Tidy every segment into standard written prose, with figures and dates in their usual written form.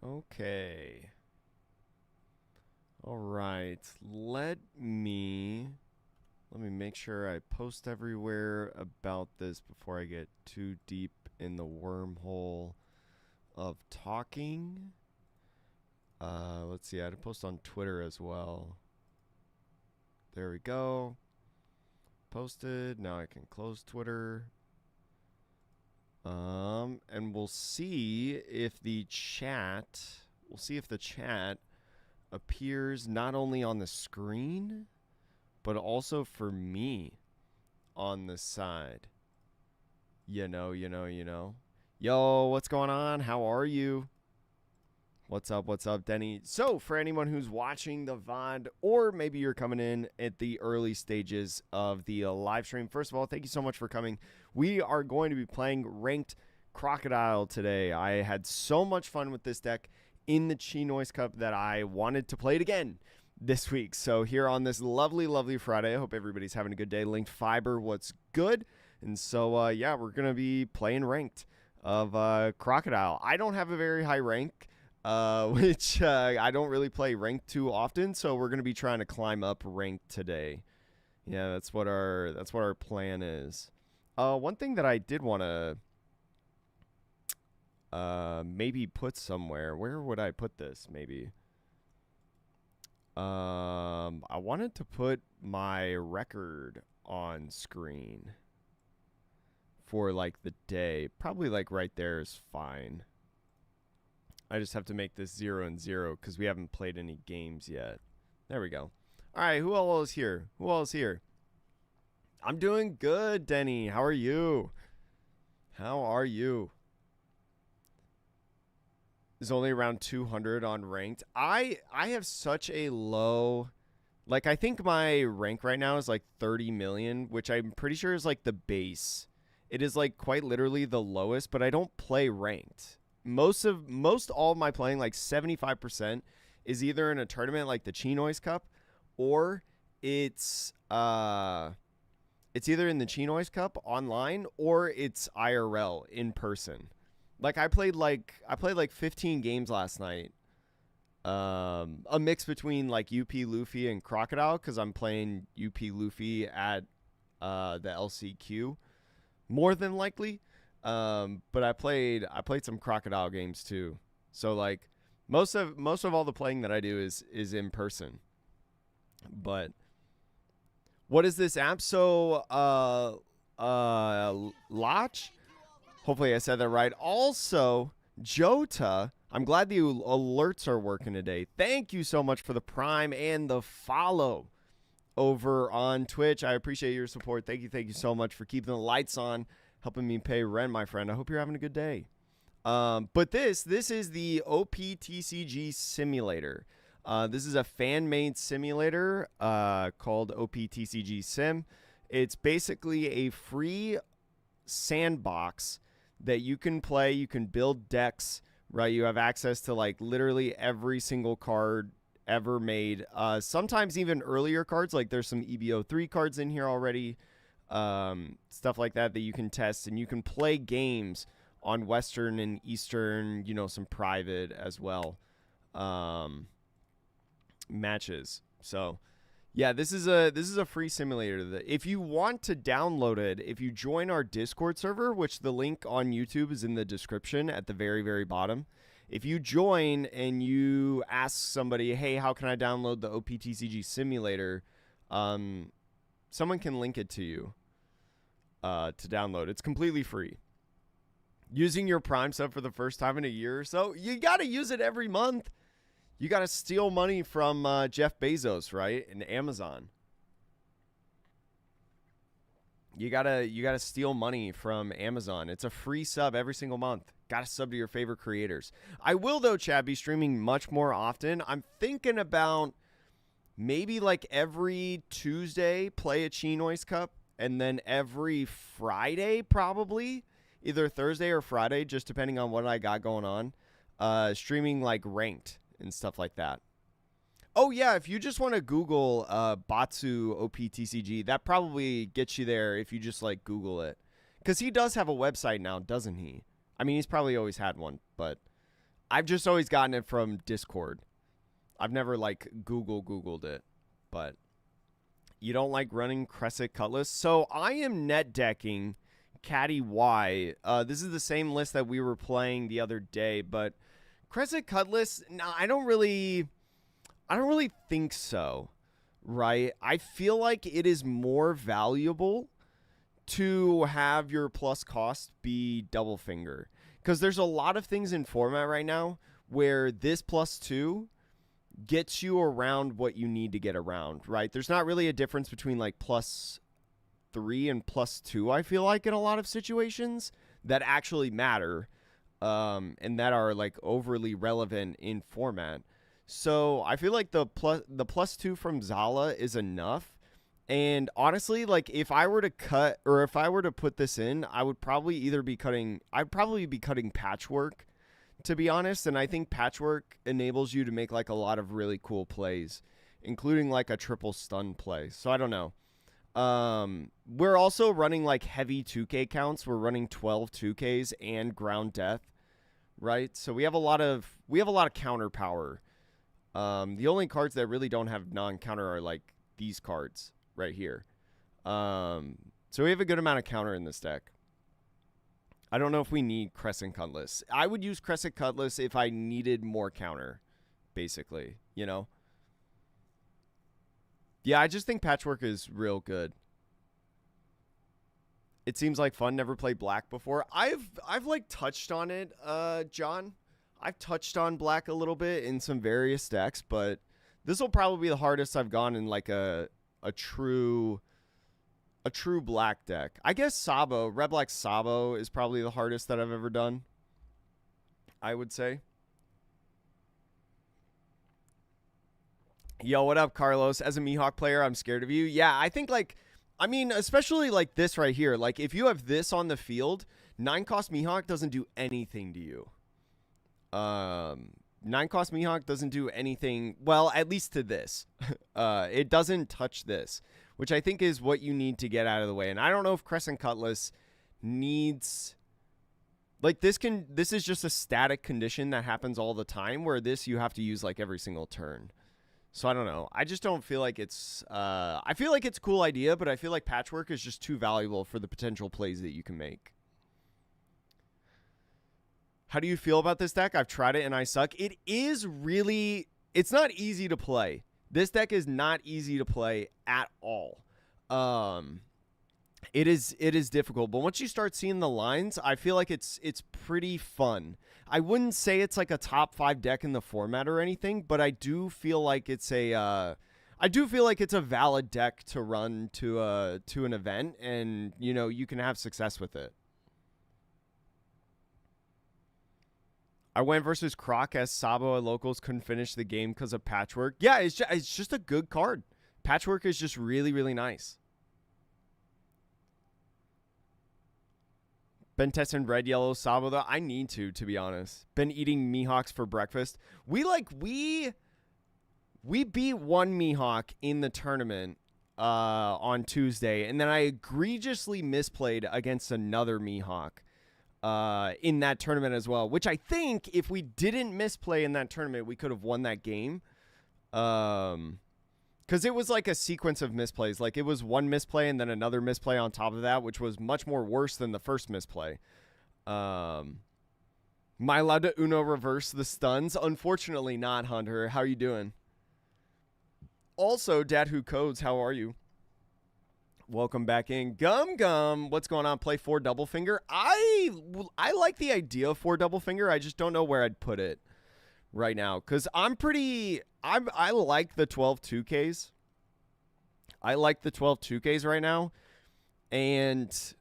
Okay. All right. Let me make sure I post everywhere about this before I get too deep in the wormhole of talking. Let's see. I had to post on Twitter as well. There we go. Posted. Now I can close Twitter. And we'll see if the chat appears not only on the screen, but also for me on the side. You know. Yo, what's going on? How are you? What's up, Denny? So, for anyone who's watching the VOD, or maybe you're coming in at the early stages of the live stream, first of all, thank you so much for coming. We are going to be playing Ranked Crocodile today. I had so much fun with this deck in the Chi Noise Cup that I wanted to play it again this week. So, here on this lovely, lovely Friday, I hope everybody's having a good day. Linked Fiber, what's good? And so, yeah, we're going to be playing Ranked of Crocodile. I don't have a very high rank. Which I don't really play ranked too often, so we're gonna be trying to climb up ranked today. Yeah, that's what our plan is. One thing that I did want to maybe put somewhere. Where would I put this? Maybe. I wanted to put my record on screen for like the day. Probably like right there is fine. I just have to make this 0 and 0 because we haven't played any games yet. There we go. All right, who all is here? Who all is here? I'm doing good, Denny. How are you? How are you? It's only around 200 on ranked. I have such a low... Like, I think my rank right now is like 30 million, which I'm pretty sure is like the base. It is like quite literally the lowest, but I don't play ranked. Most all of my playing, like 75%, is either in a tournament like the Chi Noise Cup, or it's either in the Chi Noise Cup online or it's IRL in person. Like I played like 15 games last night. A mix between like UP Luffy and Crocodile because I'm playing UP Luffy at the LCQ more than likely. But I played some Crocodile games too. So like most of all the playing that I do is in person. But what is this app? So Lotch? Hopefully I said that right. Also, Jota, I'm glad the alerts are working today. Thank you so much for the Prime and the follow over on Twitch. I appreciate your support. Thank you so much for keeping the lights on, helping me pay rent, my friend. I hope you're having a good day. But this is the OPTCG simulator. This is a fan-made simulator called OPTCG Sim. It's basically a free sandbox that you can play. You can build decks, right? You have access to like literally every single card ever made. Sometimes even earlier cards, like there's some EBO3 cards in here already. Stuff like that you can test, and you can play games on Western and Eastern, some private as well, matches. So yeah, this is a free simulator. If you want to download it, if you join our Discord server, which the link on YouTube is in the description at the very, very bottom. If you join and you ask somebody, hey, how can I download the OPTCG simulator? Someone can link it to you to download. It's completely free. Using your Prime sub for the first time in a year or so, you got to use it every month. You got to steal money from Jeff Bezos, right? And Amazon. You gotta steal money from Amazon. It's a free sub every single month. Got to sub to your favorite creators. I will, though, Chad, be streaming much more often. I'm thinking about maybe like every Tuesday play a Chi Noise Cup, and then every Friday probably, either Thursday or Friday, just depending on what I got going on, streaming like ranked and stuff like that. Oh, yeah, if you just want to Google Batsu OPTCG, that probably gets you there if you just, like, Google it. Because he does have a website now, doesn't he? I mean, he's probably always had one, but I've just always gotten it from Discord. I've never like Googled it, but you don't like running Crescent Cutlass. So I am net decking Caddy Y. This is the same list that we were playing the other day, but Crescent Cutlass, no, I don't really think so, right? I feel like it is more valuable to have your plus cost be double finger, because there's a lot of things in format right now where this +2 gets you around what you need to get around, right? There's not really a difference between like +3 and +2, I feel like, in a lot of situations that actually matter, and that are like overly relevant in format. So I feel like the +2 from Zala is enough. And honestly, like if I were to cut, or if I were to put this in, I would probably be cutting Patchwork, to be honest. And I think Patchwork enables you to make like a lot of really cool plays, including like a triple stun play. So I don't know. We're also running like heavy 2K counts. We're running 12 2Ks and ground death, right? So we have a lot of counter power. The only cards that really don't have non-counter are like these cards right here. So we have a good amount of counter in this deck. I don't know if we need Crescent Cutlass. I would use Crescent Cutlass if I needed more counter, basically, you know? Yeah, I just think Patchwork is real good. It seems like fun. Never played Black before. I've like touched on it, John. I've touched on Black a little bit in some various decks, but this will probably be the hardest I've gone in like a true Black deck. I guess Sabo, Red Black Sabo is probably the hardest that I've ever done, I would say. Yo, what up, Carlos? As a Mihawk player, I'm scared of you. Yeah, I think like, I mean, especially like this right here. Like if you have this on the field, 9-cost Mihawk doesn't do anything to you. 9-cost Mihawk doesn't do anything, well, at least to this. It doesn't touch this, which I think is what you need to get out of the way. And I don't know if Crescent Cutlass needs, like this is just a static condition that happens all the time, where this you have to use like every single turn. So I don't know. I just don't feel like it's, I feel like it's a cool idea, but I feel like Patchwork is just too valuable for the potential plays that you can make. How do you feel about this deck? I've tried it and I suck. It is really, it's not easy to play. This deck is not easy to play at all. It is difficult, but once you start seeing the lines, I feel like it's pretty fun. I wouldn't say it's like a top 5 deck in the format or anything, but I do feel like it's a valid deck to run to an event, and you know, you can have success with it. I went versus Croc as Sabo at locals, couldn't finish the game because of Patchwork. Yeah, it's just a good card. Patchwork is just really, really nice. Been testing red, yellow, Sabo though. I need to be honest. Been eating Mihawks for breakfast. We beat one Mihawk in the tournament on Tuesday, and then I egregiously misplayed against another Mihawk in that tournament as well, which I think if we didn't misplay in that tournament, we could have won that game. Because it was like a sequence of misplays. Like it was one misplay and then another misplay on top of that, which was much more worse than the first misplay. Am I allowed to Uno reverse the stuns? Unfortunately not, Hunter. How are you doing? Also, Dad Who Codes, how are you? Welcome back in. Gum, what's going on? Play 4 double finger. I like the idea of 4 double finger. I just don't know where I'd put it right now, because I like the 12 2Ks. I like the 12 2Ks right now, and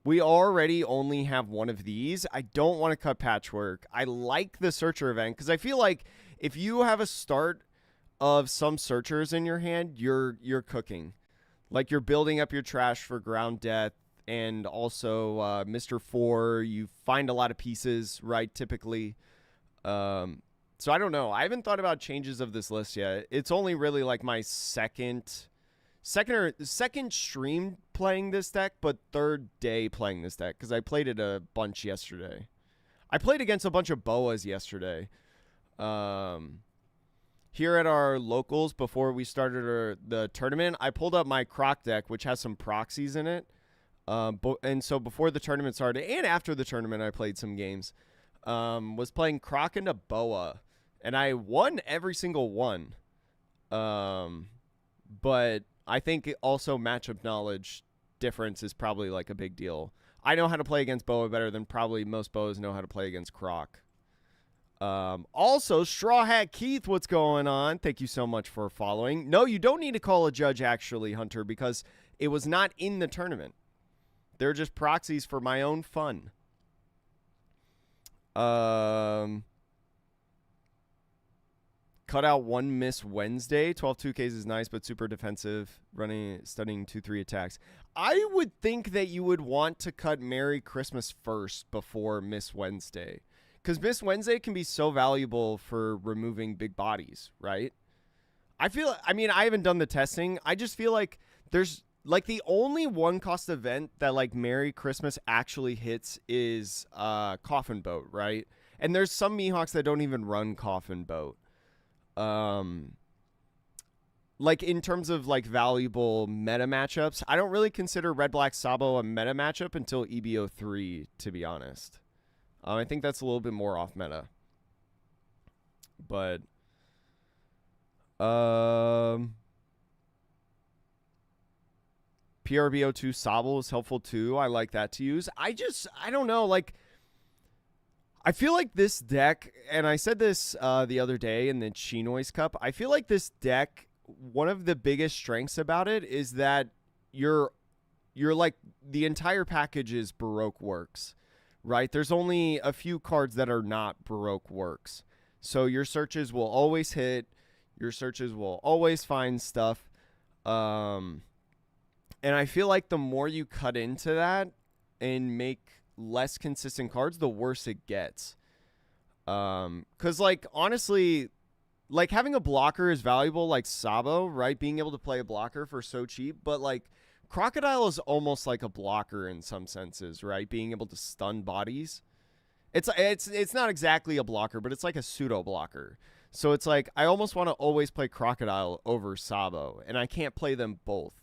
we already only have one of these. I don't want to cut Patchwork. I like the Searcher event because I feel like if you have a start of some Searchers in your hand, you're cooking. Like you're building up your trash for ground death, and also Mr. 4. You find a lot of pieces, right? Typically. So I don't know. I haven't thought about changes of this list yet. It's only really like my second stream playing this deck, but third day playing this deck because I played it a bunch yesterday. I played against a bunch of boas yesterday. Here at our locals, before we started the tournament, I pulled up my Croc deck, which has some proxies in it. And so before the tournament started and after the tournament, I played some games. Was playing Croc into boa, and I won every single one. But I think also matchup knowledge difference is probably like a big deal. I know how to play against boa better than probably most boas know how to play against Croc. Also, Straw Hat Keith, what's going on? Thank you so much for following. No, you don't need to call a judge, actually, Hunter, because it was not in the tournament. They're just proxies for my own fun. Cut out one miss Wednesday. 12 2Ks is nice, but super defensive. Studying 2-3 attacks. I would think that you would want to cut Merry Christmas first before Miss Wednesday. Because Miss Wednesday can be so valuable for removing big bodies, right? I haven't done the testing. I just feel like there's, like, the only one-cost event that, like, Merry Christmas actually hits is Coffin Boat, right? And there's some Mihawks that don't even run Coffin Boat. Like, in terms of, like, valuable meta matchups, I don't really consider Red Black Sabo a meta matchup until EBO3, to be honest. I think that's a little bit more off meta. But PRBO2 Sobble is helpful too. I like that to use. I don't know, like, I feel like this deck, and I said this the other day in the Chinois Cup, I feel like this deck, one of the biggest strengths about it is that you're like, the entire package is Baroque works. Right? There's only a few cards that are not Baroque works. So your searches will always hit. Your searches will always find stuff. And I feel like the more you cut into that and make less consistent cards, the worse it gets. Because, like, honestly, like, having a blocker is valuable, like Sabo, right? Being able to play a blocker for so cheap. But, like, Crocodile is almost like a blocker in some senses, right? Being able to stun bodies. It's not exactly a blocker, but it's like a pseudo blocker. So it's like I almost want to always play Crocodile over Sabo, and I can't play them both.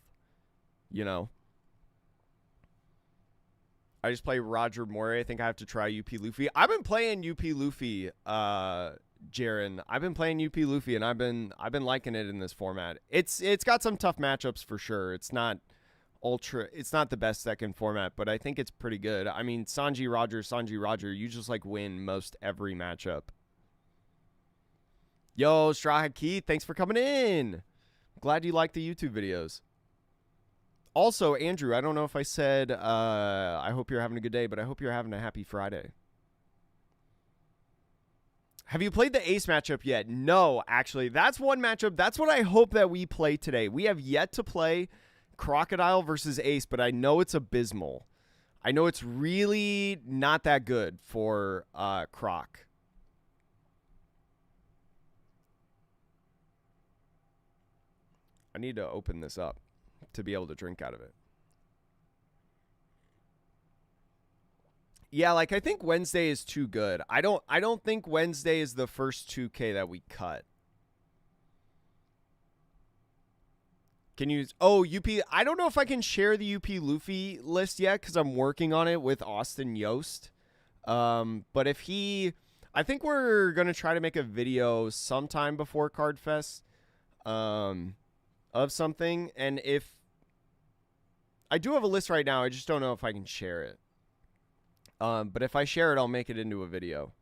You know? I just play Roger Moore. I think I have to try UP Luffy. I've been playing UP Luffy, Jaren. I've been playing UP Luffy, and I've been liking it in this format. It's got some tough matchups for sure. It's not the best second format, but I think it's pretty good. I mean, Sanji Roger, you just like win most every matchup. Yo, Straw Hat Keith, thanks for coming in. Glad you like the YouTube videos. Also, Andrew, I don't know if I said I hope you're having a good day, but I hope you're having a happy Friday. Have you played the Ace matchup yet? No, actually. That's one matchup. That's what I hope that we play today. We have yet to play Crocodile versus Ace, but I know it's abysmal. I know it's really not that good for Croc. I need to open this up to be able to drink out of it. Yeah, like, I think Wednesday is too good. I don't think Wednesday is the first 2K that we cut. Can you... Oh, UP... I don't know if I can share the UP Luffy list yet because I'm working on it with Austin Yost. But if he... I think we're going to try to make a video sometime before Card Fest of something. And if... I do have a list right now. I just don't know if I can share it. But if I share it, I'll make it into a video.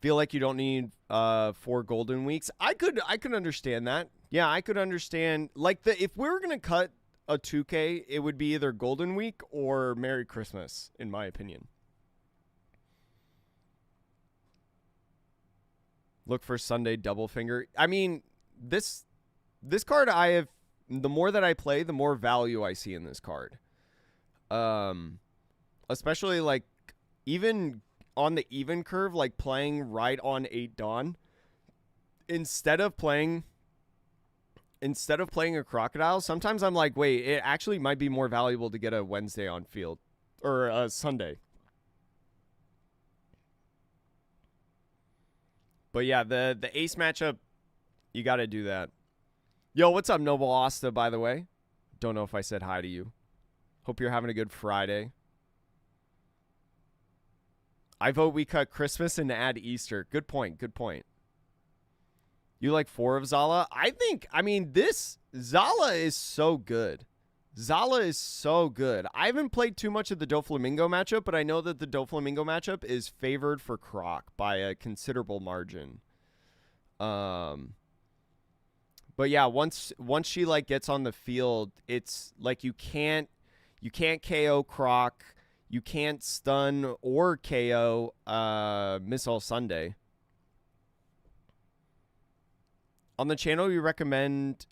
Feel like you don't need 4 golden weeks. I could understand that. Yeah, I could understand. Like, if we were gonna cut a 2K, it would be either Golden Week or Merry Christmas, in my opinion. Look for Sunday double finger. I mean, this card I have. The more that I play, the more value I see in this card. Especially, like, even on the even curve, like playing right on 8 Dawn, instead of playing a Crocodile, sometimes I'm like, wait, it actually might be more valuable to get a Wednesday on field or a Sunday. But yeah, the ace matchup, you got to do that. Yo, what's up, Noble Asta, by the way? Don't know if I said hi to you. Hope you're having a good Friday. I vote we cut Christmas and add Easter. Good point. Good point. You like 4 of Zala? I mean, this Zala is so good. Zala is so good. I haven't played too much of the Doflamingo matchup, but I know that the Doflamingo matchup is favored for Croc by a considerable margin. But yeah, once she like gets on the field, it's like you can't KO Croc, you can't stun or KO Missile Sunday. On the channel, you recommend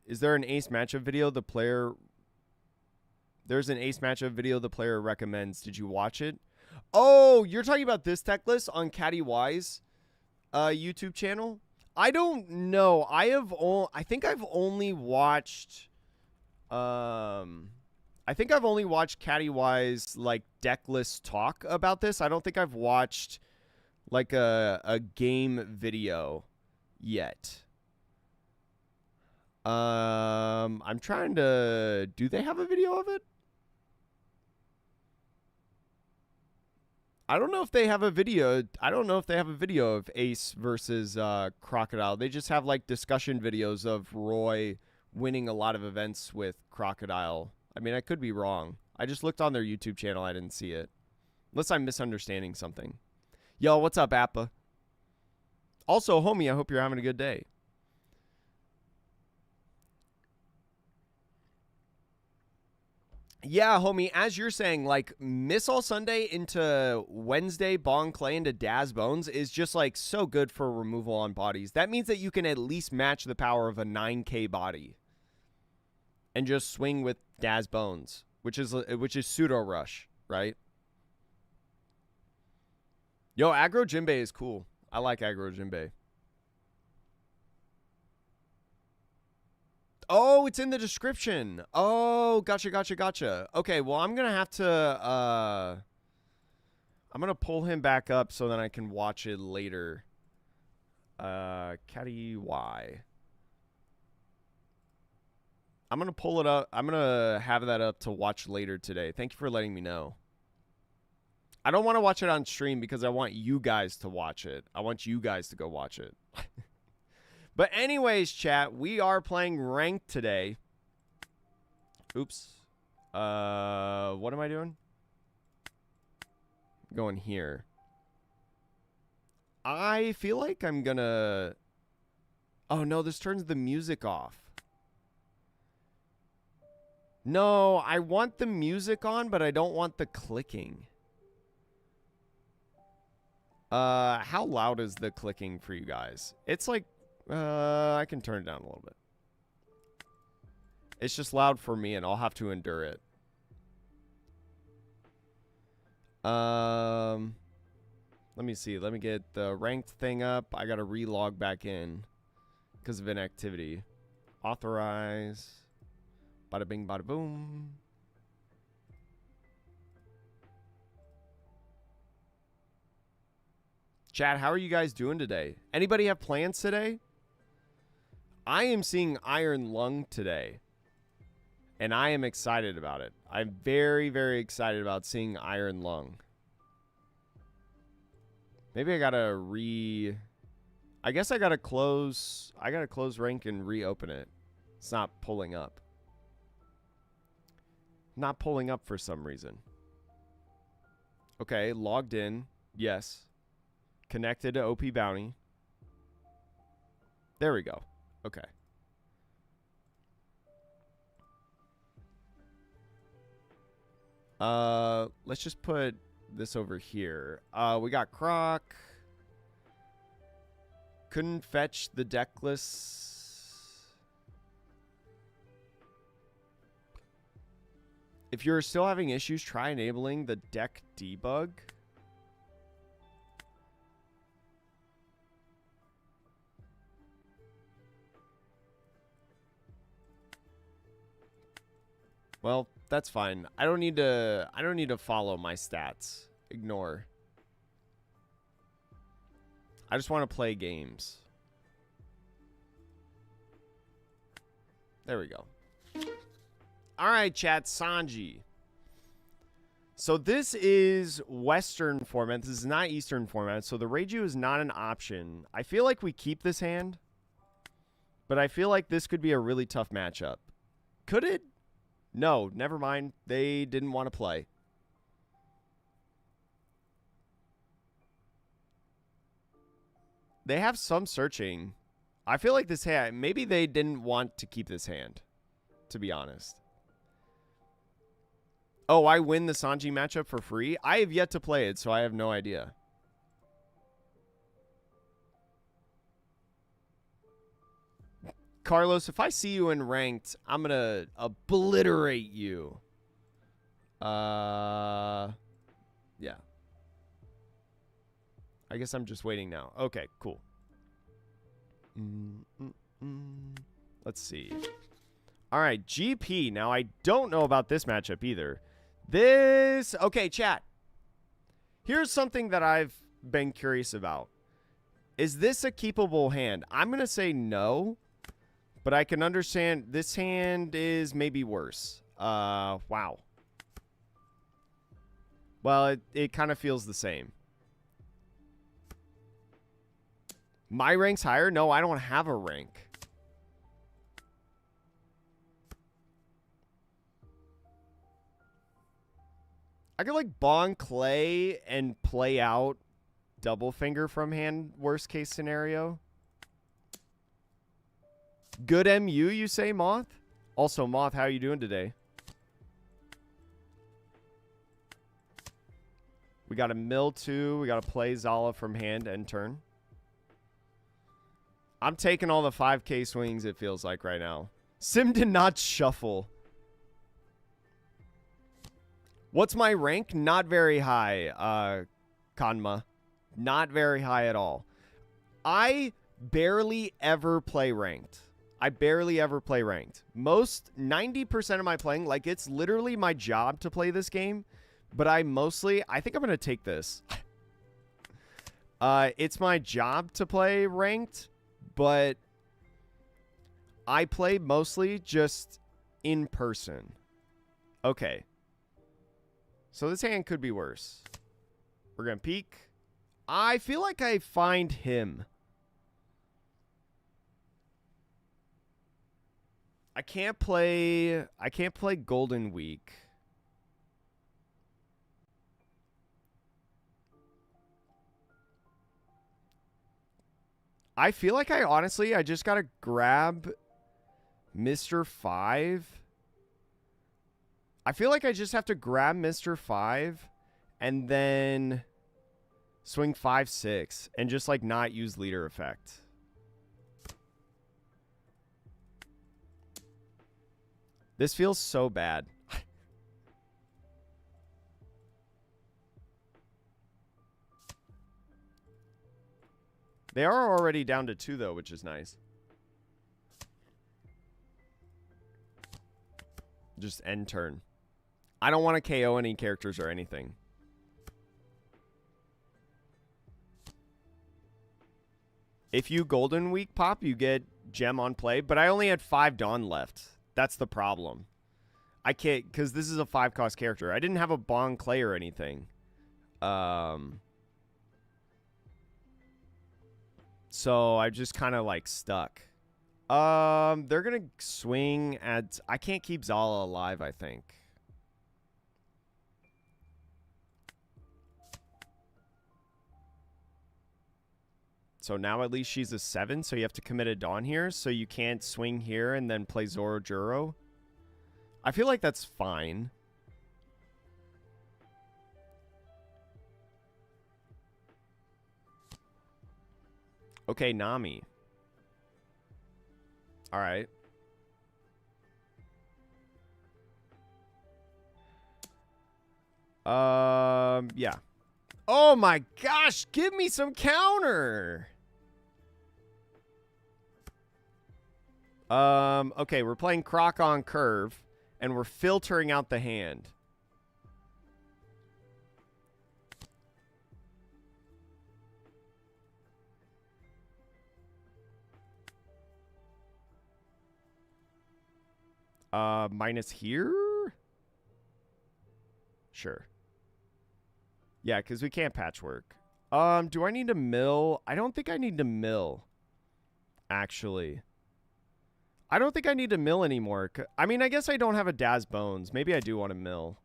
is there an ace matchup video there's an ace matchup video the player recommends. Did you watch it? Oh, you're talking about this tech list on Caddy Y's YouTube channel? I don't know. I think I've only watched Caddy Y's like deck list talk about this. I don't think I've watched like a game video yet. I'm trying to... Do they have a video of it? I don't know if they have a video. I don't know if they have a video of Ace versus Crocodile. They just have like discussion videos of Roy winning a lot of events with Crocodile. I mean, I could be wrong. I just looked on their YouTube channel. I didn't see it. Unless I'm misunderstanding something. Yo, what's up, Appa? Also, homie, I hope you're having a good day. Yeah, homie, as you're saying, like, Missile Sunday into Wednesday, Bong Clay into Daz Bones is just, like, so good for removal on bodies. That means that you can at least match the power of a 9K body. And just swing with Daz Bones, which is pseudo rush, right? Yo, Aggro Jinbei is cool. I like Aggro Jinbei. Oh, it's in the description. Oh, gotcha. Okay, well, I'm going to have to, I'm going to pull him back up so that I can watch it later. Caddy Y. I'm going to pull it up. I'm going to have that up to watch later today. Thank you for letting me know. I don't want to watch it on stream because I want you guys to watch it. I want you guys to go watch it. But anyways, chat, we are playing ranked today. Oops. What am I doing? Going here. I feel like I'm gonna... Oh, no, this turns the music off. No, I want the music on, but I don't want the clicking. How loud is the clicking for you guys? It's like... I can turn it down a little bit. It's just loud for me, and I'll have to endure it. Let me see. Let me get the ranked thing up. I gotta relog back in because of inactivity. Authorize. Bada bing, bada boom. Chat, how are you guys doing today? Anybody have plans today? I am seeing Iron Lung today, and I am excited about it. I'm very, very excited about seeing Iron Lung. Maybe I gotta I guess I gotta close rank and reopen it. It's not pulling up. Not pulling up for some reason. Okay, logged in. Yes. Connected to OP Bounty. There we go. Okay. Let's just put this over here. We got Croc. Couldn't fetch the deck lists. If you're still having issues, try enabling the deck debug. Well, that's fine. I don't need to follow my stats. Ignore. I just want to play games. There we go. All right, chat. Sanji. So this is Western format. This is not Eastern format. So the Reiju is not an option. I feel like we keep this hand. But I feel like this could be a really tough matchup. Could it? No, never mind. They didn't want to play. They have some searching. I feel like this hand, maybe they didn't want to keep this hand, to be honest. Oh, I win the Sanji matchup for free? I have yet to play it, so I have no idea. Carlos, if I see you in ranked, I'm going to obliterate you. Yeah. I guess I'm just waiting now. Okay, cool. Let's see. All right, GP. Now, I don't know about this matchup either. This... Okay, chat. Here's something that I've been curious about. Is this a keepable hand? I'm going to say no. But I can understand this hand is maybe worse. Wow. Well, it kind of feels the same. My rank's higher? No, I don't have a rank. I could like Bong Clay and play out double finger from hand, worst case scenario. Good MU, you say, Moth? Also, Moth, how are you doing today? We got a mill 2. We got to play Zala from hand and turn. I'm taking all the 5K swings, it feels like right now. Sim did not shuffle. What's my rank? Not very high, Kanma. Not very high at all. I barely ever play ranked. I barely ever play ranked. 90% of my playing, like it's literally my job to play this game, but I think I'm going to take this. It's my job to play ranked, but I play mostly just in person. Okay. So this hand could be worse. We're going to peek. I feel like I find him. I can't play Golden Week. I feel like I just got to grab Mr. 5. I feel like I just have to grab Mr. 5 and then swing 5-6 and just like not use leader effect. This feels so bad. They are already down to 2 though, which is nice. Just end turn. I don't want to KO any characters or anything. If you Golden Week pop, you get gem on play, but I only had 5 Dawn left. That's the problem. I can't, because this is a 5-cost character. I didn't have a Bong Clay or anything. So I just kind of like stuck. They're going to swing at... I can't keep Zala alive, I think. So now at least she's a 7, so you have to commit a Dawn here, so you can't swing here and then play Zoro Juro. I feel like that's fine. Okay, Nami. All right. Yeah. Oh my gosh, give me some counter. Okay, we're playing Croc on curve, and we're filtering out the hand. Minus here? Sure. Yeah, because we can't patchwork. Do I need to mill? I don't think I need to mill, actually. I don't think I need to mill anymore. I mean, I guess I don't have a Daz Bones. Maybe I do want to mill.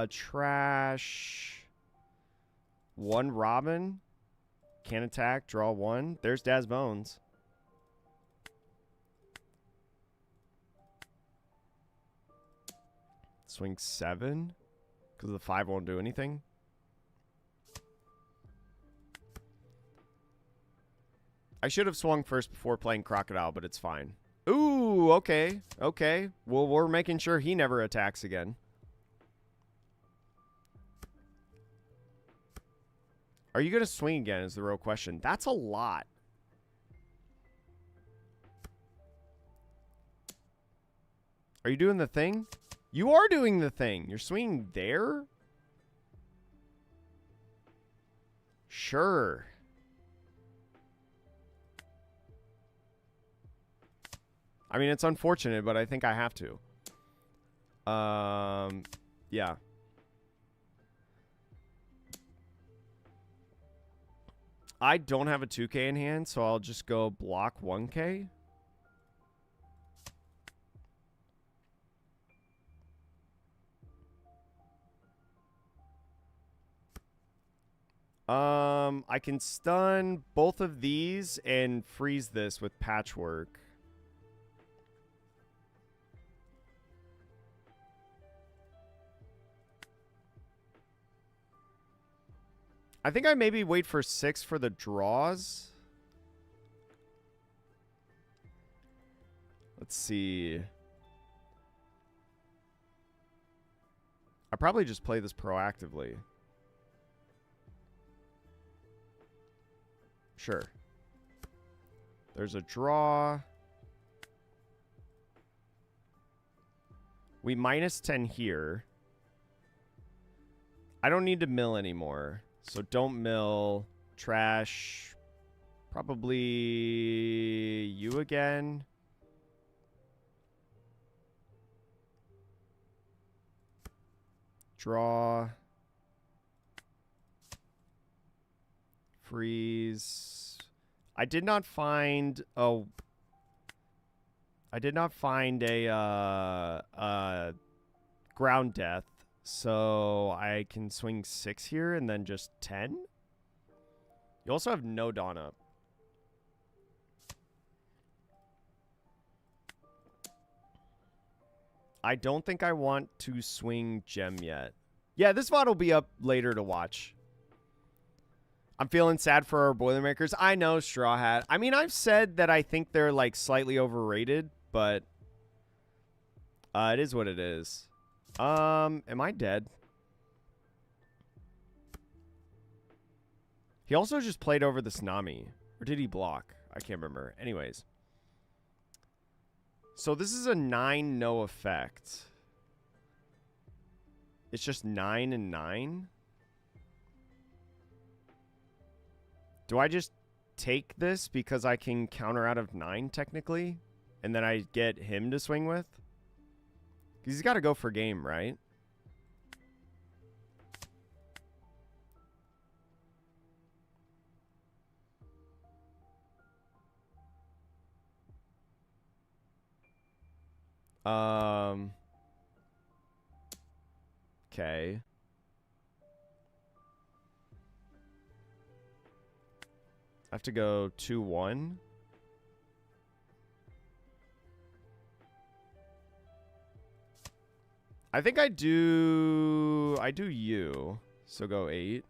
Trash. 1 Robin. Can't attack. Draw 1. There's Daz Bones. Swing 7. Because the 5 won't do anything. I should have swung first before playing Crocodile, but it's fine. Ooh, okay. Okay. Well, we're making sure he never attacks again. Are you going to swing again is the real question. That's a lot. Are you doing the thing? You are doing the thing. You're swinging there? Sure. I mean, it's unfortunate, but I think I have to. Yeah. I don't have a 2K in hand, so I'll just go block 1K. I can stun both of these and freeze this with patchwork. I think I maybe wait for 6 for the draws. Let's see. I probably just play this proactively. Sure. There's a draw. We minus 10 here. I don't need to mill anymore. So don't mill. Trash. Probably you again. Draw. Freeze. I did not find a ground death, so I can swing 6 here and then just 10. You also have no dawn up. I don't think I want to swing gem yet. Yeah, this VOD will be up later to watch. I'm feeling sad for our Boilermakers. I know, Straw Hat. I mean, I've said that I think they're, like, slightly overrated, but it is what it is. Am I dead? He also just played over the Tsunami. Or did he block? I can't remember. Anyways. So this is a 9 no effect. It's just 9 and 9. Do I just take this because I can counter out of 9 technically? And then I get him to swing with? Because he's got to go for game, right? Okay. I have to go 2-1. I think I do you. So go 8.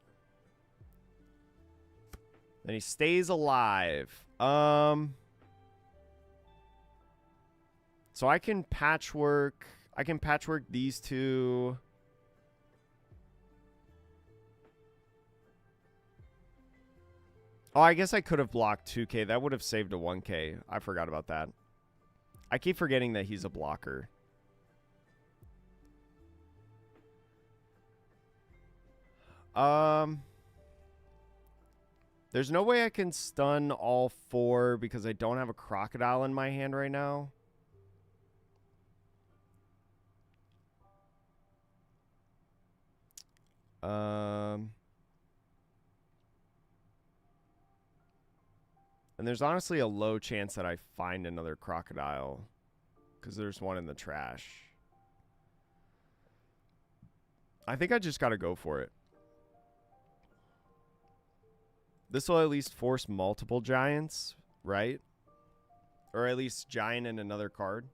Then he stays alive. So I can patchwork these two. Oh, I guess I could have blocked 2K. That would have saved a 1K. I forgot about that. I keep forgetting that he's a blocker. There's no way I can stun all 4 because I don't have a Crocodile in my hand right now. And there's honestly a low chance that I find another crocodile because there's one in the trash. I think I just got to go for it. This will at least force multiple giants, right? Or at least giant and another card.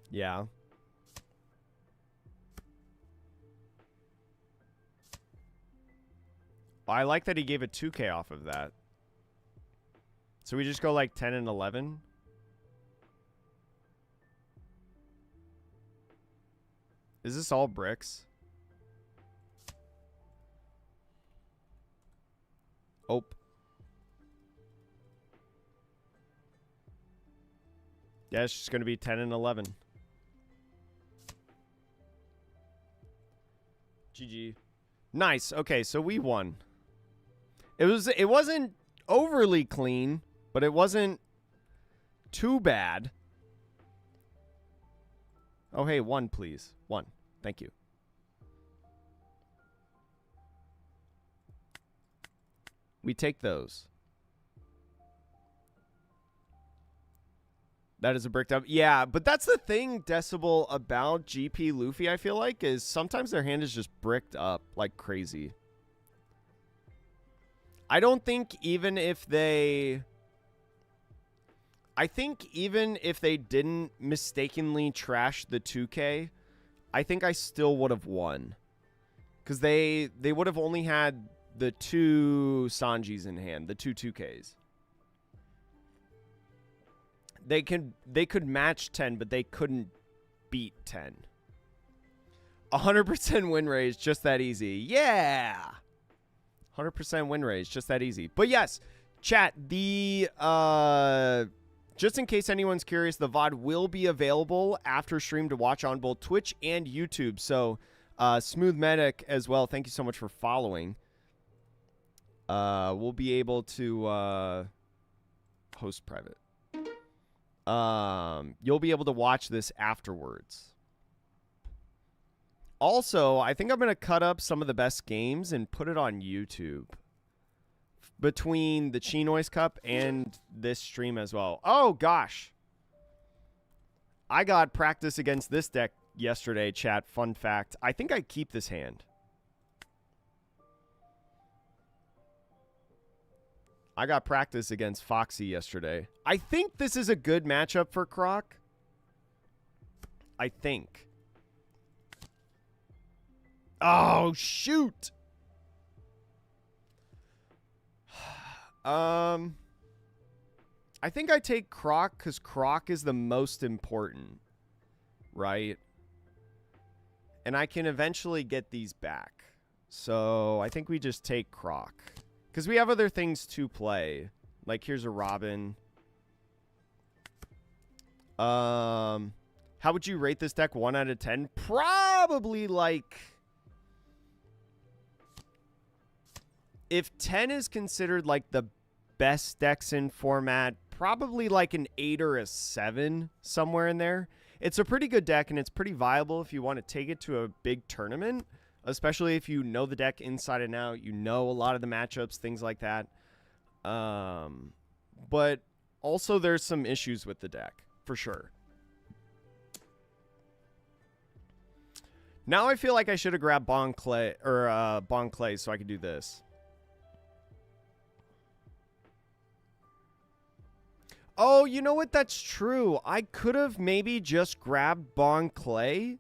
Yeah. I like that he gave a 2K off of that. So we just go like 10 and 11. Is this all bricks? Oh. Yeah, it's just going to be 10 and 11. GG. Nice. Okay, so we won. It wasn't overly clean, but it wasn't too bad. Oh, hey, one, please. One. Thank you. We take those. That is a bricked up. Yeah, but that's the thing, Decibel, about GP Luffy, I feel like, is sometimes their hand is just bricked up like crazy. I don't think even if they... I think even if they didn't mistakenly trash the 2K, I think I still would have won. Because they would have only had the 2 Sanjis in hand, the 2 2Ks. They could match 10, but they couldn't beat 10. 100% win rate is just that easy. Yeah! 100% win rate is just that easy. But yes, chat, the... just in case anyone's curious, the VOD will be available after stream to watch on both Twitch and YouTube. So, Smooth Medic as well, thank you so much for following. We'll be able to host private. You'll be able to watch this afterwards. Also, I think I'm going to cut up some of the best games and put it on YouTube. Between the Chinois Cup and this stream as well. Oh, gosh. I got practice against this deck yesterday, chat. Fun fact. I think I keep this hand. I got practice against Foxy yesterday. I think this is a good matchup for Croc. I think. Oh, shoot. I think I take Croc because Croc is the most important, right? And I can eventually get these back. So I think we just take Croc. Because we have other things to play. Like here's a Robin. How would you rate this deck 1 out of 10? Probably like... If 10 is considered like the best decks in format, probably like an 8 or a 7, somewhere in there. It's a pretty good deck, and it's pretty viable if you want to take it to a big tournament, especially if you know the deck inside and out, you know a lot of the matchups, things like that. But also there's some issues with the deck, for sure. Now I feel like I should have grabbed Bon Clay, or Bon Clay, so I could do this. Oh, you know what? That's true. I could have maybe just grabbed Bon Clay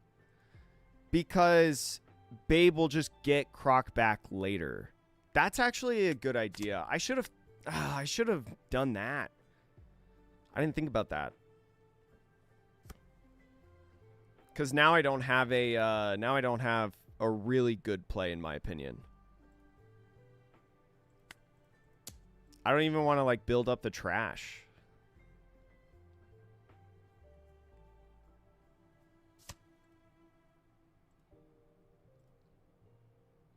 because Babe will just get Croc back later. That's actually a good idea. I should have done that. I didn't think about that. Because now I don't have a really good play in my opinion. I don't even want to like build up the trash.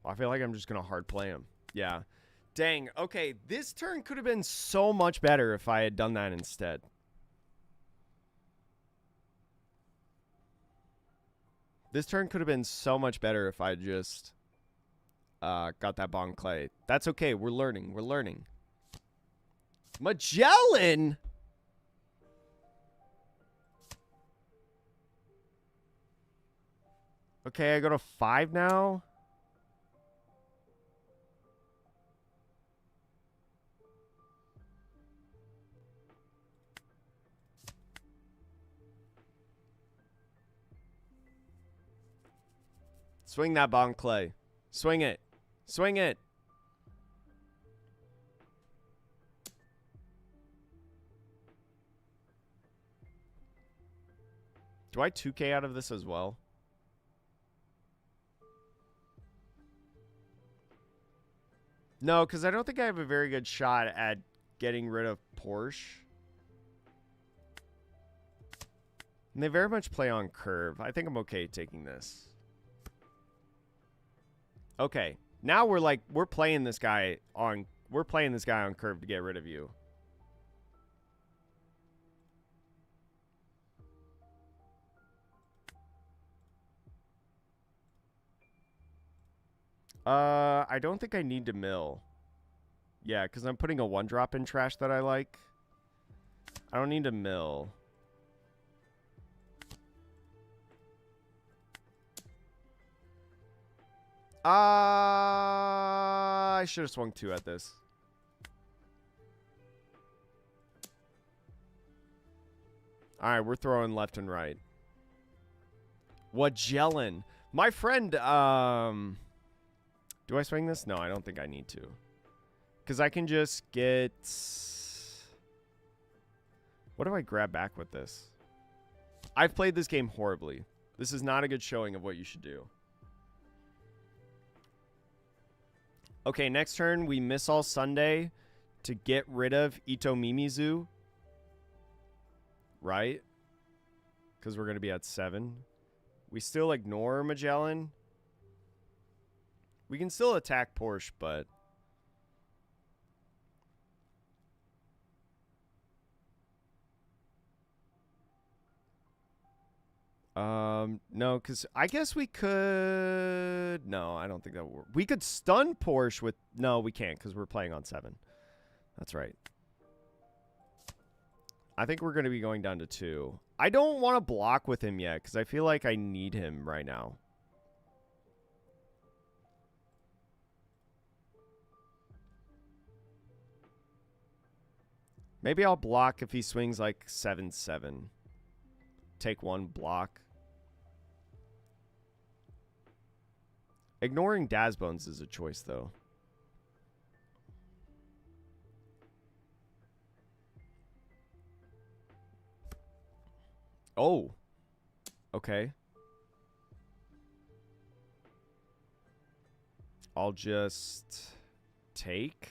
I feel like I'm just going to hard play him. Yeah. Dang. Okay, this turn could have been so much better if I had done that instead. This turn could have been so much better if I just got that Bon Clay. That's okay. We're learning. We're learning. Magellan? Okay, I go to 5 now. Swing that Bon Clay. Swing it. Swing it. Do I 2K out of this as well? No, because I don't think I have a very good shot at getting rid of Porsche. And they very much play on curve. I think I'm okay taking this. Okay. Now we're playing this guy on curve to get rid of you. I don't think I need to mill. Yeah, because I'm putting a 1-drop in trash that I like. I don't need to mill. I should have swung 2 at this. All right, we're throwing left and right. Magellan. My friend, do I swing this? No, I don't think I need to. Because I can just get... What do I grab back with this? I've played this game horribly. This is not a good showing of what you should do. Okay, next turn, we miss all Sunday to get rid of Ito Mimizu. Right? Because we're going to be at 7. We still ignore Magellan. We can still attack Porsche, but... no, because I guess we could... No, I don't think that would work. We could stun Porsche with... No, we can't, because we're playing on 7. That's right. I think we're going to be going down to 2. I don't want to block with him yet, because I feel like I need him right now. Maybe I'll block if he swings like 7-7. Take 1, block. Ignoring Dazbones is a choice, though. Oh. Okay. I'll just take.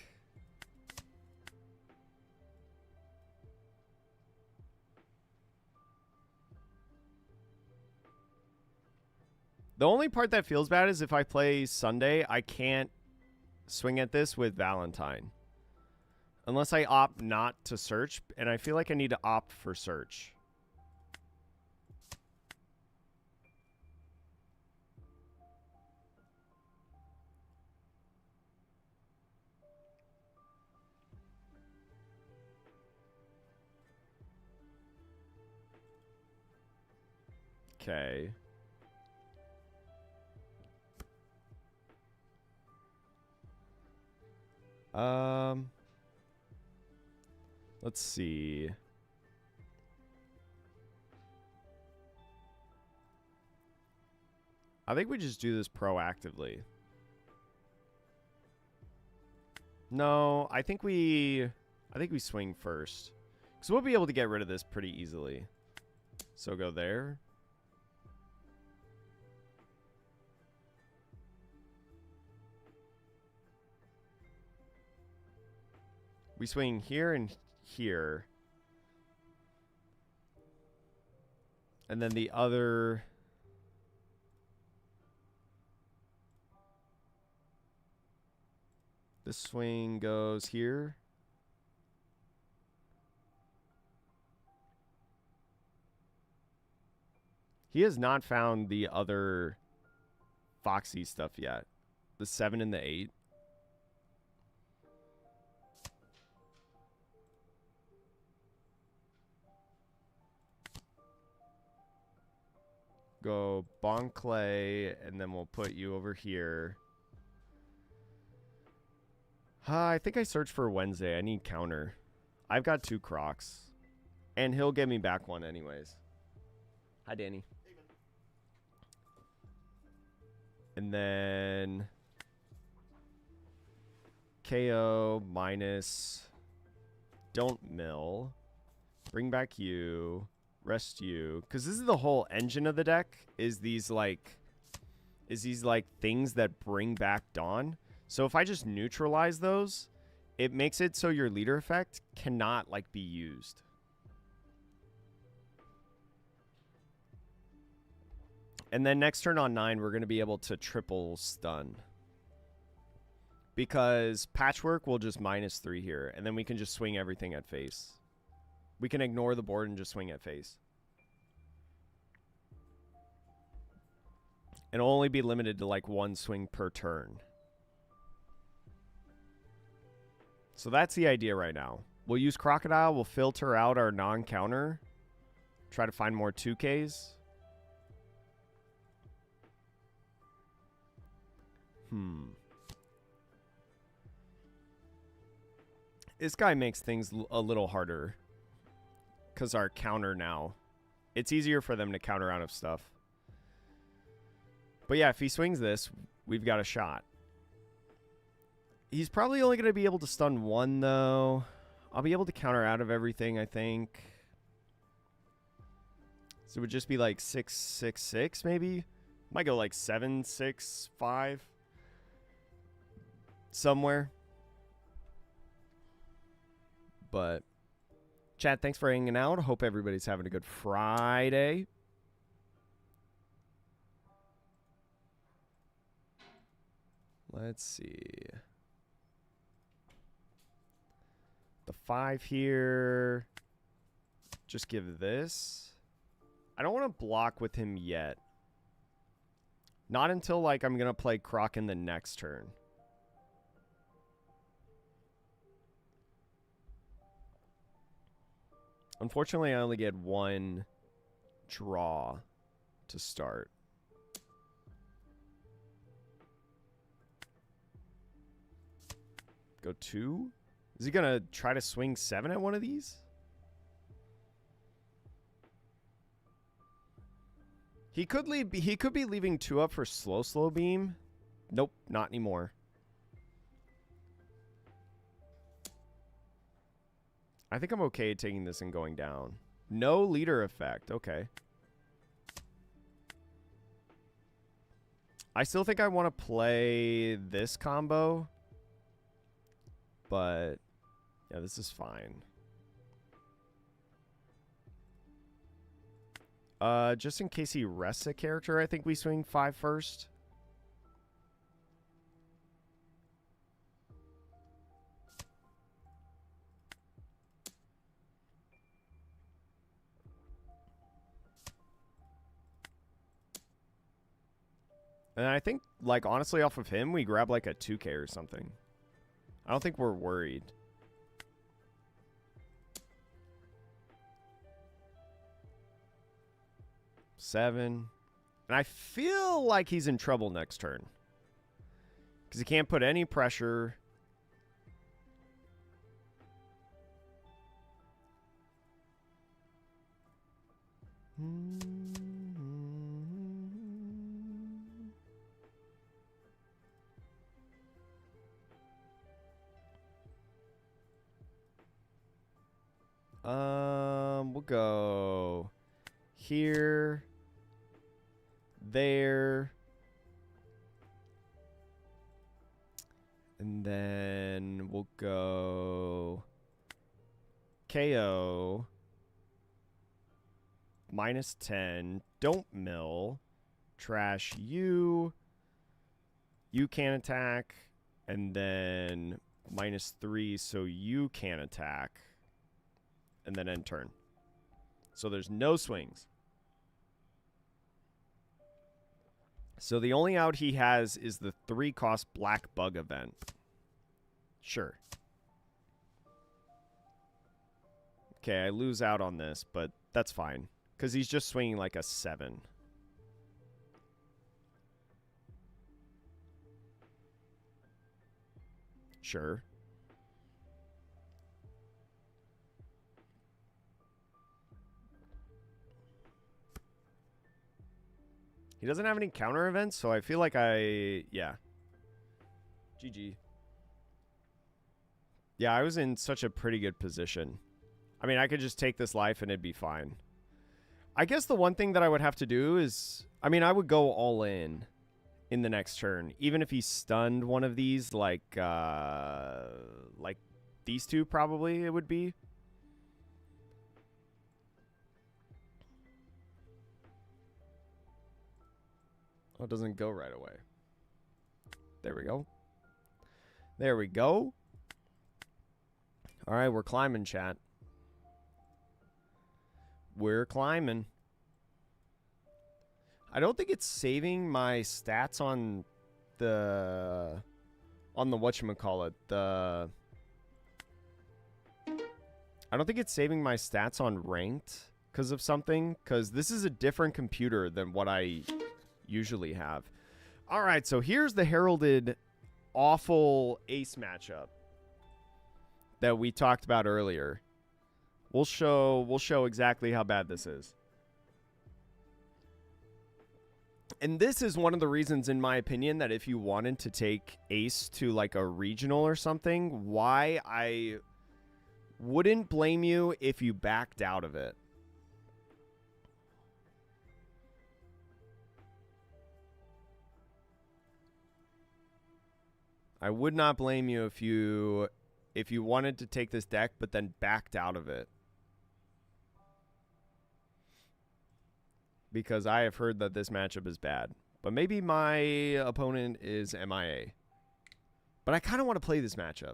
The only part that feels bad is if I play Sunday, I can't swing at this with Valentine. Unless I opt not to search, and I feel like I need to opt for search. Okay. Let's see. I think we just do this proactively. No, I think we swing first. Because we'll be able to get rid of this pretty easily. So go there. We swing here and here. And then the other... The swing goes here. He has not found the other Foxy stuff yet. The 7 and the 8. Go Bon Clay, and then we'll put you over here. I think I searched for Wednesday. I need counter. I've got 2 Crocs. And he'll get me back one anyways. Hi, Danny. And then KO minus don't mill. Bring back you. Rest you. Because this is the whole engine of the deck. Is these like things that bring back Dawn. So if I just neutralize those, it makes it so your leader effect cannot like be used. And then next turn on 9, we're going to be able to triple stun. Because Patchwork will just -3 here. And then we can just swing everything at face. We can ignore the board and just swing at face. And it'll only be limited to like 1 swing per turn. So that's the idea right now. We'll use Crocodile. We'll filter out our non-counter. Try to find more 2Ks. This guy makes things a little harder. Because our counter now. It's easier for them to counter out of stuff. But yeah, if he swings this, we've got a shot. He's probably only going to be able to stun 1, though. I'll be able to counter out of everything, I think. So it would just be like 6-6-6, maybe? Might go like 7-6-5. Somewhere. But, chat, thanks for hanging out. Hope everybody's having a good Friday. Let's see. The 5 here. Just give this. I don't want to block with him yet. Not until, like, I'm going to play Croc in the next turn. Unfortunately, I only get 1 draw to start. Go 2? Is he going to try to swing 7 at one of these? He could be leaving 2 up for slow beam. Nope, not anymore. I think I'm okay taking this and going down. No leader effect. Okay. I still think I want to play this combo. But, yeah, this is fine. Just in case he rests a character, I think we swing 5 first. And I think, like, honestly, off of him, we grab, like, a 2K or something. I don't think we're worried. Seven. And I feel like he's in trouble next turn. Because he can't put any pressure. We'll go here, there, and then we'll go KO, -10, don't mill, trash you, you can attack, and then -3 so you can attack. And then end turn. So there's no swings. So the only out he has is the 3-cost Black Bug event. Sure. Okay, I lose out on this, but that's fine. Because he's just swinging like a 7. Sure. He doesn't have any counter events, so I feel like yeah. GG. Yeah, I was in such a pretty good position. I mean, I could just take this life and it'd be fine. I guess the one thing that I would have to do is, I mean, I would go all in the next turn. Even if he stunned one of these, like these two probably it would be. Oh, it doesn't go right away. There we go. There we go. All right, we're climbing, chat. We're climbing. I don't think it's saving my stats on the whatchamacallit. I don't think it's saving my stats on ranked because of something. Because this is a different computer than what I usually have. All right, so here's the heralded awful ace matchup that we talked about earlier. We'll show exactly how bad this is. And this is one of the reasons, in my opinion, that if you wanted to take ace to like a regional or something, why I wouldn't blame you if you backed out of it. I would not blame you if you wanted to take this deck but then backed out of it. Because I have heard that this matchup is bad. But maybe my opponent is MIA. But I kind of want to play this matchup.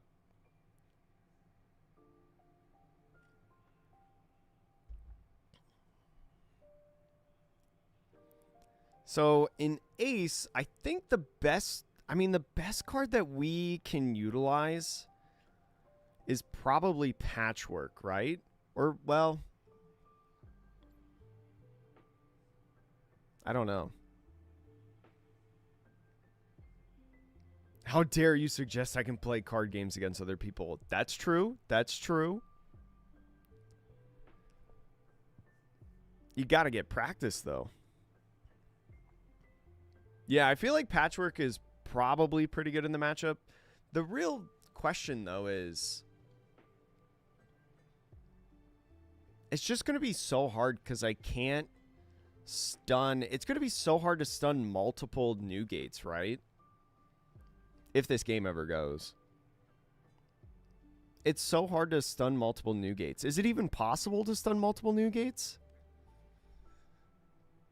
So in ace, I think the best card that we can utilize is probably Patchwork, right? Or, well, I don't know. How dare you suggest I can play card games against other people? That's true. That's true. You got to get practice, though. Yeah, I feel like Patchwork is probably pretty good in the matchup. The real question, though, is it's just going to be so hard because I can't stun. It's going to be so hard to stun multiple new gates, right? If this game ever goes. It's so hard to stun multiple new gates. Is it even possible to stun multiple new gates?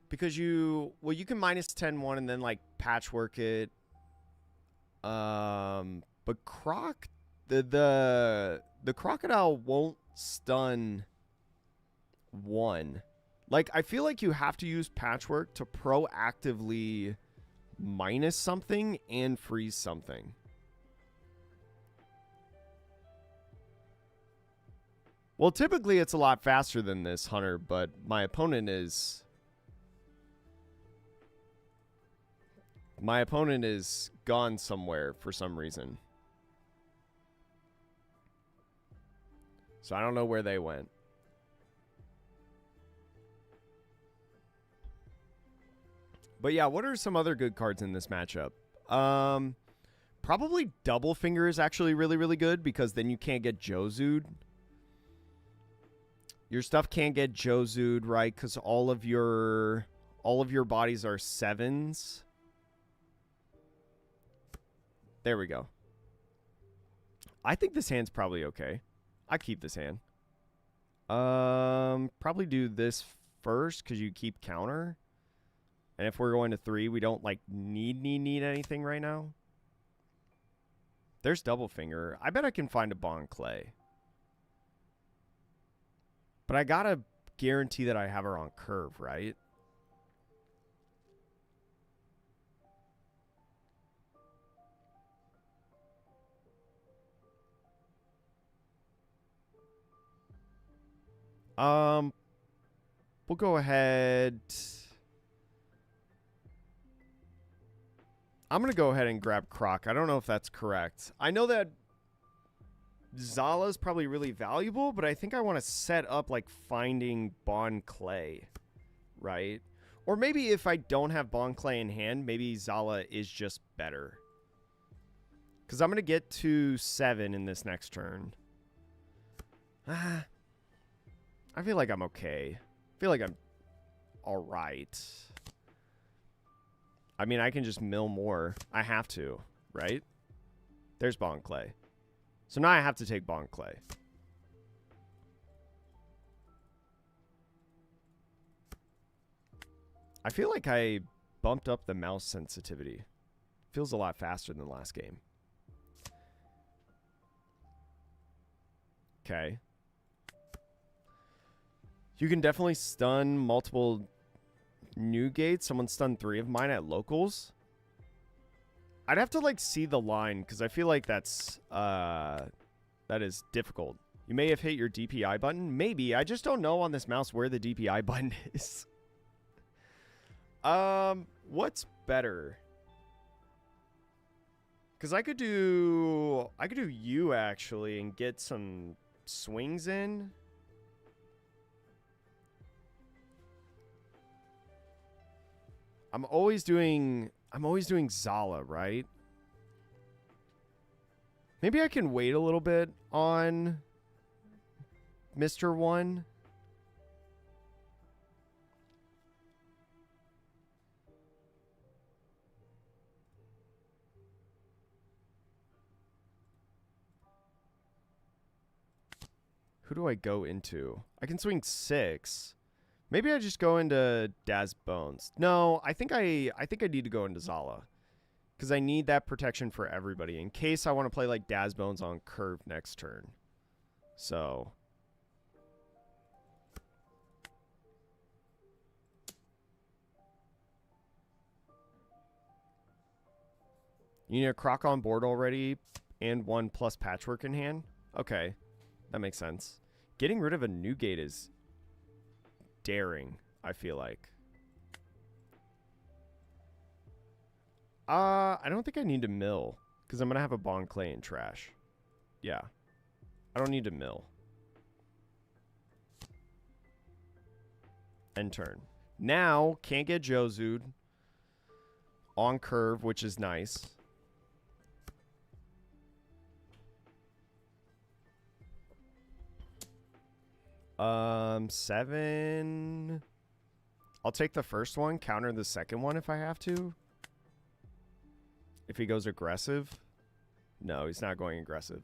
Because you can minus 10-1 and then like patchwork it. But the Crocodile won't stun one. Like, I feel like you have to use patchwork to proactively minus something and freeze something. Well, typically it's a lot faster than this, Hunter, but my opponent is gone somewhere for some reason. So I don't know where they went. But yeah, what are some other good cards in this matchup? Probably Double Finger is actually really, really good because then you can't get Jozu'd. Your stuff can't get Jozu'd, right? Because all of your bodies are 7s. There we go. I think this hand's probably okay. I keep this hand. Probably do this first because you keep counter. And if we're going to 3, we don't like need anything right now. There's Double Finger. I bet I can find a Bon Clay. But I gotta guarantee that I have her on curve, right? We'll go ahead. I'm going to go ahead and grab Croc. I don't know if that's correct. I know that Zala is probably really valuable, but I think I want to set up like finding Bon Clay, right? Or maybe if I don't have Bon Clay in hand, maybe Zala is just better. Because I'm going to get to 7 in this next turn. I feel like I'm okay. I feel like I'm all right. I mean, I can just mill more. I have to, right? There's Bon Clay. So now I have to take Bon Clay. I feel like I bumped up the mouse sensitivity. Feels a lot faster than last game. Okay. You can definitely stun multiple new gates. Someone stunned 3 of mine at locals. I'd have to like see the line because I feel like that is difficult. You may have hit your DPI button. Maybe. I just don't know on this mouse where the DPI button is. What's better? Because I could do you actually and get some swings in. I'm always doing Zala, right? Maybe I can wait a little bit on Mr. 1. Who do I go into? I can swing 6. Maybe I just go into Daz Bones. No, I think I need to go into Zala. Because I need that protection for everybody. In case I want to play like Daz Bones on curve next turn. So. You need a Croc on board already. And 1 plus Patchwork in hand. Okay. That makes sense. Getting rid of a new gate is daring, I feel like. I don't think I need to mill. Because I'm going to have a Bon Clay in trash. Yeah. I don't need to mill. End turn. Now, can't get Jozu'd on curve, which is nice. Seven. I'll take the first one, counter the second one if I have to. If he goes aggressive. No, he's not going aggressive.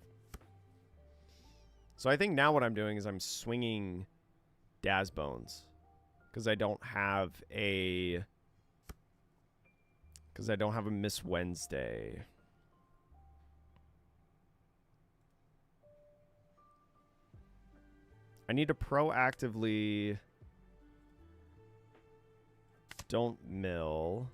So I think now what I'm doing is I'm swinging Daz Bones. Because I don't have a Miss Wednesday. I need to proactively don't mill.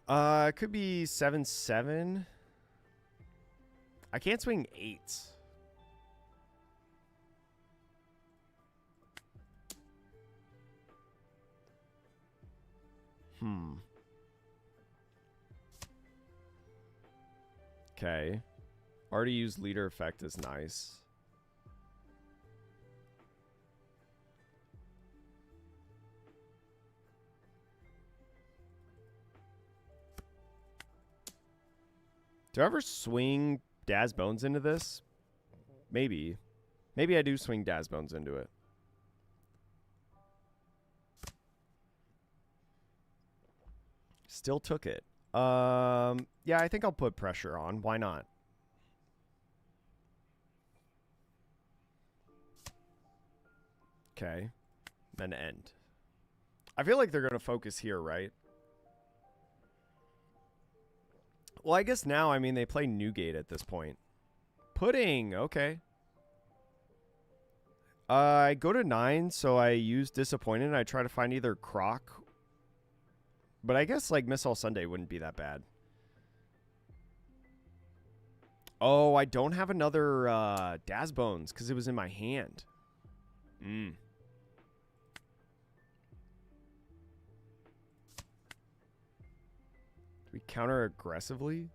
It could be 7-7. I can't swing 8. Okay. Already used leader effect is nice. Do I ever swing Daz Bones into this? Maybe. Maybe I do swing Daz Bones into it. Still took it. Yeah, I think I'll put pressure on. Why not? Okay. Then end. I feel like they're going to focus here, right? Well, I guess now, I mean, they play Newgate at this point. Pudding. Okay. I go to 9, so I use Disappointed. I try to find either Croc. But I guess, like, Miss All Sunday wouldn't be that bad. Oh, I don't have another Daz Bones because it was in my hand. Do we counter aggressively?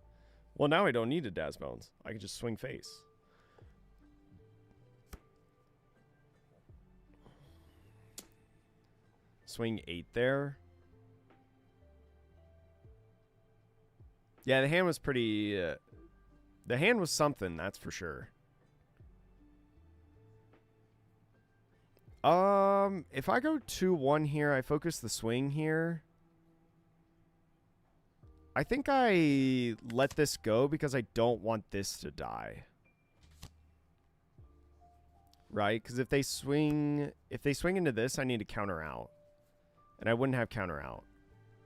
Well, now I don't need a Daz Bones. I can just swing face. Swing 8 there. Yeah, the hand was pretty... the hand was something, that's for sure. If I go 2-1 here, I focus the swing here. I think I let this go because I don't want this to die. Right? Because if they swing into this, I need to counter out. And I wouldn't have counter out.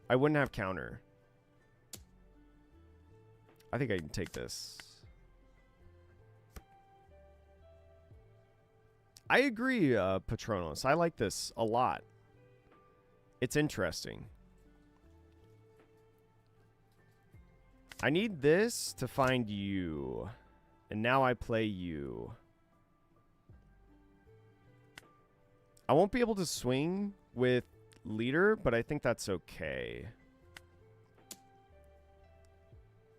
I wouldn't have counter. I think I can take this. I agree, Patronos. I like this a lot. It's interesting. I need this to find you. And now I play you. I won't be able to swing with leader, but I think that's okay.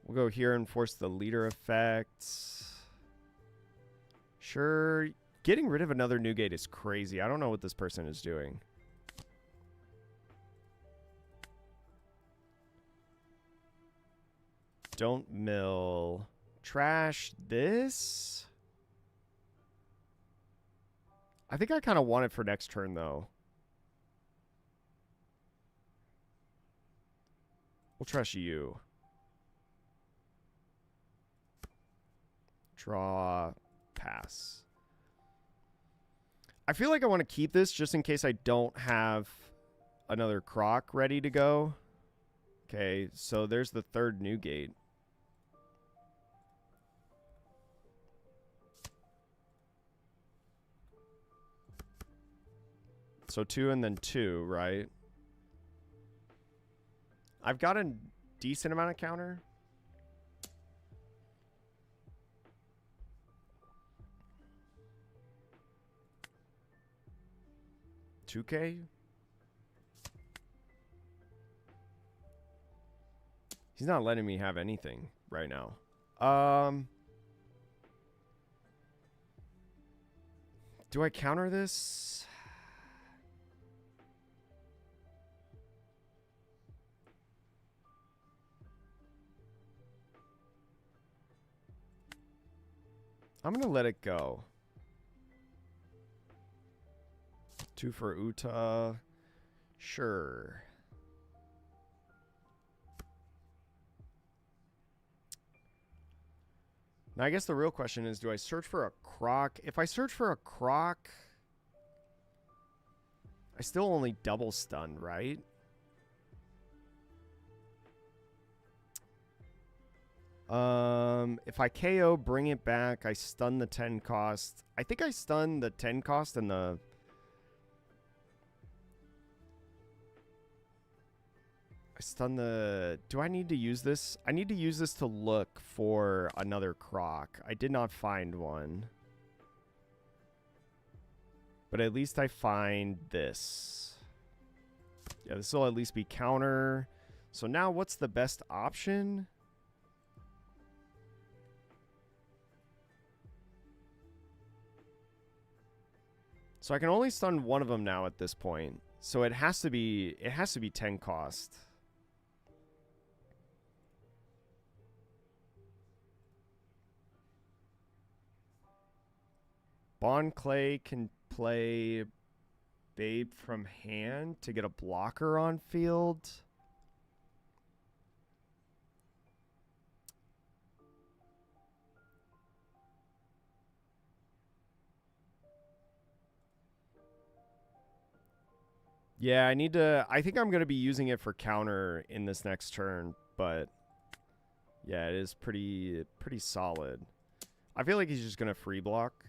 We'll go here and force the leader effect. Sure. Getting rid of another Newgate is crazy. I don't know what this person is doing. Don't mill. Trash this. I think I kind of want it for next turn, though. We'll trash you. Draw. Pass. I feel like I want to keep this just in case I don't have another Croc ready to go. Okay, so there's the third Newgate. So 2 and then 2, right? I've got a decent amount of counter. $2K? He's not letting me have anything right now. Do I counter this? I'm going to let it go. 2 for Uta. Sure. Now, I guess the real question is, do I search for a Croc? If I search for a Croc, I still only double stun, right? If I KO, bring it back, I stun the 10 cost. I think I stun the 10 cost and the... I stun the... Do I need to use this? I need to use this to look for another Croc. I did not find one. But at least I find this. Yeah, this will at least be counter. So now what's the best option? So I can only stun one of them now at this point. So it has to be 10 cost. Bond Clay can play Babe from hand to get a blocker on field. Yeah, I think I'm going to be using it for counter in this next turn, but yeah, it is pretty solid. I feel like he's just going to free block.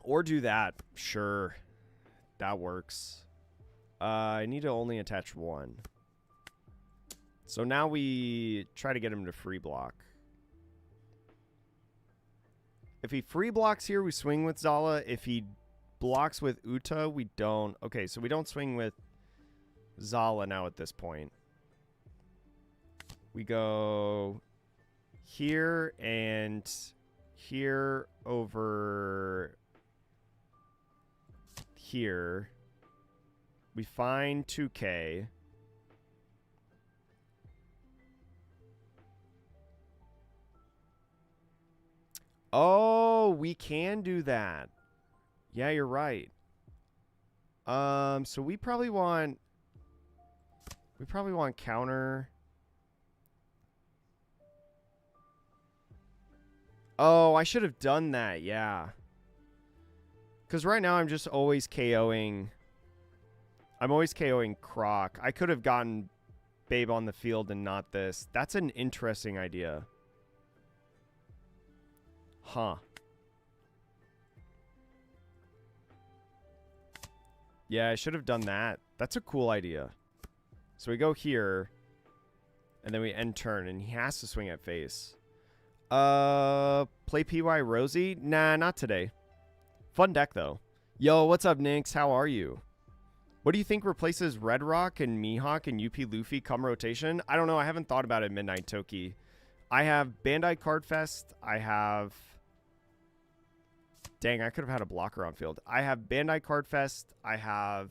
Or do that. Sure. That works. I need to only attach one. So now we try to get him to free block. If he free blocks here, we swing with Zala. If he blocks with Uta, we don't. Okay, so we don't swing with Zala now at this point. We go here and here over here. We find 2K. Oh, we can do that. Yeah, you're right. So we probably want counter. Oh, I should have done that, yeah. Because right now I'm just always KOing. I'm always KOing Croc. I could have gotten Babe on the field and not this. That's an interesting idea. Huh. Yeah, I should have done that. That's a cool idea. So we go here. And then we end turn. And he has to swing at face. Play PY Rosie? Nah, not today. Fun deck, though. Yo, what's up, Nix? How are you? What do you think replaces Red Rock and Mihawk and UP Luffy come rotation? I don't know. I haven't thought about it, Midnight Toki. I have Bandai Card Fest. I have... Dang, I could have had a blocker on field. I have Bandai Card Fest. I have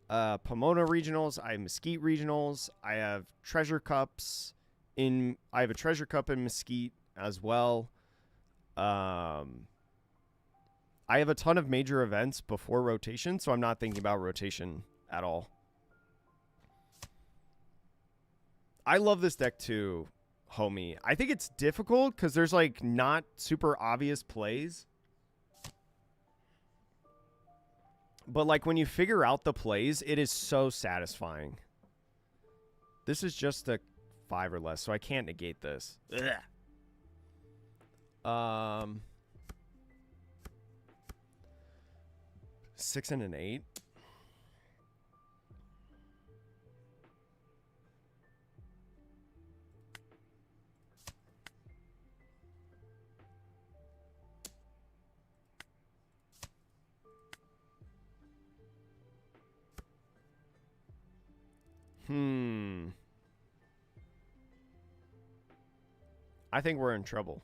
Pomona Regionals. I have Mesquite Regionals. I have Treasure Cups. I have a Treasure Cup in Mesquite as well. I have a ton of major events before rotation, so I'm not thinking about rotation at all. I love this deck too, homie. I think it's difficult because there's like not super obvious plays. But like when you figure out the plays, it is so satisfying. This is just a 5 or less, so I can't negate this. Ugh. 6 and an 8. I think we're in trouble.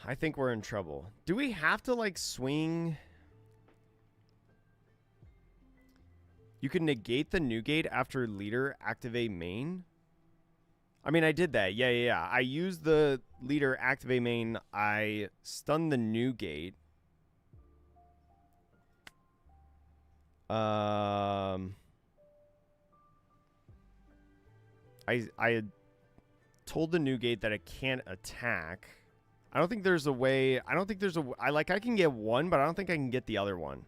I think we're in trouble. Do we have to, like, swing? You can negate the new gate after leader, activate main? I mean, I did that. Yeah. I used the leader, activate main. I stunned the new gate. I had told the new gate that it can't attack. I don't think there's a way. I don't think there's a. I can get one, but I don't think I can get the other one.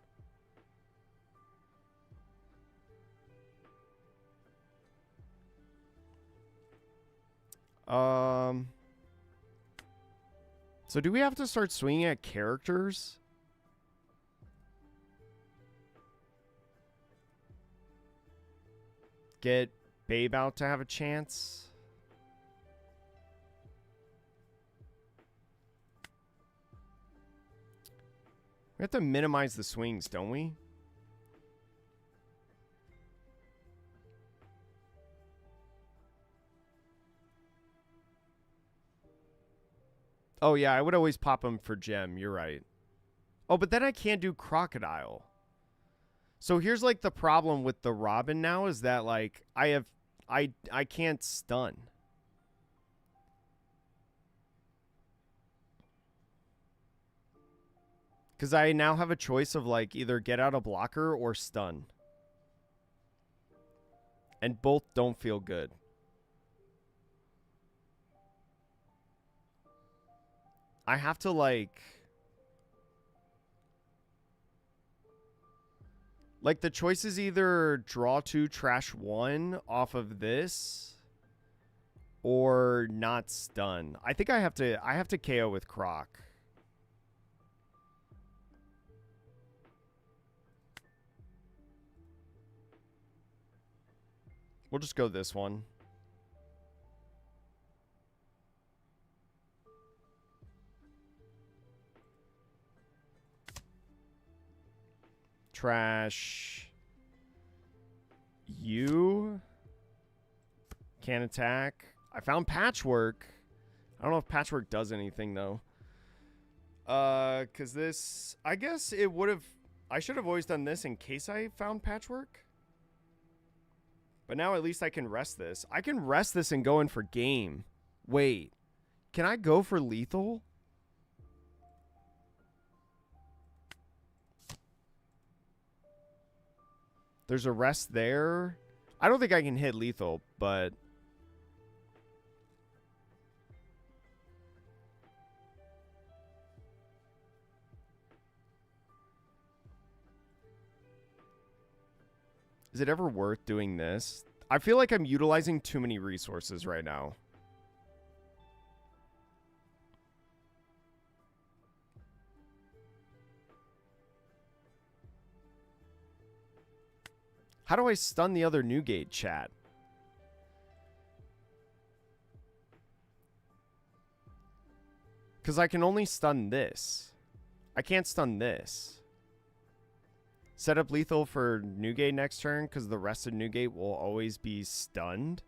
So do we have to start swinging at characters? Get Babe out to have a chance? We have to minimize the swings, don't we? Oh, yeah, I would always pop him for gem. You're right. Oh, but then I can't do Crocodile. So here's, like, the problem with the Robin now is that, like, I can't stun. Because I now have a choice of, like, either get out a blocker or stun. And both don't feel good. I have to, like, the choice is either draw 2, trash 1 off of this, or not stun. I think I have to KO with Croc. We'll just go this one. Trash. You. Can't attack. I found Patchwork. I don't know if Patchwork does anything, though. Because this... I guess it would have... I should have always done this in case I found Patchwork. But now at least I can rest this. I can rest this and go in for game. Wait. Can I go for lethal? There's a rest there. I don't think I can hit lethal, but... Is it ever worth doing this? I feel like I'm utilizing too many resources right now. How do I stun the other Newgate, chat? Because I can only stun this. I can't stun this. Set up lethal for Newgate next turn because the rest of Newgate will always be stunned.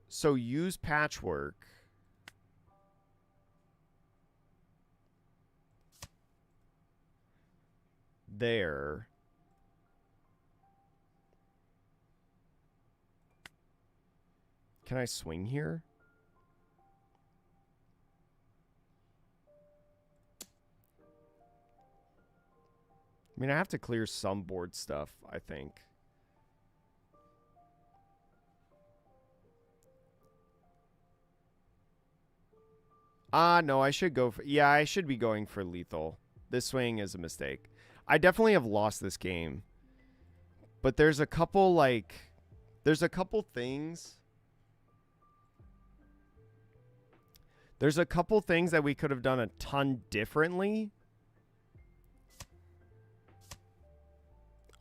So use Patchwork. There. Can I swing here? I mean, I have to clear some board stuff, I think. No, I should go for... Yeah, I should be going for lethal. This swing is a mistake. I definitely have lost this game. But there's a couple, like... There's a couple things... There's a couple things that we could have done a ton differently.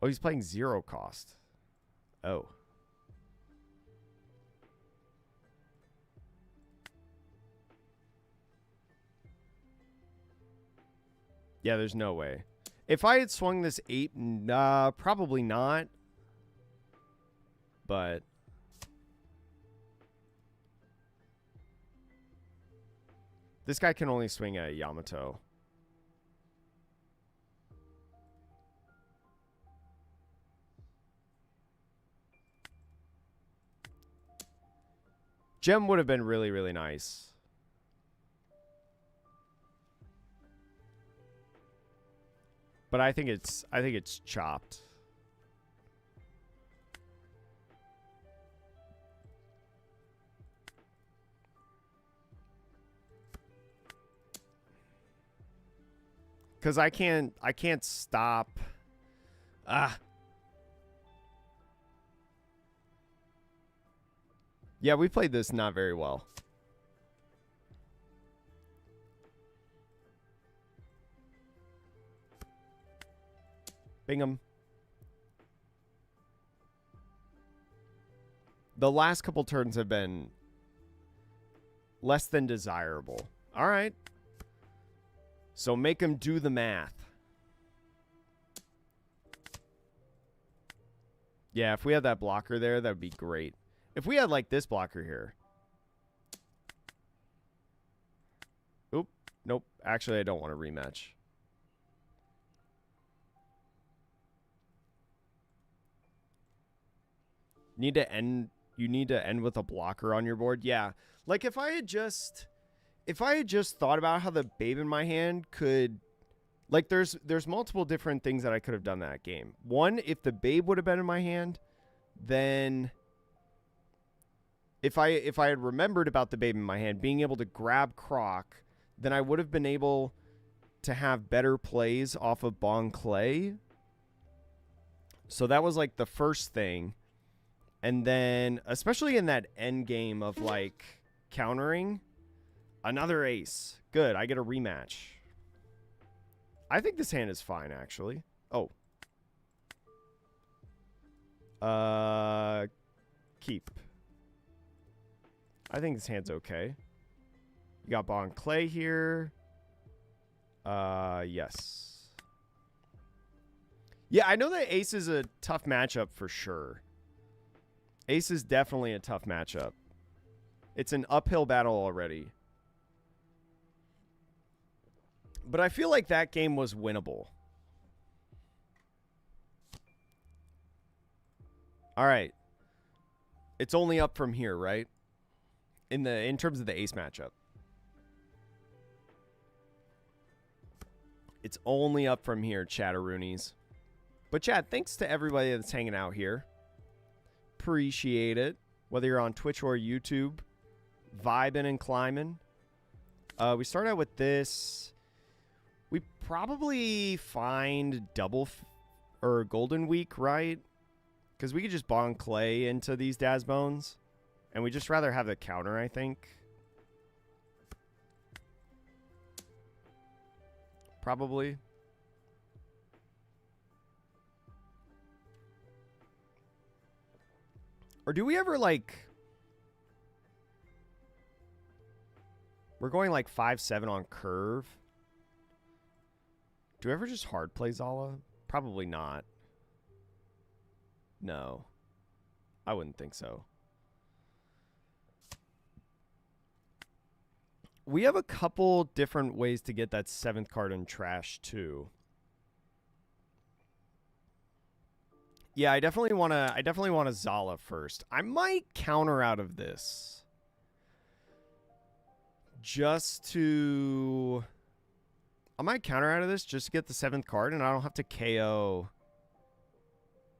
Oh, he's playing zero cost. Oh. Yeah, there's no way. If I had swung this 8, probably not. But... This guy can only swing at Yamato. Gem would have been really, really nice. But I think it's chopped. Cuz I can't stop. Yeah, we played this not very well. Bingham. The last couple turns have been less than desirable. All right. So make him do the math. Yeah, if we had that blocker there, that would be great. If we had, like, this blocker here. Oop. Nope. Actually, I don't want a rematch. You need to end with a blocker on your board. Yeah. Like, if I had just thought about how the babe in my hand could... Like, there's multiple different things that I could have done that game. One, if the babe would have been in my hand, then... If I had remembered about the babe in my hand, being able to grab Croc, then I would have been able to have better plays off of Bon Clay. So that was like the first thing. And then, especially in that end game of like countering, another ace. Good, I get a rematch. I think this hand is fine, actually. Oh. Keep. I think this hand's okay. You got Bon Clay here. Yes. Yeah, I know that Ace is a tough matchup for sure. Ace is definitely a tough matchup. It's an uphill battle already. But I feel like that game was winnable. All right. It's only up from here, right? In terms of the Ace matchup. It's only up from here, chatteroonies. But chat, thanks to everybody that's hanging out here. Appreciate it. Whether you're on Twitch or YouTube. Vibing and climbing. We start out with this. We probably find double or Golden Week, right? Because we could just Bon Clay into these Daz Bones. And we just rather have the counter, I think. Probably. Or do we ever, like... We're going, like, 5-7 on curve. Do we ever just hard play Zala? Probably not. No. I wouldn't think so. We have a couple different ways to get that 7th card in trash, too. Yeah, I definitely want to Zala first. I might counter out of this. I might counter out of this just to get the 7th card and I don't have to KO.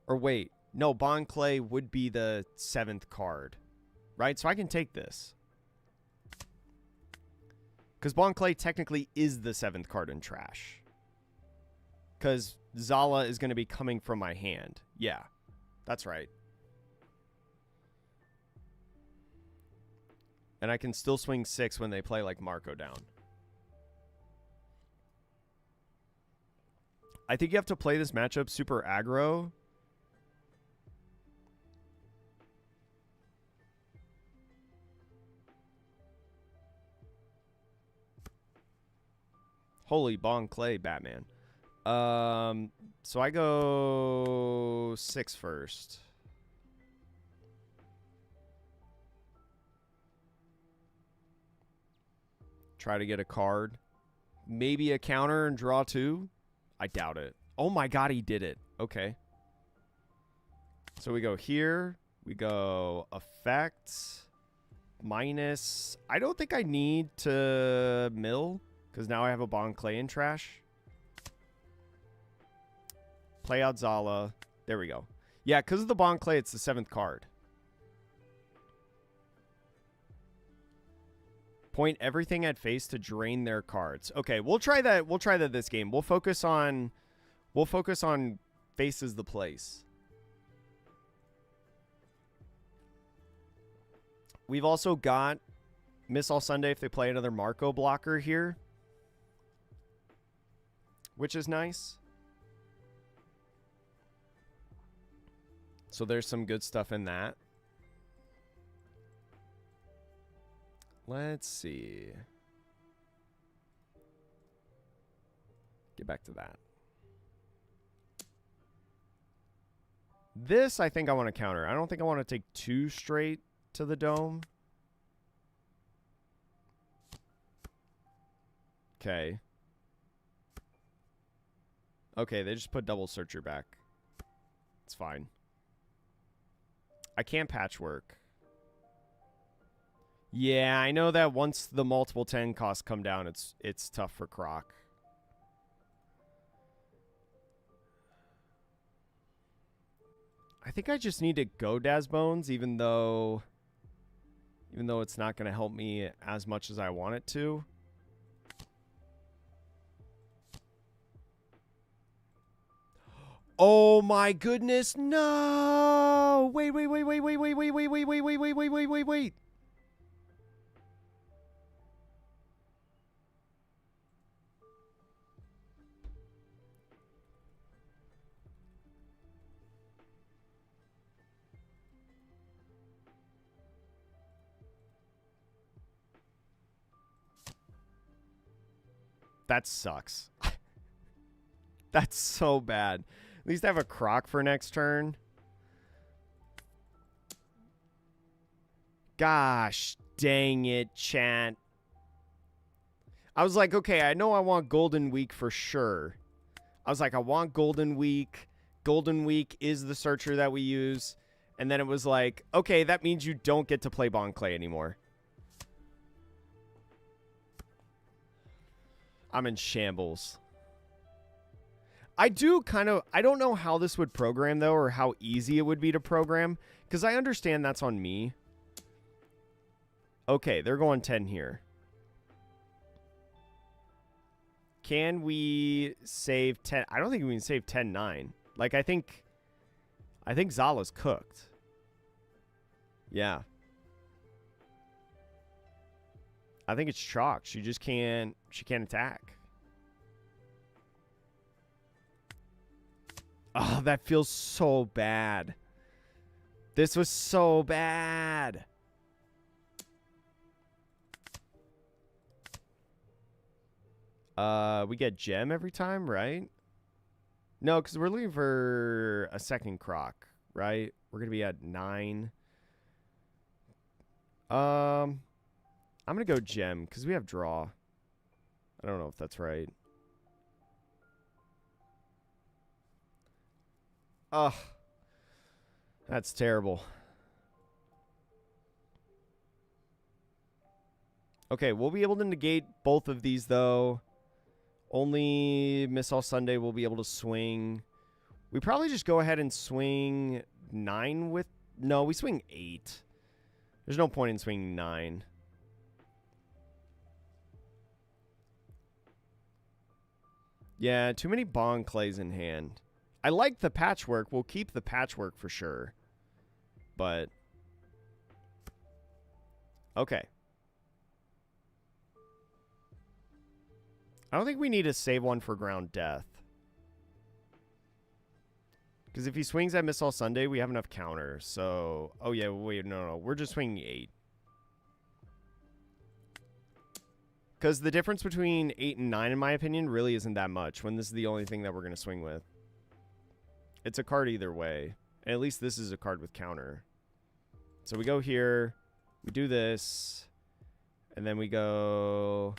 Or wait, no, Bon Clay would be the 7th card. Right? So I can take this. Because Bon Clay technically is the 7th card in trash. Because Zala is going to be coming from my hand. Yeah, that's right. And I can still swing 6 when they play like Marco down. I think you have to play this matchup super aggro. Holy Bon Clay, Batman. So I go 6 first. Try to get a card. Maybe a counter and draw 2. I doubt it. Oh my god, he did it. Okay. So we go here. We go effects. Minus. I don't think I need to mill. Because now I have a Bon Clay in trash. Play out Zala. There we go. Yeah, because of the Bon Clay, it's the 7th card. Point everything at face to drain their cards. Okay, we'll try that. We'll try that this game. We'll focus on face as the place. We've also got Miss All Sunday if they play another Marco blocker here, which is nice. So there's some good stuff in that. Let's see. Get back to that. This, I think I want to counter. I don't think I want to take 2 straight to the dome. Okay. Okay, they just put double searcher back. It's fine. I can't patchwork. Yeah, I know that once the multiple 10 costs come down, it's tough for Croc. I think I just need to go Daz Bones, even though it's not going to help me as much as I want it to. Oh my goodness, no! Wait. That sucks. That's so bad. At least I have a Croc for next turn. Gosh dang it, chat. I was like, okay, I know I want Golden Week for sure. I was like, I want Golden Week. Golden Week is the searcher that we use. And then it was like, okay, that means you don't get to play Bon Clay anymore. I'm in shambles. I do kind of, I don't know how this would program though, or how easy it would be to program, because I understand that's on me. Okay, they're going 10 here. Can we save 10? I don't think we can save 10-9. Like, I think Zala's cooked. Yeah. I think it's chalk. She just can't, she can't attack. Oh, that feels so bad. This was so bad. We get gem every time, right? No, because we're looking for a second Croc, right? We're going to be at 9. I'm going to go gem because we have draw. I don't know if that's right. Ugh. That's terrible. Okay, we'll be able to negate both of these, though. Only Miss All Sunday will be able to swing. We probably just go ahead and swing 9 with... No, we swing 8. There's no point in swinging 9. Yeah, too many Bon Clays in hand. I like the patchwork. We'll keep the patchwork for sure. But... Okay. I don't think we need to save one for ground death. Because if he swings at Miss All Sunday, we have enough counter. So, oh yeah, wait, no. We're just swinging 8. Because the difference between 8 and 9, in my opinion, really isn't that much when this is the only thing that we're going to swing with. It's a card either way. And at least this is a card with counter. So we go here. We do this. And then we go...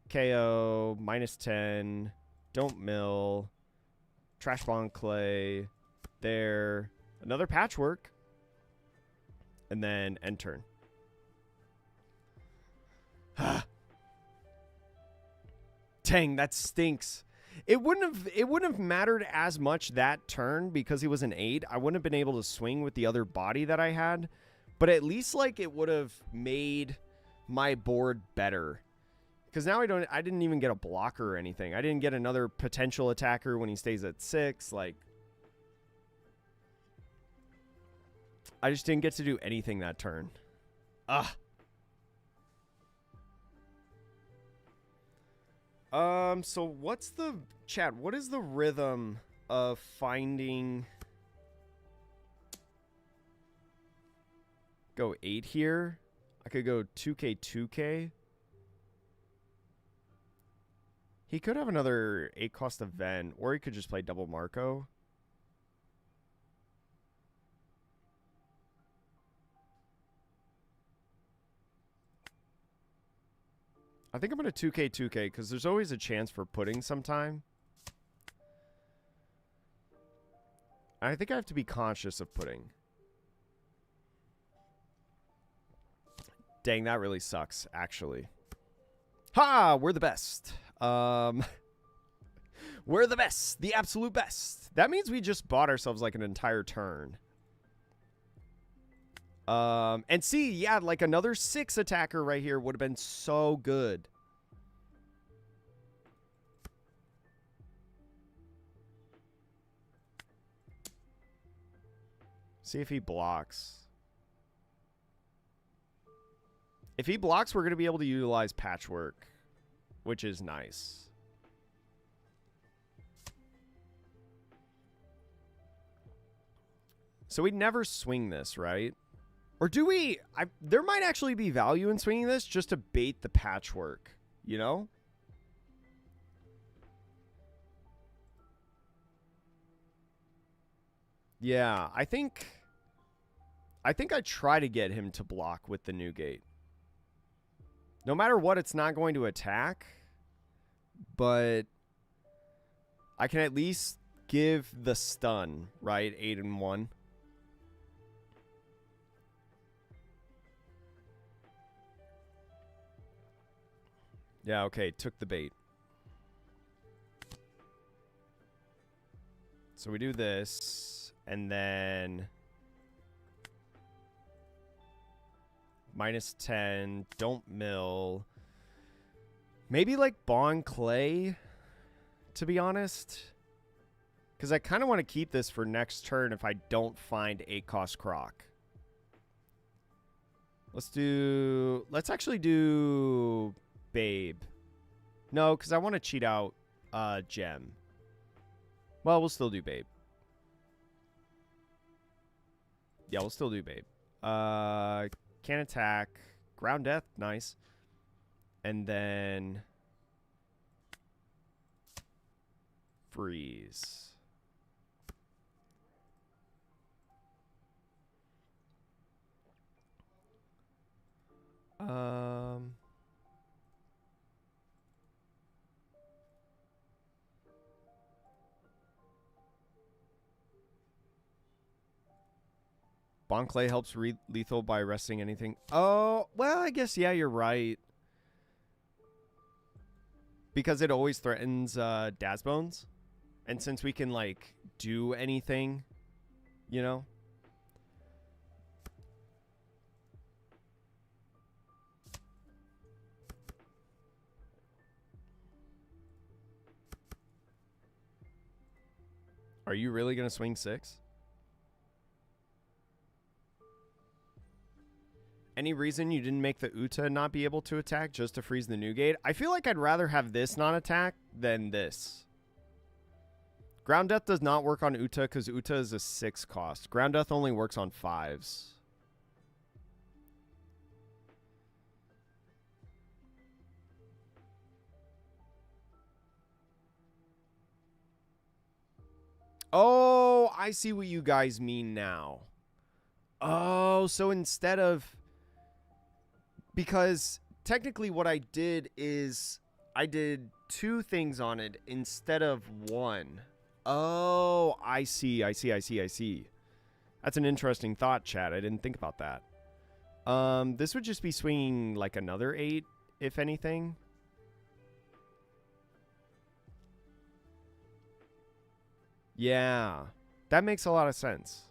KO, -10, don't mill, trash Bon Clay, there, another patchwork, and then end turn. Dang, that stinks. It wouldn't have mattered as much that turn because he was an 8. I wouldn't have been able to swing with the other body that I had, but at least like it would have made my board better. Because now I didn't even get a blocker or anything. I didn't get another potential attacker when he stays at 6. Like, I just didn't get to do anything that turn. Ugh. So what's the... Chat, what is the rhythm of finding... Go 8 here. I could go 2K, 2K. He could have another 8-cost event, or he could just play double Marco. I think I'm going to 2K, 2K, because there's always a chance for putting sometime. I think I have to be conscious of putting. Dang, that really sucks, actually. Ha! We're the best. We're the best. The absolute best. That means we just bought ourselves like an entire turn. And see, yeah, like another 6 attacker right here would have been so good. See if he blocks. If he blocks, we're going to be able to utilize patchwork, which is nice. So we'd never swing this, right? Or do we? There might actually be value in swinging this just to bait the patchwork, you know? Yeah, I think I try to get him to block with the new gate. No matter what, it's not going to attack, but I can at least give the stun, right? 8 and 1. Yeah, okay, took the bait. So we do this, and then -10, don't mill. Maybe like Bond Clay, to be honest. Because I kind of want to keep this for next turn if I don't find 8-cost Croc. Let's actually do Babe. No, because I want to cheat out Gem. Well, we'll still do Babe. Yeah, we'll still do Babe. Can attack. Ground Death, nice. And then freeze. Bon Clay helps lethal by arresting anything. Oh, well, I guess, yeah, you're right. Because it always threatens Dazbones. And since we can, like, do anything, you know? Are you really going to swing 6? Any reason you didn't make the Uta not be able to attack just to freeze the new gate? I feel like I'd rather have this not attack than this. Ground Death does not work on Uta because Uta is a 6 cost. Ground Death only works on 5s. Oh, I see what you guys mean now. Oh, so instead of... Because technically what I did is I did 2 things on it instead of 1. Oh, I see. That's an interesting thought, chat. I didn't think about that. This would just be swinging like another 8, if anything. Yeah, that makes a lot of sense.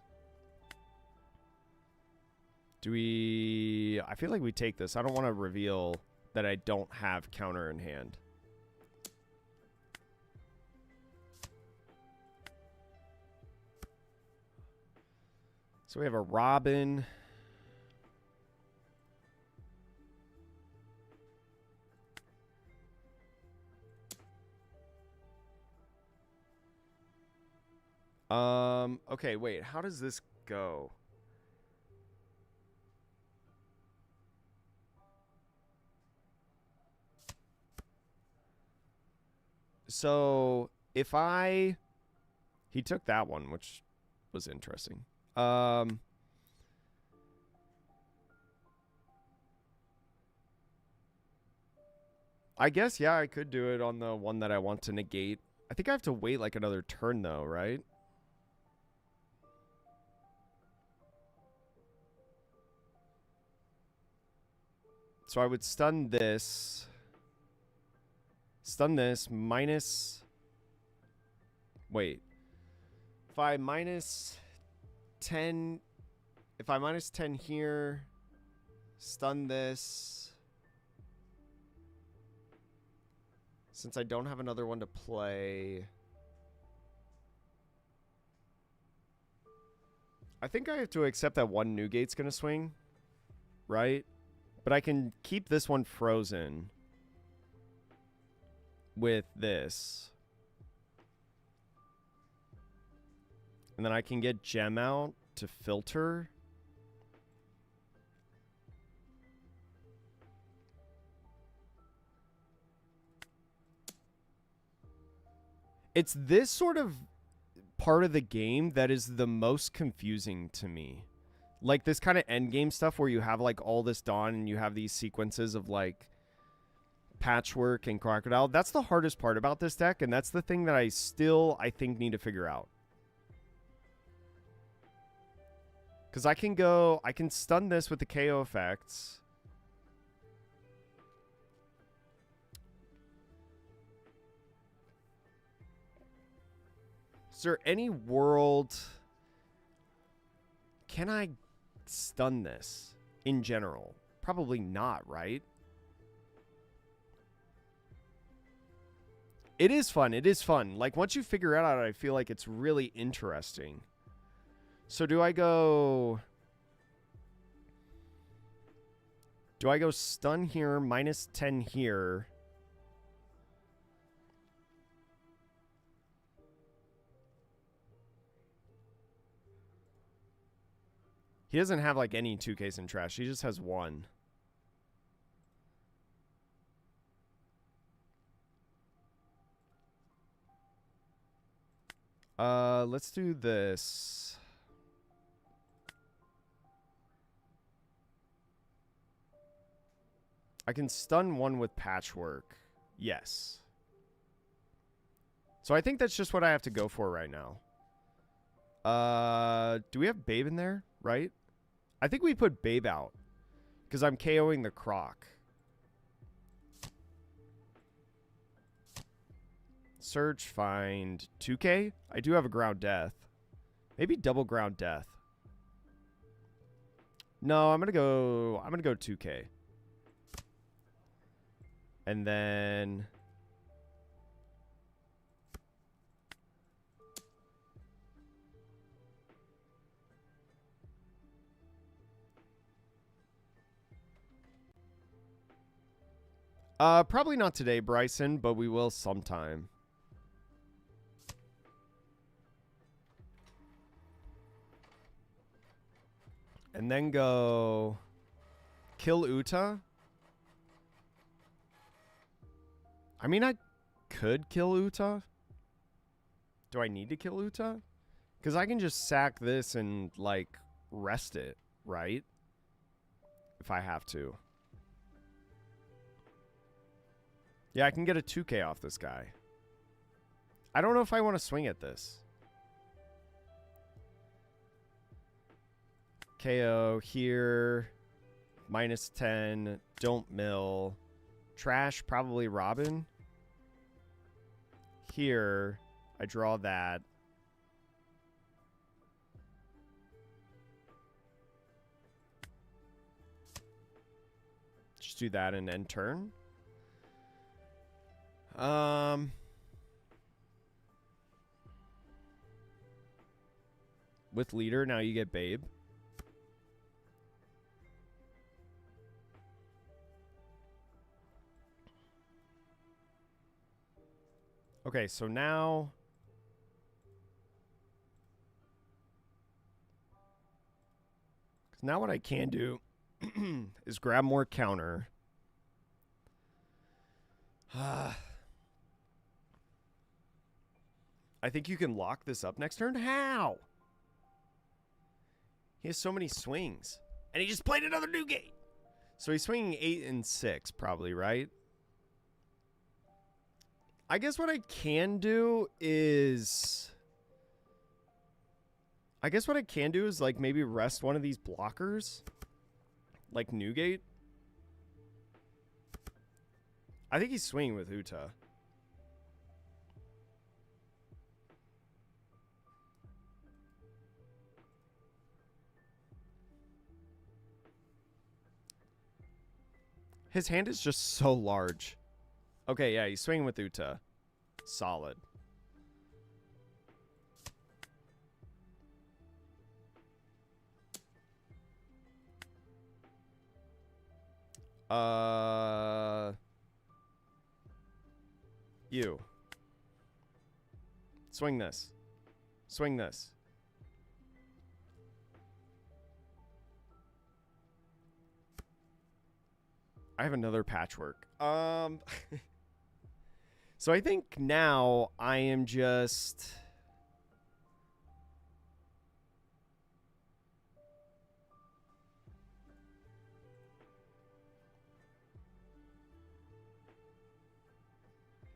Do we... I feel like we take this. I don't want to reveal that I don't have counter in hand. So we have a Robin. Okay, wait. How does this go? So if I... He took that one, which was interesting. I guess, yeah, I could do it on the one that I want to negate. I think I have to wait like another turn, though, right? So I would stun this. Stun this minus... Wait. If I minus 10... If I minus 10 here, stun this. Since I don't have another one to play... I think I have to accept that one new gate's going to swing. Right? But I can keep this one frozen with this. And then I can get Gem out to filter. It's this sort of part of the game that is the most confusing to me. Like this kind of end game stuff where you have like all this dawn and you have these sequences of like Patchwork and Crocodile. That's the hardest part about this deck, and that's the thing that I think need to figure out. Because I can stun this with the KO effects. Is there any world... Can I stun this in general? Probably not, right? It is fun. It is fun. Like, once you figure it out, I feel like it's really interesting. So do I go... Do I go stun here, minus 10 here? He doesn't have, like, any 2Ks in trash. He just has one. Let's do this. I can stun one with Patchwork. Yes. So I think that's just what I have to go for right now. Do we have Babe in there? Right? I think we put Babe out. Because I'm KOing the Croc. Search, find, 2K? I do have a Ground Death. Maybe double Ground Death. No, I'm gonna go 2K. And then... probably not today, Bryson, but we will sometime. And then go kill Uta. I mean, I could kill Uta. Do I need to kill Uta? Because I can just sack this and, like, rest it, right? If I have to. Yeah, I can get a 2K off this guy. I don't know if I want to swing at this. KO here. Minus 10. Don't mill. Trash, probably Robin. Here, I draw that. Just do that and end turn. With leader, now you get Babe. Okay, so now... Now what I can do is grab more counter. I think you can lock this up next turn. How? He has so many swings. And he just played another new gate. So he's swinging 8 and 6 probably, right? I guess what I can do is... like maybe rest one of these blockers. Like Newgate. I think he's swinging with Uta. His hand is just so large. Okay, yeah, he's swinging with Uta. Solid. You. Swing this. Swing this. I have another Patchwork. So I think now I am just...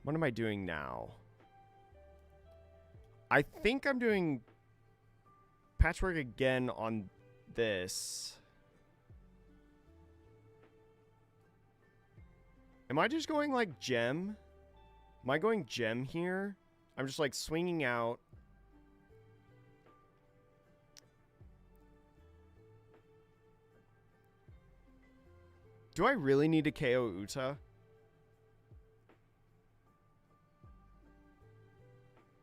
What am I doing now? I think I'm doing patchwork again on this. Am I just going like gem? Am I going gem here? I'm just like swinging out. Do I really need to KO Uta?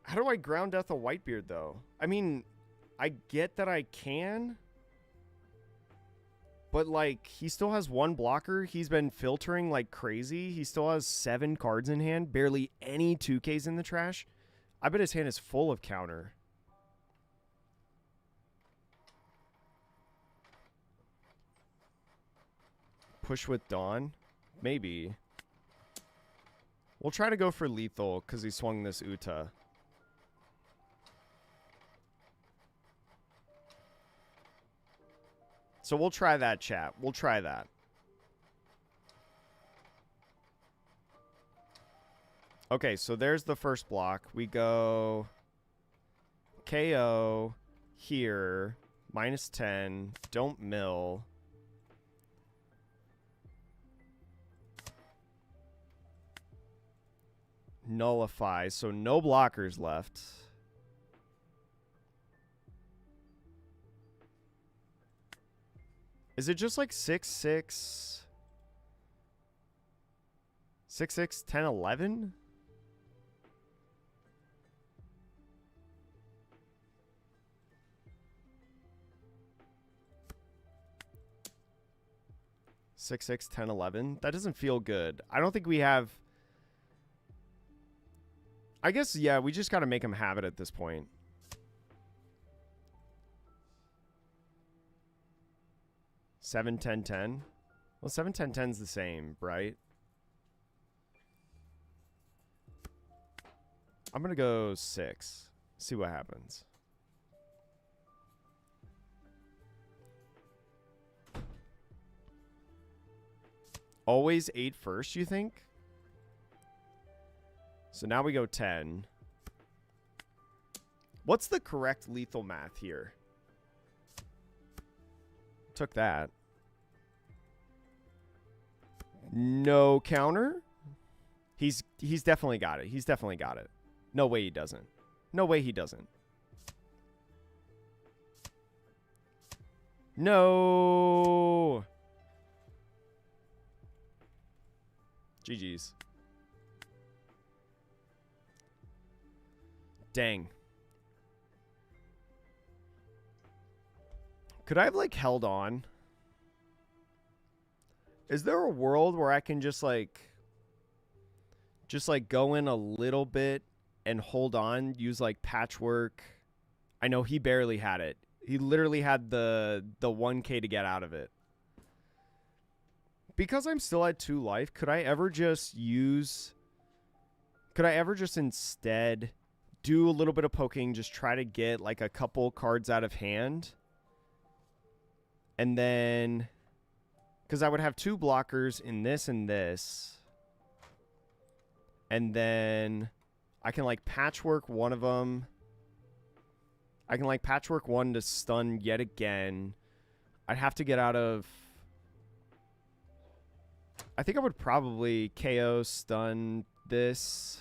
How do I ground death a Whitebeard though? I mean, I get that I can. But like, he still has one blocker. He's been filtering like crazy. He still has 7 cards in hand. Barely any 2Ks in the trash. I bet his hand is full of counter. Push with Dawn? Maybe. We'll try to go for lethal because he swung this Uta. So we'll try that, chat. We'll try that. Okay, so there's the first block. We go KO here, -10, don't mill. Nullify, so no blockers left. Is it just like 6-6? 6-6, 10, 11? Six, 6, 10, 11. That doesn't feel good. I don't think we have... I guess, yeah, we just got to make him have it at this point. Seven, 10, 10. Well, 7, 10, 10's the same, right? I'm going to go 6. See what happens. Always 8 first, you think? So now we go 10. What's the correct lethal math here? Took that. No counter? He's definitely got it. He's definitely got it. No way he doesn't. No way he doesn't. No. GG's. Dang. Could I have, like, held on? Is there a world where I can just go in a little bit and hold on, use, like, patchwork? I know he barely had it. He literally had the 1K to get out of it. Because I'm still at 2 life, could I ever just instead do a little bit of poking, just try to get, like, a couple cards out of hand? And then, because I would have 2 blockers in this and this. And then I can, like, patchwork one of them. I can, like, patchwork one to stun yet again. I'd have to get out of... I think I would probably KO stun this.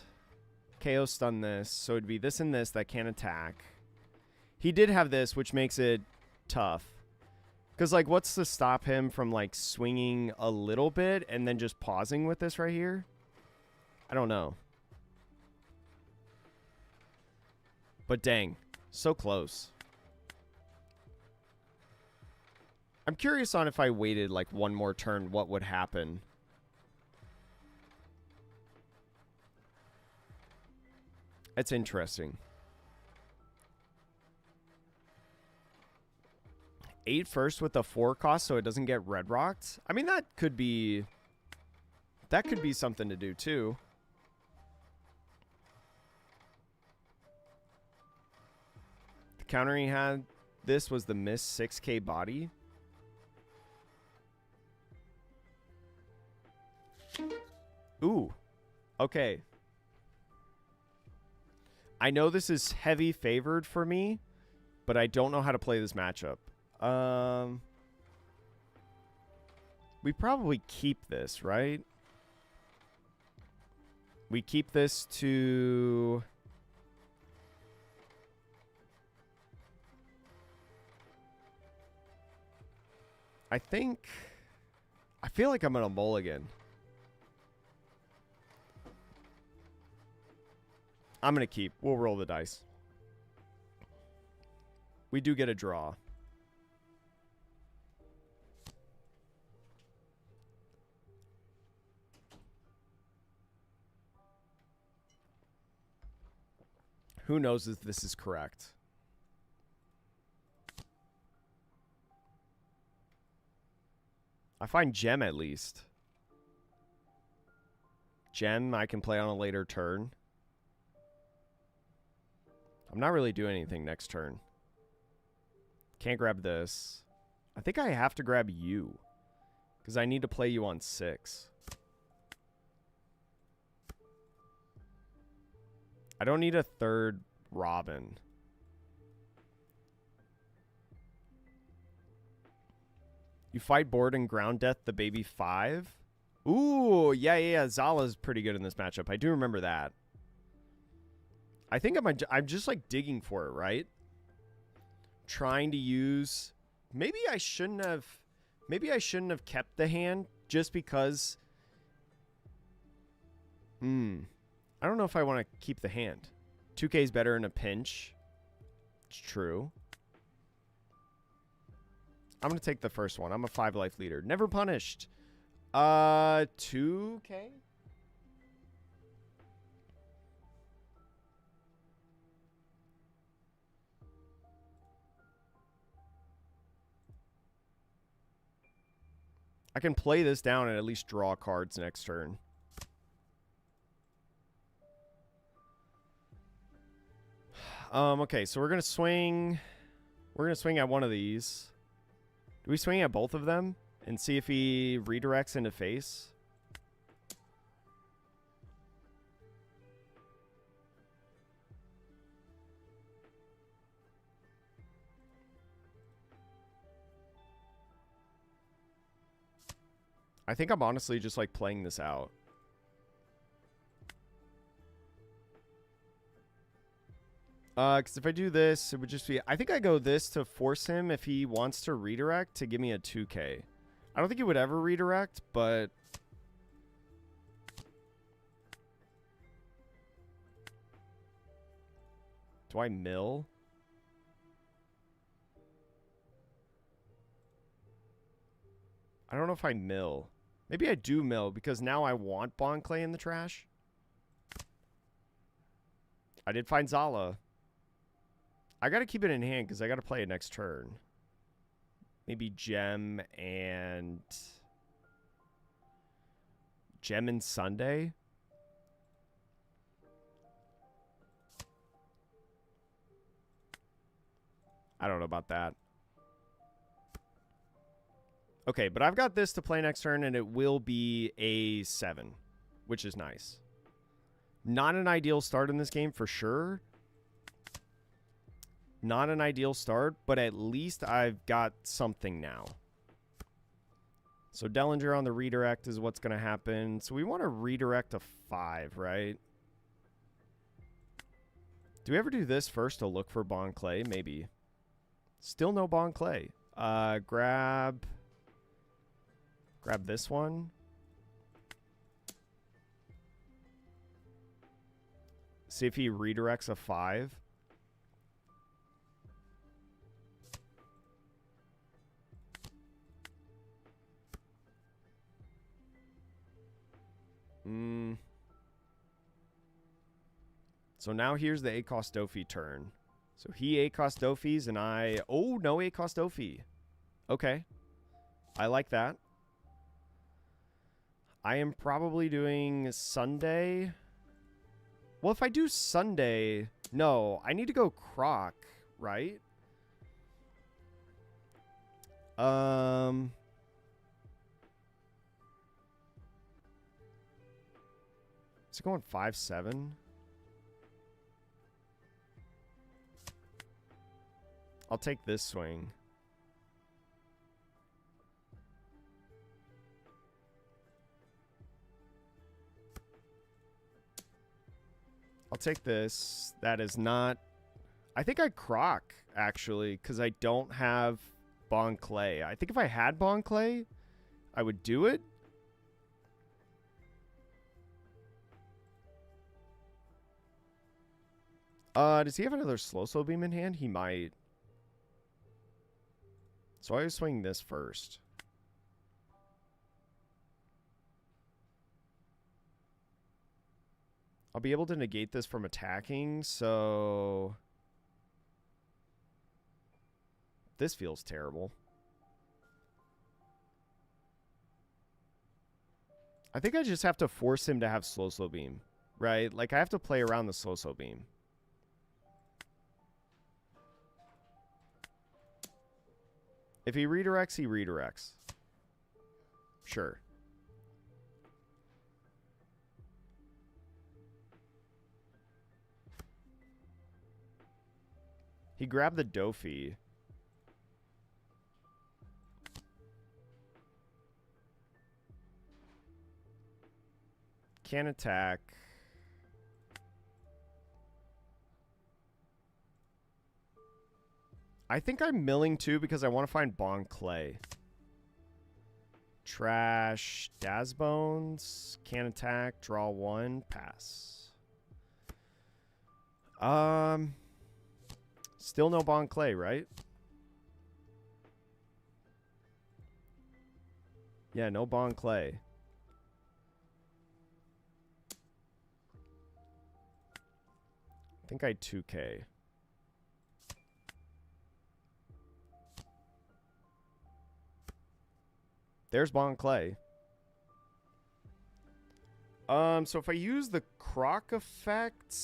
KO stun this. So it'd be this and this that can't attack. He did have this, which makes it tough. Because, like, what's to stop him from, like, swinging a little bit and then just pausing with this right here? I don't know. But dang, so close. I'm curious on if I waited, like, one more turn, what would happen. It's interesting. 8 first with the 4 cost so it doesn't get red rocked. I mean, that could be something to do too. The counter he had this was the miss 6K body. Ooh. Okay. I know this is heavy favored for me, but I don't know how to play this matchup. We probably keep this, right? We keep this to... I think... I feel like I'm going to mulligan. I'm going to keep. We'll roll the dice. We do get a draw. Who knows if this is correct? I find gem at least. Gem I can play on a later turn. I'm not really doing anything next turn. Can't grab this. I think I have to grab you. Because I need to play you on 6. I don't need a third Robin. You fight board and ground death the baby 5? Ooh, yeah. Zala's pretty good in this matchup. I do remember that. I think I'm just like digging for it, right? Trying to use... Maybe I shouldn't have kept the hand just because... I don't know if I want to keep the hand. 2K is better in a pinch. It's true. I'm going to take the first one. I'm a 5 life leader. Never punished. 2K? I can play this down and at least draw cards next turn. Okay, so we're gonna swing. We're gonna swing at one of these. Do we swing at both of them and see if he redirects into face? I think I'm honestly just like playing this out. Because if I do this, it would just be... I think I go this to force him if he wants to redirect to give me a 2K. I don't think he would ever redirect, but... Do I mill? I don't know if I mill. Maybe I do mill because now I want Bon Clay in the trash. I did find Zala. I got to keep it in hand because I got to play it next turn. Maybe Gem and Sunday. I don't know about that. Okay, but I've got this to play next turn, and it will be a 7, which is nice. Not an ideal start in this game for sure. Not an ideal start, but at least I've got something now. So Dellinger on the redirect is what's going to happen. So we want to redirect a 5, right? Do we ever do this first to look for Bon Clay? Maybe. Still no Bon Clay. Grab this one. See if he redirects a 5. So now here's the A-Cost Dofi turn. So he A-Cost Dofis and I... Oh, no A-Cost Dofi. Okay. I like that. I am probably doing Sunday. Well, if I do Sunday... No, I need to go Croc, right? Is it going 5-7? I'll take this swing. I'll take this. That is not... I think I croc, actually, because I don't have Bon Clay. I think if I had Bon Clay, I would do it. Does he have another slow beam in hand? He might. So I was swing this first. I'll be able to negate this from attacking, so... This feels terrible. I think I just have to force him to have slow beam, right? Like, I have to play around the slow beam. If he redirects, he redirects. Sure. He grabbed the Dofi. Can't attack. I think I'm milling too because I want to find Bon Clay. Trash. Daz Bones. Can't attack. Draw one. Pass. Still no Bon Clay, right? Yeah, no Bon Clay. I think I 2K. There's Bon Clay. So if I use the croc effect...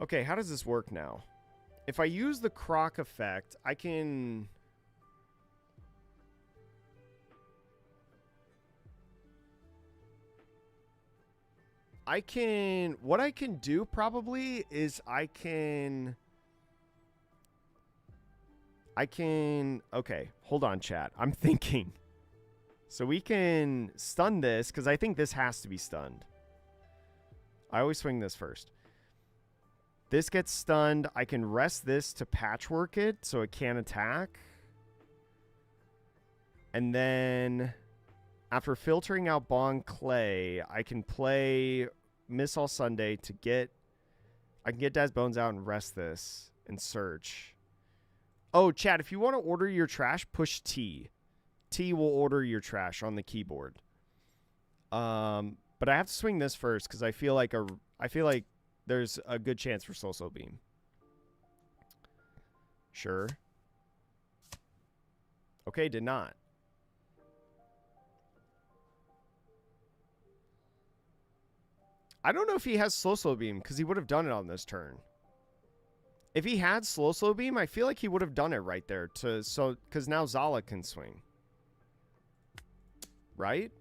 Okay, how does this work now? If I use the croc effect, I can... What I can do probably is I can... Okay, hold on, chat. I'm thinking. So we can stun this, because I think this has to be stunned. I always swing this first. This gets stunned. I can rest this to patchwork it, so it can't attack. And then, after filtering out Bon Clay, I can play Miss All Sunday to get... I can get Daz Bones out and rest this and search. Oh, chat, if you want to order your trash, push T. T will order your trash on the keyboard. But I have to swing this first because I feel like there's a good chance for Soul Beam. Sure. Okay, did not. I don't know if he has Slow Beam because he would have done it on this turn. If he had Slow Beam, I feel like he would have done it right there because now Zala can swing. Right?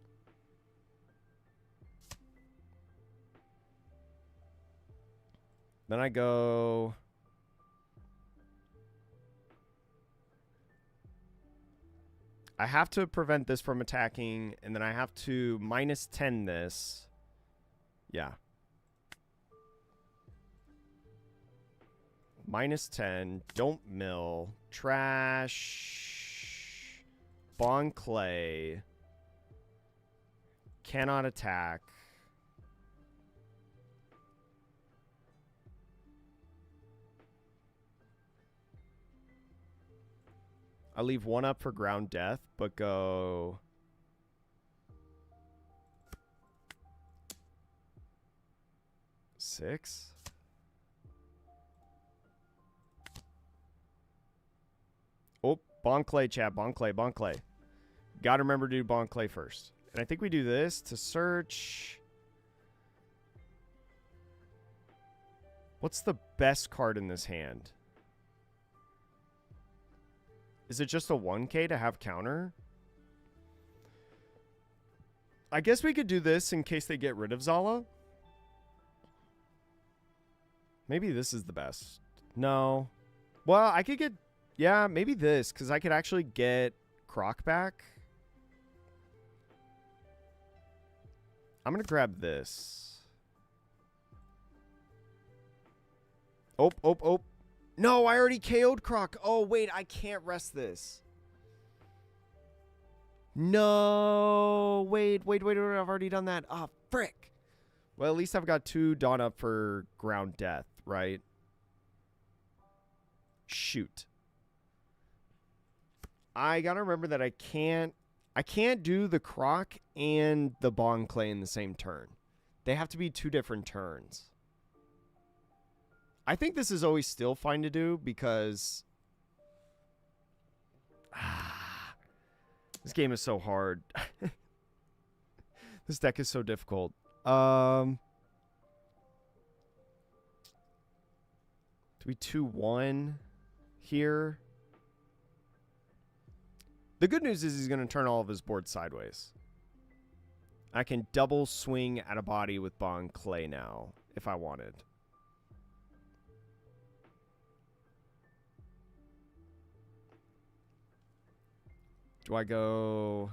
Then I go... I have to prevent this from attacking, and then I have to -10 this. Yeah. -10. Don't mill. Trash. Bon Clay. Cannot attack. I leave one up for ground death, but go... Six? Oh, Bon Clay, chat. Bon Clay, Bon Clay. Gotta remember to do Bon Clay first. And I think we do this to search. What's the best card in this hand? Is it just a 1K to have counter? I guess we could do this in case they get rid of Zala. Maybe this is the best. No. Well, I could get... Yeah, maybe this, because I could actually get Croc back. I'm going to grab this. Oh, oh, oh. No, I already KO'd Croc. Oh, wait, I can't rest this. No. Wait. I've already done that. Ah, frick. Well, at least I've got 2 Dawn up for ground death, right? Shoot. I got to remember that I can't do the Croc and the Bon Clay in the same turn. They have to be 2 different turns. I think this is always still fine to do because... this game is so hard. This deck is so difficult. Do we 2-1 here? The good news is he's going to turn all of his boards sideways. I can double swing at a body with Bon Clay now if I wanted. Do I go...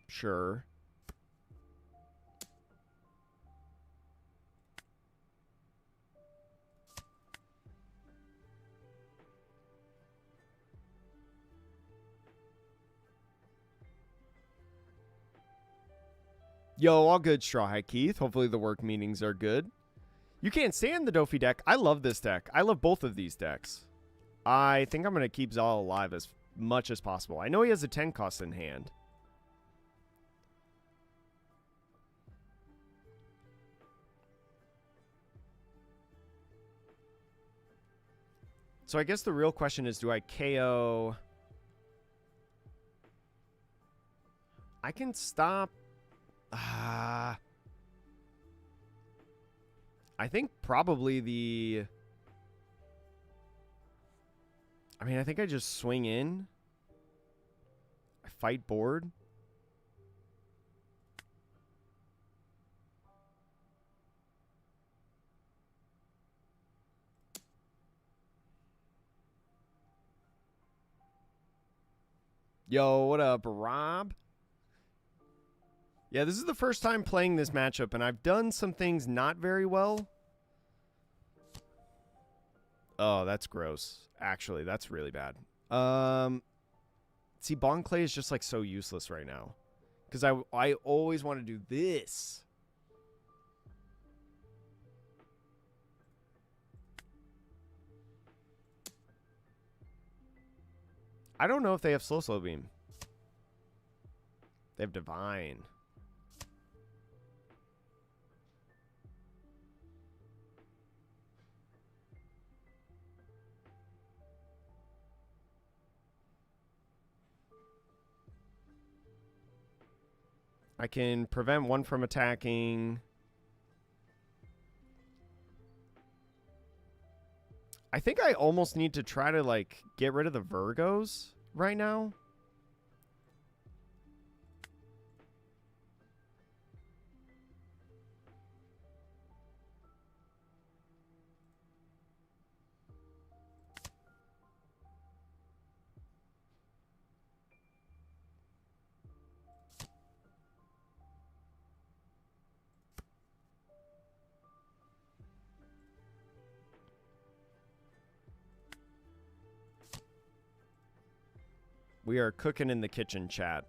Sure. Yo, all good, Straw Hat Keith. Hopefully the work meetings are good. You can't stand the Dofi deck. I love this deck. I love both of these decks. I think I'm going to keep Zal alive as much as possible. I know he has a 10 cost in hand. So I guess the real question is, do I KO? I can stop. I think probably the... I mean, I think I just swing in. I fight board. Yo, what up, Rob? Yeah, this is the first time playing this matchup, and I've done some things not very well. Oh, that's gross. Actually, that's really bad. See, Bon Clay is just, like, so useless right now. Because I always want to do this. I don't know if they have Slow Beam. They have Divine. I can prevent one from attacking. I think I almost need to try to, like, get rid of the Virgos right now. We are cooking in the kitchen, chat.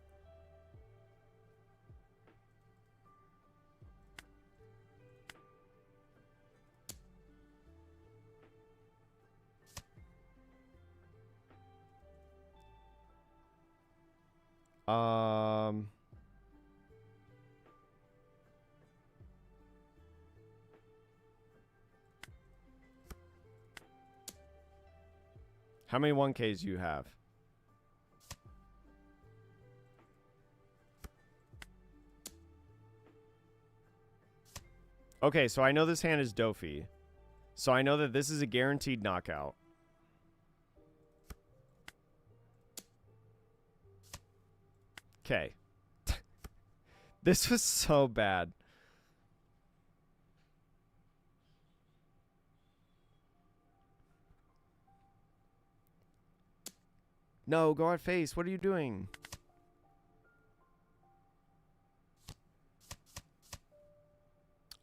How many 1Ks do you have? Okay, so I know this hand is Dofi. So I know that this is a guaranteed knockout. Okay. This was so bad. No, go out face. What are you doing?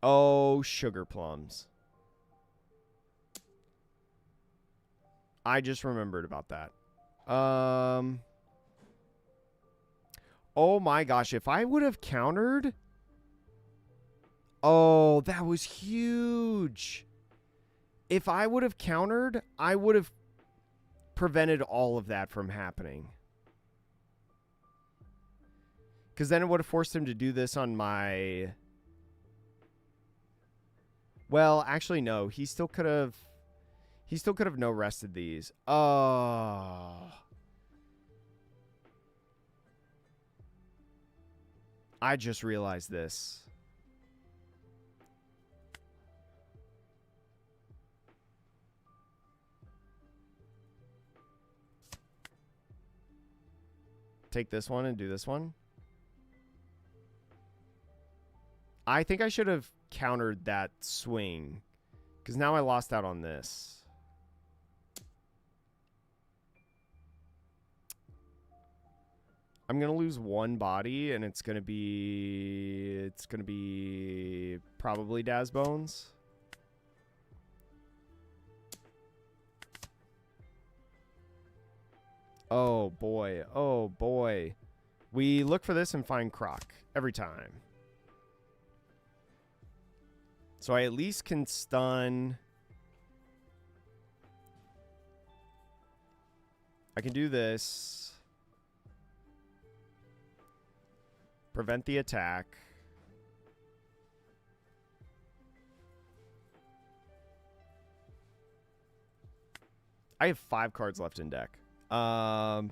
Oh, sugar plums. I just remembered about that. Oh my gosh, if I would have countered... Oh, that was huge. If I would have countered, I would have prevented all of that from happening. Because then it would have forced him to do this on my... Well, actually, no. He still could have... He still could have no-rested these. Oh... I just realized this. Take this one and do this one. I think I should have countered that swing, because now I lost out on this. I'm gonna lose one body, and it's gonna be probably Daz Bones. Oh boy, oh boy. We look for this and find Croc every time. So I at least can stun. I can do this. Prevent the attack. I have 5 cards left in deck. I'm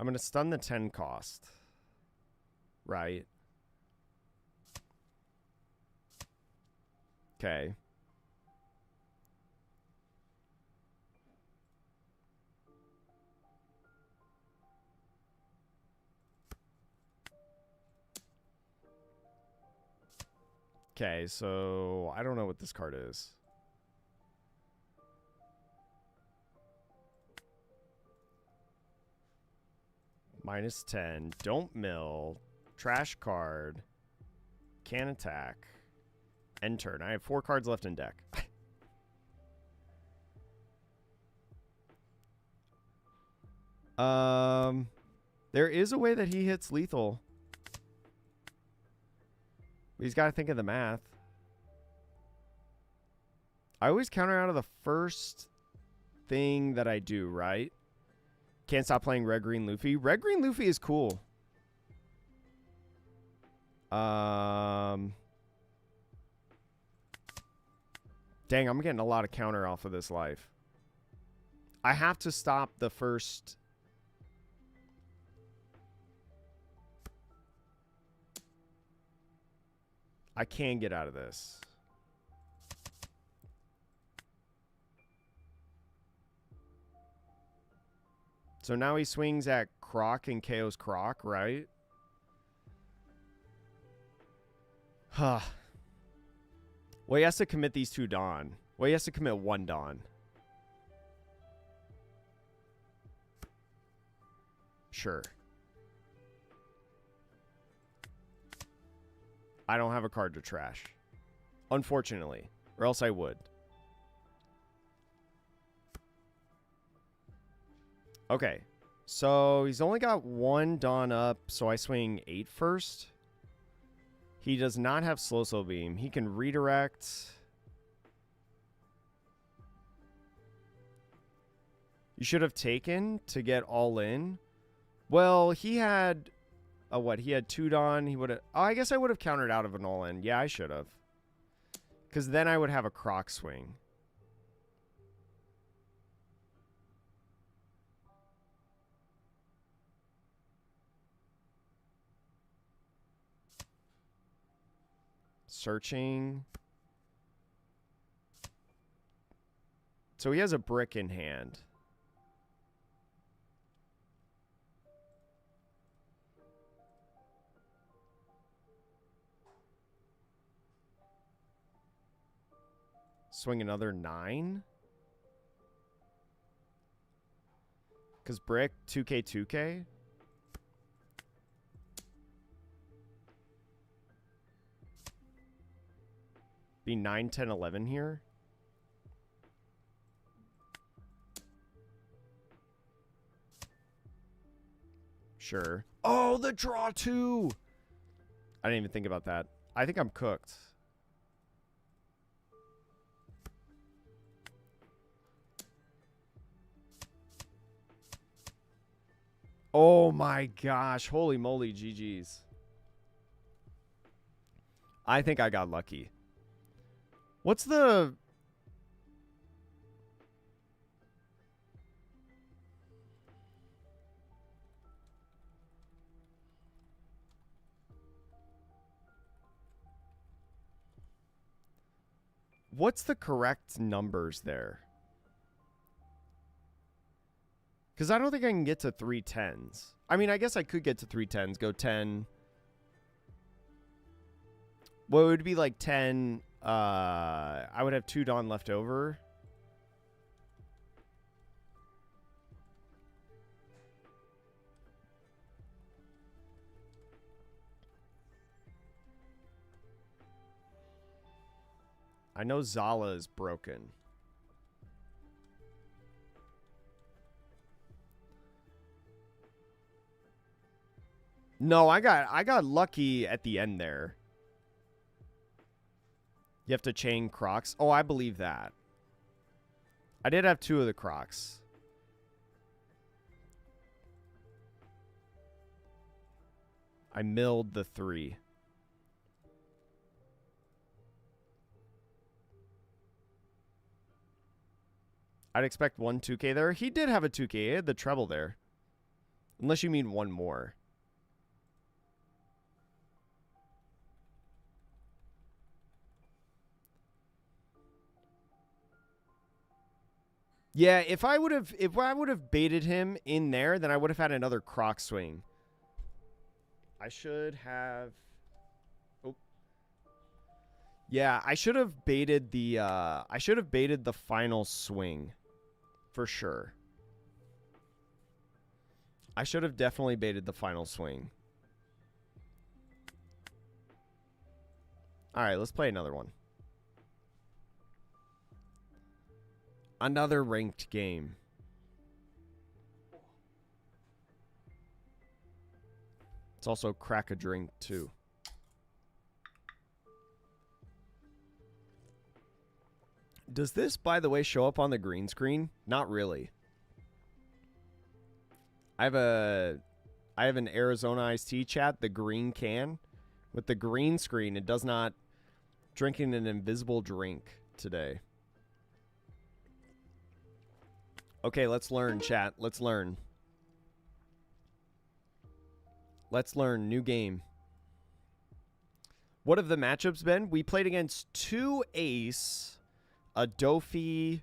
going to stun the 10 cost. Right. Okay. Okay, so I don't know what this card is. -10. Don't mill. Trash card. Can attack. End turn. I have 4 cards left in deck. There is a way that he hits lethal. He's got to think of the math. I always counter out of the first thing that I do, right? Can't stop playing Red Green Luffy. Red Green Luffy is cool. Dang, I'm getting a lot of counter off of this life. I have to stop the first... I can get out of this. So now he swings at Croc and KO's Croc, right? Huh. Well, he has to commit these 2 Dawn. Well, he has to commit 1 Dawn. Sure. I don't have a card to trash. Unfortunately. Or else I would. Okay. So he's only got 1 Dawn up, so I swing 8 first. He does not have Slow Slow Beam. He can redirect. You should have taken to get all in. Well, he had a what? He had 2 Dawn. He would have. Oh, I guess I would have countered out of an all in. Yeah, I should have. Because then I would have a croc swing. Searching. So he has a brick in hand. Swing another 9. Because brick, 2K, 2K. Be 9, 10, 11 here. Sure. Oh, the draw 2. I didn't even think about that. I think I'm cooked. Oh my gosh. Holy moly, GG's. I think I got lucky. What's the... What's the correct numbers there? Because I don't think I can get to 3 10s. I mean, I guess I could get to 3 10s. Go 10. Well, it would be like 10. I would have 2 Dawn left over. I know Zala is broken. No, I got lucky at the end there. You have to chain Crocs. Oh, I believe that. I did have 2 of the Crocs. I milled the 3. I'd expect 1 2K there. He did have a 2K. He had the treble there. Unless you mean 1 more. Yeah, if I would have baited him in there, then I would have had another croc swing. I should have... Oh. Yeah, I should have baited the final swing. For sure. I should have definitely baited the final swing. All right, let's play another one. Another ranked game. It's also crack a drink, too. Does this, by the way, show up on the green screen? Not really. I have an Arizona iced tea chat, the green can. With the green screen, it does not... Drinking an invisible drink today. Okay, let's learn, chat. Let's learn. Let's learn. New game. What have the matchups been? We played against 2 ace, a Dofi.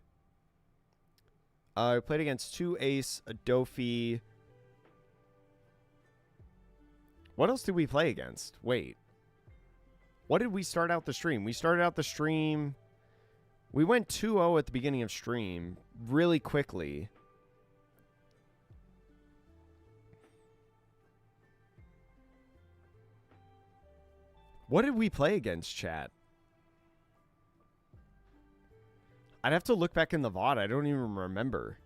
We played against 2 ace, a Dofi. What else did we play against? Wait. What did we start out the stream? We started out the stream... We went 2-0 at the beginning of stream really quickly. What did we play against, chat? I'd have to look back in the VOD. I don't even remember.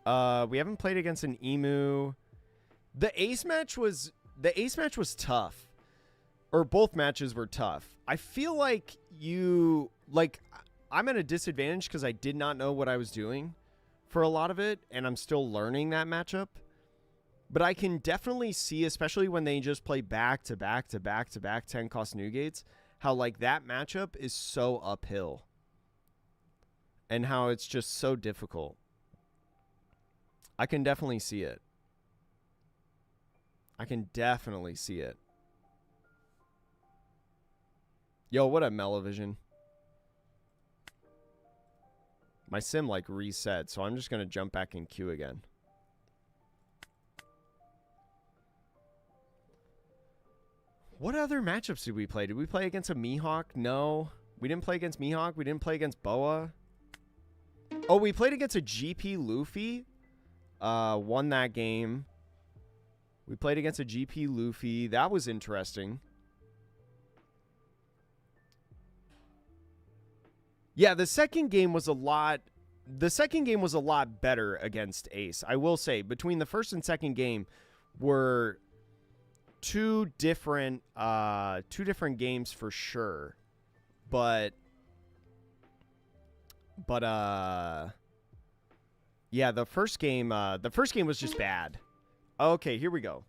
We haven't played against an Emu. The ace match was tough. Or both matches were tough. I feel like I'm at a disadvantage because I did not know what I was doing for a lot of it, and I'm still learning that matchup. But I can definitely see, especially when they just play back-to-back-to-back-to-back 10-cost Newgates, how, like, that matchup is so uphill. And how it's just so difficult. I can definitely see it. I can definitely see it. Yo, what up, Melovision? My sim, like, reset, so I'm just going to jump back in queue again. What other matchups did we play? Did we play against a Mihawk? No. We didn't play against Mihawk. We didn't play against Boa. Oh, we played against a GP Luffy. Won that game. We played against a GP Luffy. That was interesting. Yeah, the second game was a lot better against Ace. I will say, between the first and second game were two different games for sure. But yeah, the first game was just bad. Okay, here we go.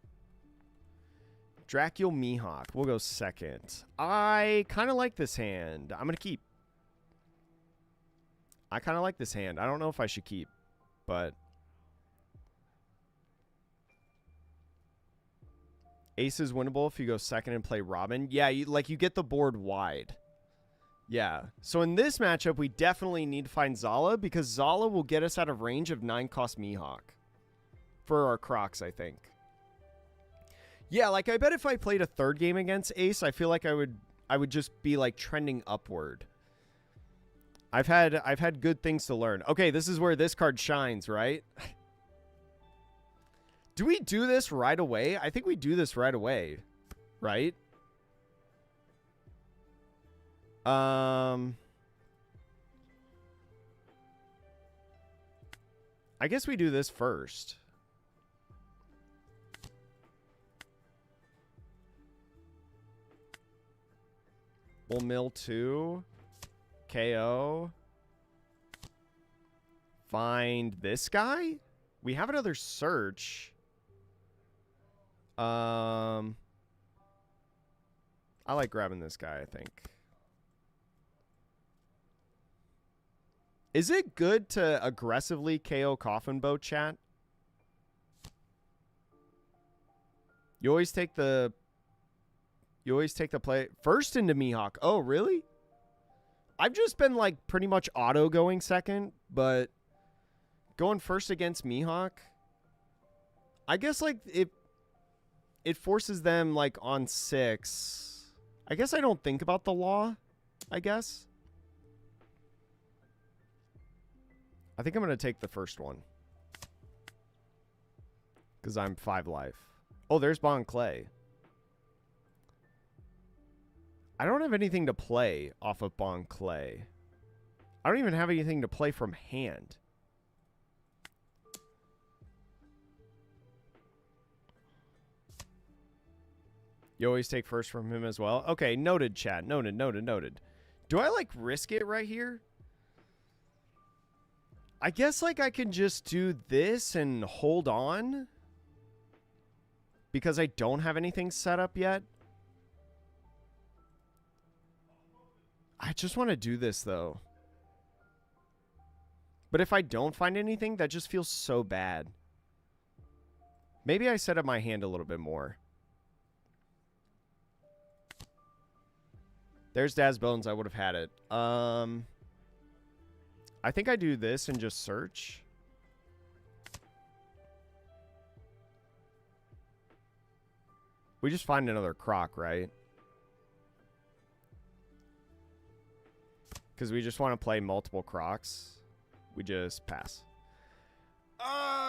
Dracul Mihawk. We'll go second. I kind of like this hand. I'm going to keep. I kind of like this hand. I don't know if I should keep, but Ace is winnable if you go second and play Robin. Yeah, you get the board wide. Yeah. So in this matchup, we definitely need to find Zala because Zala will get us out of range of 9-cost Mihawk for our Crocs, I think. Yeah, like I bet if I played a third game against Ace, I feel like I would just be like trending upward. I've had good things to learn. Okay, this is where this card shines, right? Do we do this right away? I think we do this right away, right? I guess we do this first. We'll mill 2. KO. Find this guy? We have another search. I like grabbing this guy, I think. Is it good to aggressively KO Coffin Bow, chat? You always take the play first into Mihawk. Oh, really? I've just been like pretty much auto going second, but going first against Mihawk, I guess like it forces them like on 6. I guess I don't think about the law, I guess. I think I'm going to take the first one. Because I'm 5 life. Oh, there's Bon Clay. I don't have anything to play off of Bon Clay. I don't even have anything to play from hand. You always take first from him as well? Okay, noted, chat. Noted, noted, noted. Do I, like, risk it right here? I guess, like, I can just do this and hold on. Because I don't have anything set up yet. I just want to do this, though. But if I don't find anything, that just feels so bad. Maybe I set up my hand a little bit more. There's Dad's Bones. I would have had it. I think I do this and just search. We just find another Croc, right? Because we just want to play multiple Crocs. We just pass.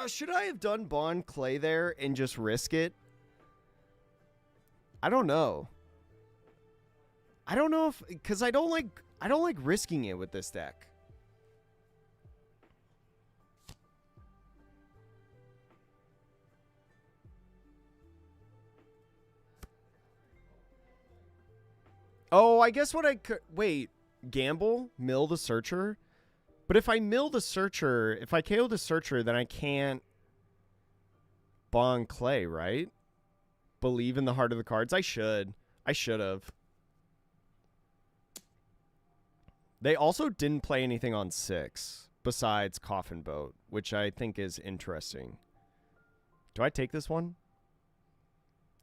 Should I have done Bon Clay there and just risk it? I don't know. I don't know if, because I don't like risking it with this deck. Oh, I guess what I could, wait. gamble, mill the Searcher. But if I mill the Searcher, if I KO the Searcher, then I can't Bon Clay, right? Believe in the heart of the cards. I should have. They also didn't play anything on 6 besides Coffin Boat, which I think is interesting. Do I take this one?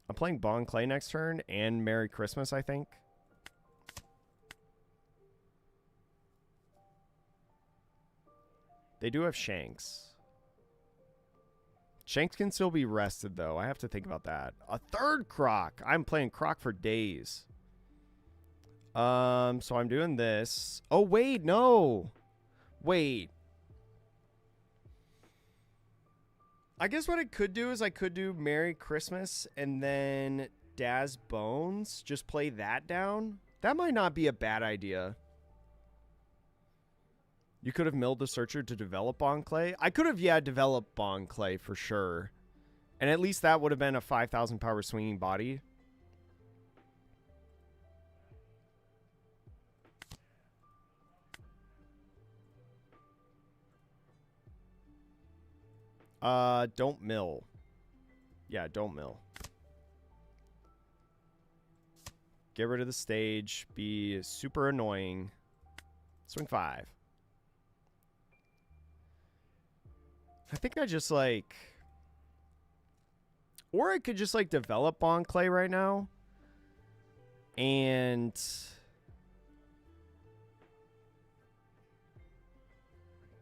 I'm playing Bon Clay next turn and Merry Christmas, I think. They do have Shanks. Shanks can still be rested, though. I have to think about that. A third Croc. I'm playing Croc for days. So I'm doing this. Oh, wait, no. Wait. I guess what I could do is I could do Merry Christmas and then Daz Bones. Just play that down. That might not be a bad idea. You could have milled the Searcher to develop Bon Clay. I could have, yeah, developed Bon Clay for sure. And at least that would have been a 5,000 power swinging body. Don't mill. Yeah, don't mill. Get rid of the stage. Be super annoying. Swing 5. I think I just like... Or I could just like develop Bon Clay right now. And...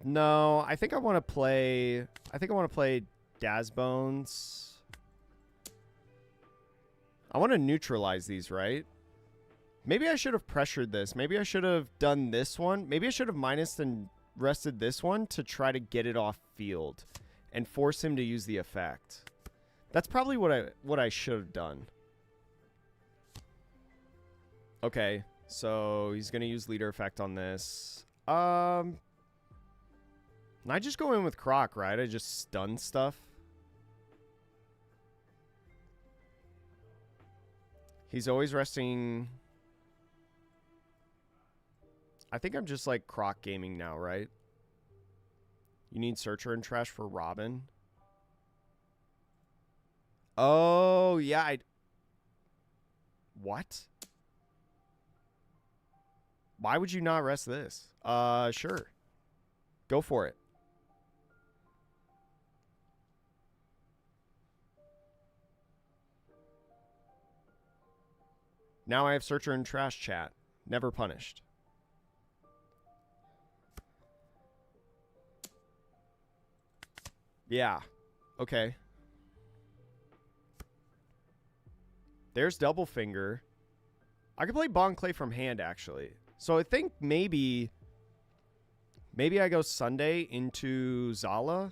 No, I think I want to play... I think I want to play Daz Bones. I want to neutralize these, right? Maybe I should have pressured this. Maybe I should have done this one. Maybe I should have minused and rested this one to try to get it off field and force him to use the effect. That's probably what I should have done. Okay, so he's going to use leader effect on this. I just go in with Croc, right? I just stun stuff. He's always resting. I think I'm just like Croc gaming now, right? You need Searcher and Trash for Robin. Oh, yeah. What? Why would you not rest this? Sure. Go for it. Now I have Searcher and Trash chat. Never punished. Yeah. Okay. There's Double Finger. I could play Bon Clay from hand, actually. So I think maybe I go Sunday into Zala.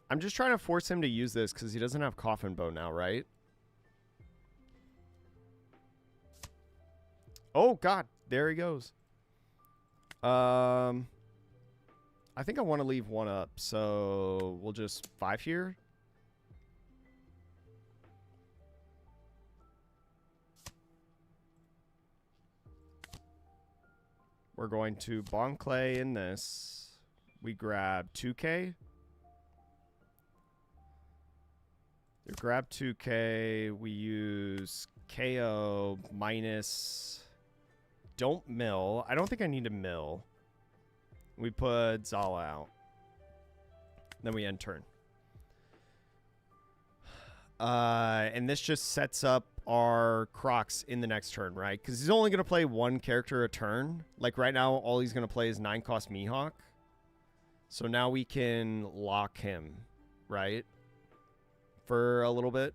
I'm just trying to force him to use this because he doesn't have Coffin Bow now, right? Oh, God. There he goes. I think I want to leave one up, so we'll just 5 here. We're going to Bon Clay in this. We grab 2K. We grab 2K. We use KO minus... Don't mill. I don't think I need to mill. We put Zala out. Then we end turn. And this just sets up our Crocs in the next turn, right? Because he's only going to play one character a turn. Like right now, all he's going to play is 9-cost Mihawk. So now we can lock him, right? For a little bit.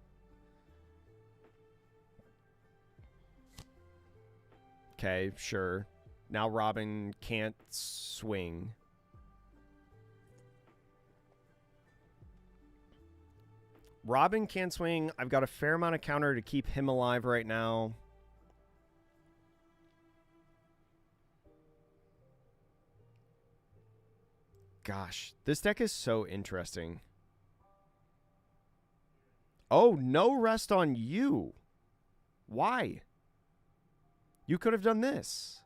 Okay, sure. Now Robin can't swing. Robin can't swing. I've got a fair amount of counter to keep him alive right now. Gosh, this deck is so interesting. Oh, no rest on you. Why? You could have done this.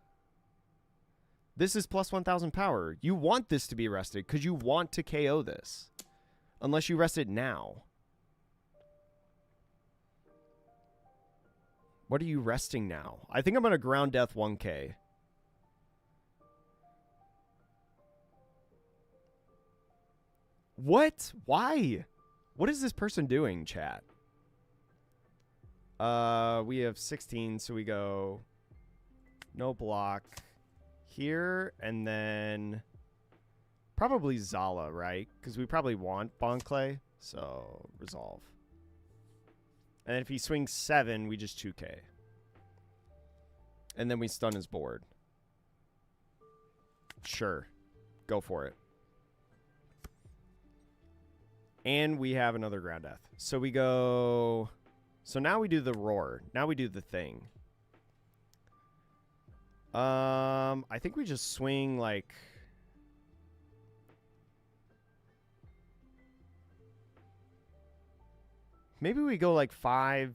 This is plus 1,000 power. You want this to be rested because you want to KO this. Unless you rest it now. What are you resting now? I think I'm going to ground death 1k. What? Why? What is this person doing, chat? We have 16, so we go no block here, and then probably Zala, right? Because we probably want Bonclay, so resolve. And then if he swings 7, we just 2k. And then we stun his board. Sure. Go for it. And we have another ground death. So we go... So now we do the roar. Now we do the thing. I think we just swing like... Maybe we go like 5,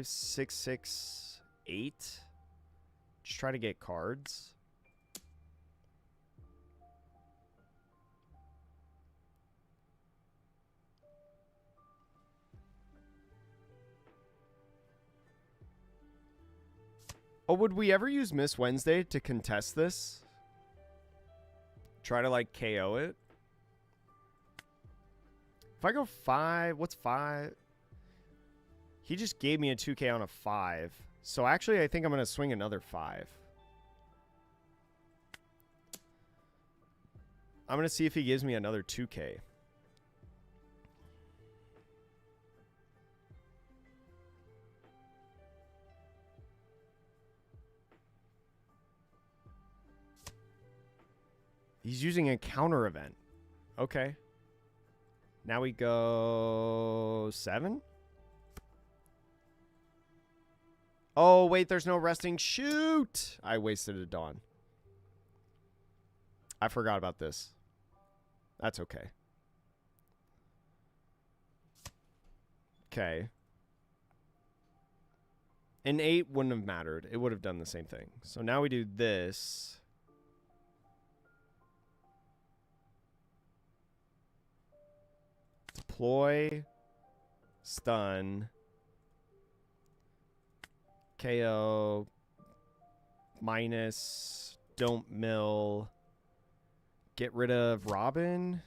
6, 6, 8. Just try to get cards. Oh, would we ever use Miss Wednesday to contest this? Try to like KO it? If I go 5, what's 5? He just gave me a 2k on a 5. So actually, I think I'm going to swing another 5. I'm going to see if he gives me another 2k. He's using a counter event. Okay. Now we go 7. Oh, wait, there's no resting. Shoot! I wasted a dawn. I forgot about this. That's okay. Okay. An 8 wouldn't have mattered. It would have done the same thing. So now we do this. Deploy, stun, KO, minus, don't mill, get rid of Robin,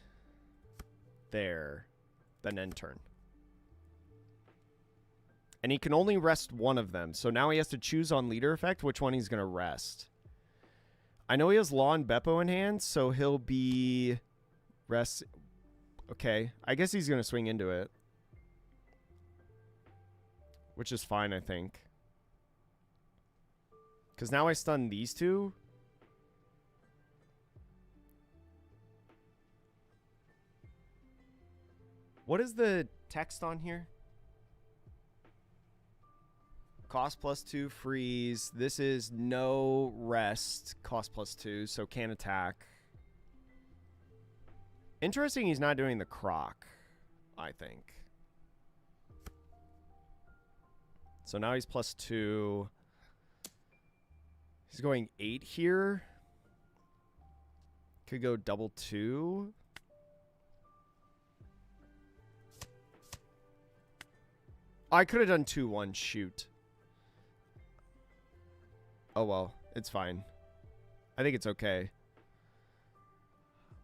there, then end turn. And he can only rest one of them, so now he has to choose on leader effect which one he's going to rest. I know he has Law and Beppo in hand, so he'll be rest... Okay, I guess he's going to swing into it. Which is fine, I think. Because now I stun these two. What is the text on here? Cost +2, freeze. This is no rest. Cost +2, so can't attack. Interesting he's not doing the croc, I think. So now he's +2. He's going 8 here. Could go double 2. I could have done 2-1. Shoot. Oh well, it's fine. I think it's okay.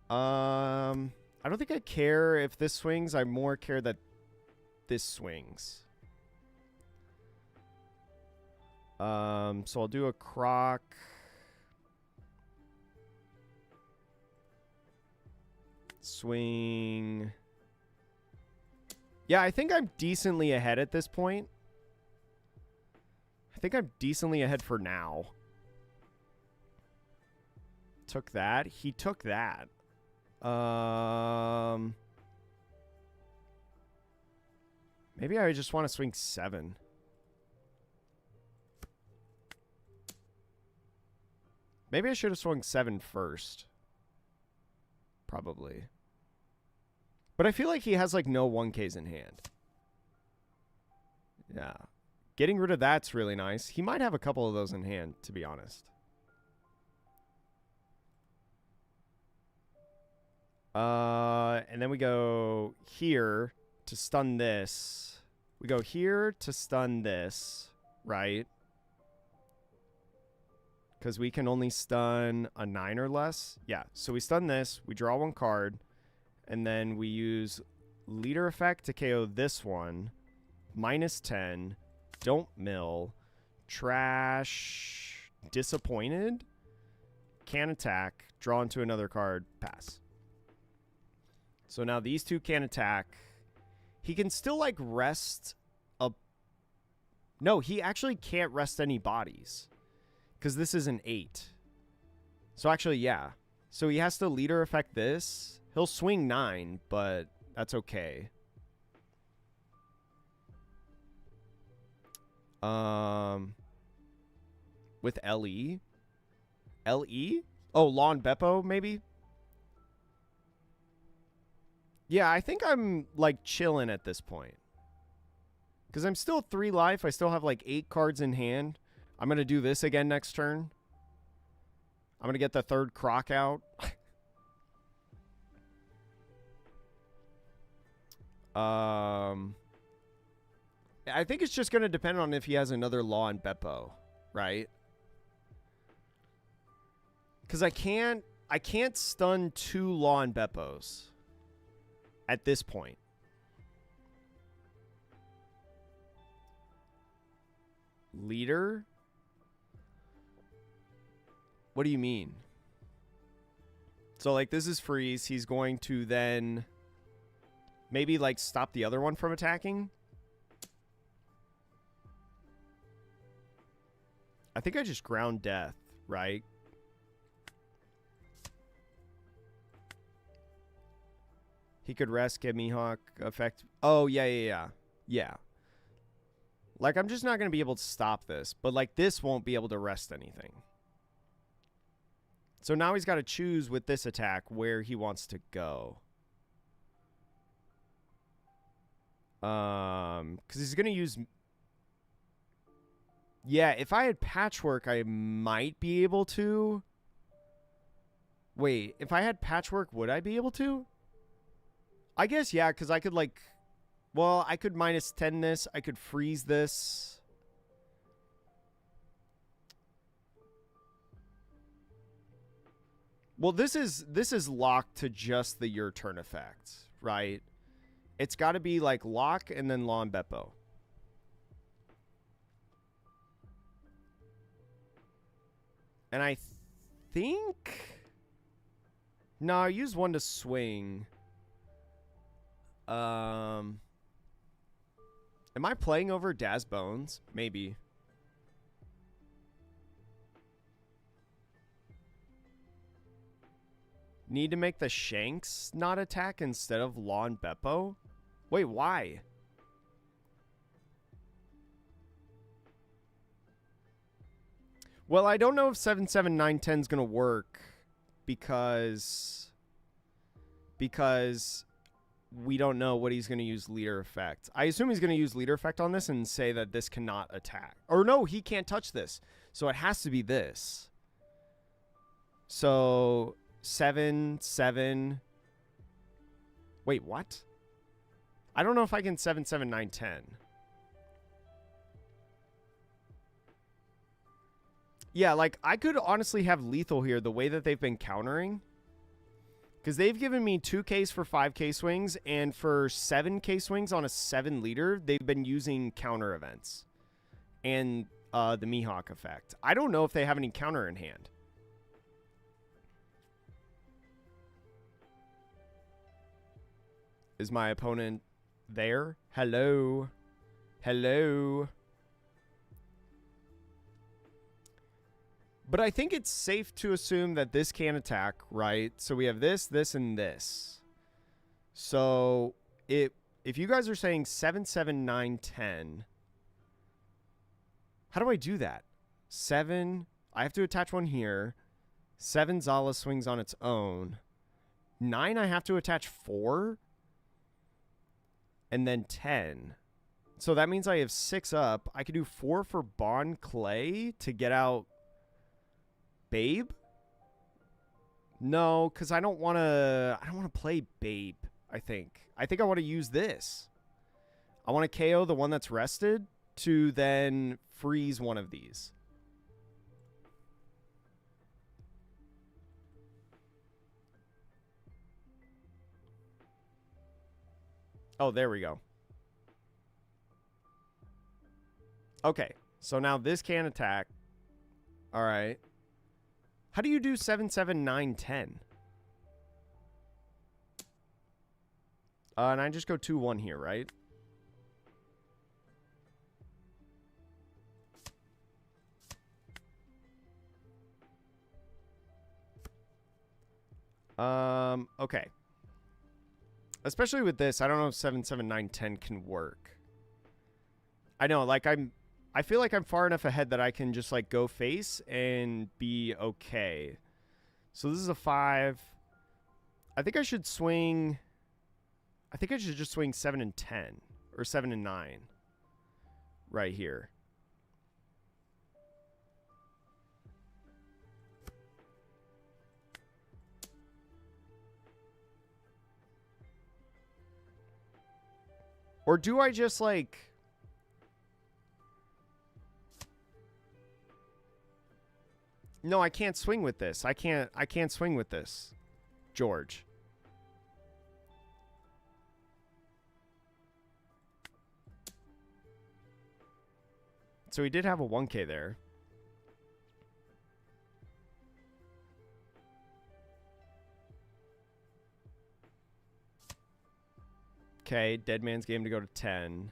I don't think I care if this swings. I more care that this swings. So I'll do a croc. Swing. Yeah, I think I'm decently ahead at this point. I think I'm decently ahead for now. Took that. He took that. Maybe I just want to swing 7. Maybe I should have swung 7 first. probably. But I feel like he has, like, no 1Ks in hand. Yeah. Getting rid of that's really nice. He might have a couple of those in hand, to be honest. And then we go here to stun this. We go here to stun this, right? Because we can only stun a 9 or less. Yeah, so we stun this. We draw 1 card. And then we use leader effect to KO this one. -10. Don't mill. Trash. Disappointed. Can attack. Draw into another card. Pass. So now these two can attack. He can still, like, rest a... No, he actually can't rest any bodies. Because this is an 8. So actually, yeah. So he has to leader effect this. He'll swing 9, but that's okay. With LE? LE? Oh, Lawn Beppo, maybe? Yeah, I think I'm, like, chilling at this point. Because I'm still 3 life. I still have, like, 8 cards in hand. I'm going to do this again next turn. I'm going to get the 3rd Croc out. I think it's just going to depend on if he has another Law and Beppo, right? Because I can't stun 2 Law and Beppos at this point. Leader? What do you mean? So, like, this is freeze. He's going to then maybe, like, stop the other one from attacking. I think I just ground death, right? He could rest, get Mihawk effect. Oh, yeah. Like, I'm just not going to be able to stop this. But, like, this won't be able to rest anything. So now he's got to choose with this attack where he wants to go. Because he's going to use... Yeah, if I had Patchwork, I might be able to. Wait, if I had Patchwork, would I be able to? I guess, yeah, because I could, like... Well, I could -10 this. I could freeze this. Well, this is locked to just the your turn effect, right? It's got to be like lock and then Lawn Beppo. And I think... No, I use 1 to swing. Am I playing over Daz Bones? Maybe. Need to make the Shanks not attack instead of Lawn Beppo? Wait, why? Well, I don't know if 77910 is going to work because we don't know what he's going to use leader effect. I assume he's going to use leader effect on this and say that this cannot attack. Or no, he can't touch this. So it has to be this. So 7, 7. Wait, what? I don't know if I can 7, 7, 9, 10. Yeah, like, I could honestly have lethal here the way that they've been countering. Because they've given me 2Ks for 5K swings, and for 7K swings on a 7 leader, they've been using counter events. And the Mihawk effect. I don't know if they have any counter in hand. Is my opponent there? Hello? Hello? But I think it's safe to assume that this can attack, right? So we have this, this, and this. So if you guys are saying 7, 7, 9, 10, how do I do that? 7, I have to attach one here. 7 Zala swings on its own. 9, I have to attach 4. And then 10. So that means I have 6 up. I could do 4 for Bond Clay to get out Babe. No, because I don't want to play Babe, I think. I think I want to use this. I want to KO the one that's rested to then freeze one of these. Oh, there we go. Okay, so now this can attack. All right. How do you do 7, 7, 9, 10? And I just go 2, 1 here, right? Okay. Especially with this, I don't know if 7, 7, 9, 10 can work. I know, like I feel like I'm far enough ahead that I can just like go face and be okay. So this is a 5. I think I should swing. I think I should just swing 7 and 10 or 7 and 9 right here. Or do I just like... No, I can't swing with this. I can't swing with this, George. So he did have a 1K there. Okay, Dead Man's Game to go to 10.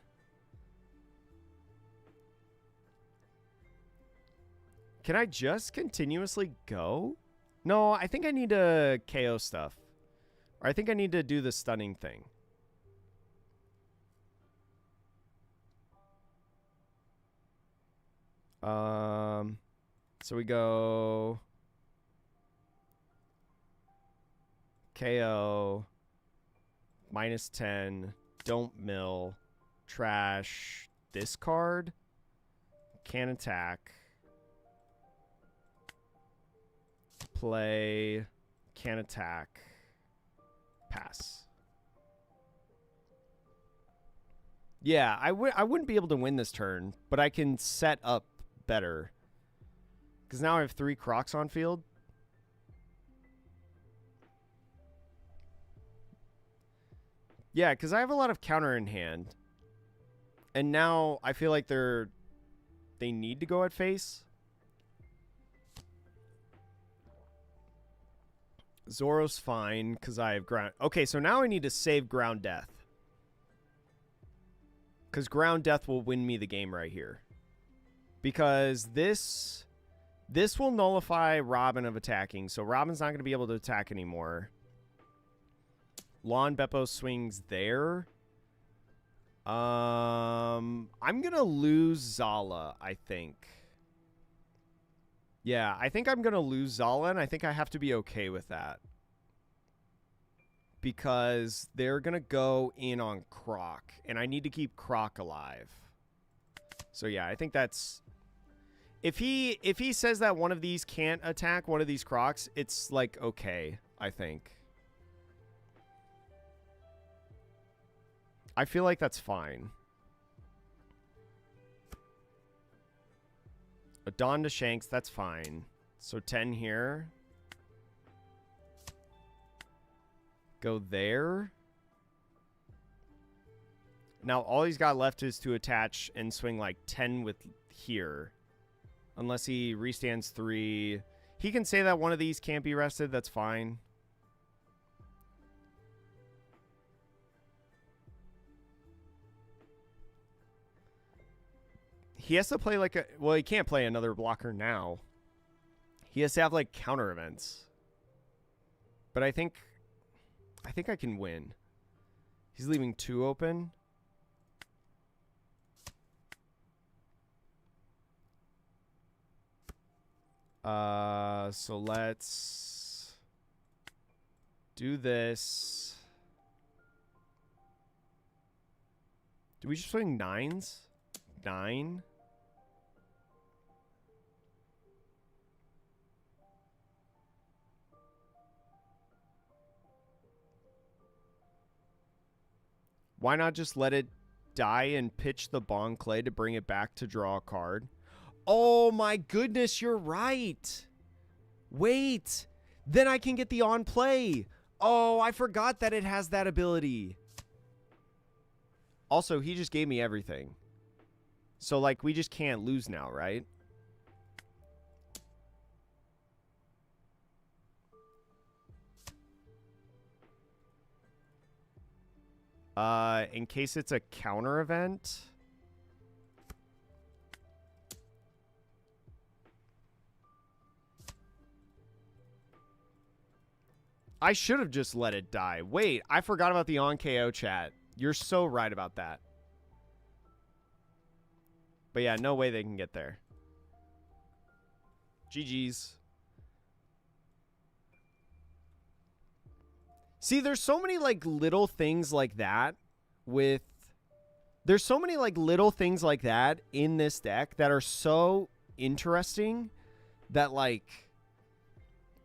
Can I just continuously go? No, I think I need to KO stuff. Or I think I need to do the stunning thing. So we go KO, -10, don't mill, trash, discard, can attack, play, can attack, pass. Yeah, I wouldn't be able to win this turn, but I can set up better. Because now I have 3 Crocs on field. Yeah, because I have a lot of counter in hand. And now I feel like they need to go at face. Zoro's fine because I have ground. Okay, so now I need to save ground death. Because ground death will win me the game right here. Because this will nullify Robin of attacking. So Robin's not going to be able to attack anymore. Lon Beppo swings there. I'm going to lose Zala, I think. Yeah, I think I'm going to lose Zala, and I think I have to be okay with that. Because they're going to go in on Croc, and I need to keep Croc alive. So yeah, I think that's... If he says that one of these can't attack one of these Crocs, it's like okay, I think. I feel like that's fine. A Dawn to Shanks, that's fine. So 10 here. Go there. Now all he's got left is to attach and swing like 10 with here. Unless he restands 3. He can say that one of these can't be rested. That's fine. He has to play like a... Well, he can't play another blocker now. He has to have like counter events. But I think I can win. He's leaving 2 open. So let's... Do this. Do we just swing 9s? 9? Why not just let it die and pitch the Bon Clay to bring it back to draw a card? Oh my goodness, you're right. Wait, then I can get the on play. Oh, I forgot that it has that ability. Also, he just gave me everything. So, like, we just can't lose now, right? In case it's a counter event. I should have just let it die. Wait, I forgot about the on KO chat. You're so right about that. But yeah, no way they can get there. GG's. See, there's so many, like, little things like that with... There's so many, like, little things like that in this deck that are so interesting that, like...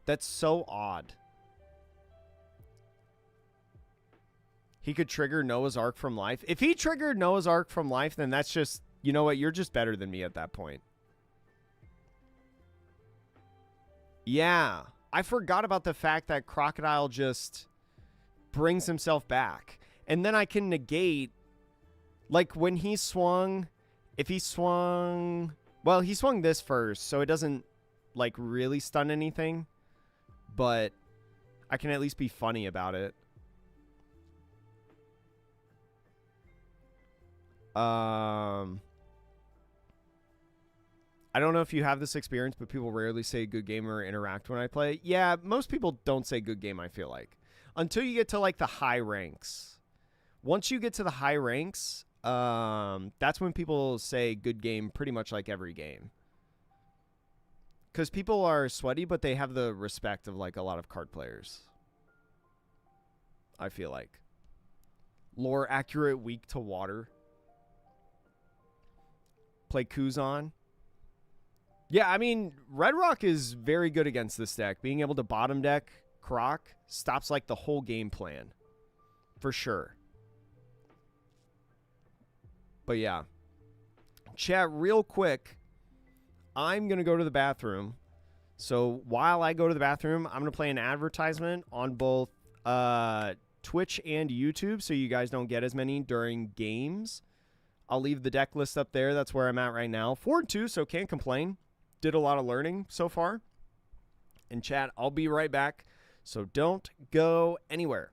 That's so odd. He could trigger Noah's Ark from life. If he triggered Noah's Ark from life, then that's just... You know what? You're just better than me at that point. Yeah. I forgot about the fact that Crocodile just brings himself back. And then I can negate... Like, when he swung... If he swung... Well, he swung this first, so it doesn't, like, really stun anything. But I can at least be funny about it. I don't know if you have this experience, but people rarely say good game or interact when I play. Yeah, most people don't say good game, I feel like. Until you get to, like, the high ranks. Once you get to the high ranks, that's when people say good game pretty much like every game. Because people are sweaty, but they have the respect of, like, a lot of card players. I feel like. Lore accurate, weak to water. Play Kuzan. Yeah, I mean, Red Rock is very good against this deck. Being able to bottom deck Croc stops, like, the whole game plan. For sure. But yeah. Chat, real quick. I'm going to go to the bathroom. So while I go to the bathroom, I'm going to play an advertisement on both Twitch and YouTube so you guys don't get as many during games. I'll leave the deck list up there. That's where I'm at right now. 4-2, so can't complain. Did a lot of learning so far. And chat, I'll be right back. So don't go anywhere.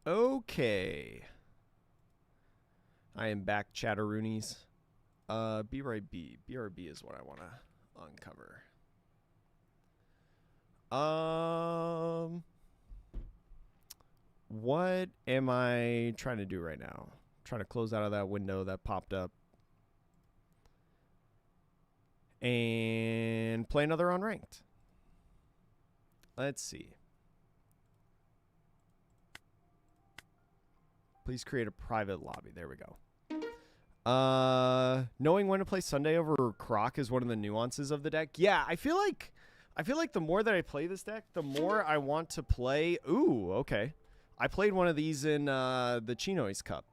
Okay. I am back, chatteroonies. BRB. BRB is what I want to uncover. What am I trying to do right now? Trying to close out of that window that popped up. And play another unranked. Let's see. Please create a private lobby. There we go. Knowing when to play Sunday over Croc is one of the nuances of the deck. Yeah, I feel like the more that I play this deck, the more I want to play. Ooh, okay. I played one of these in the Chinois Cup.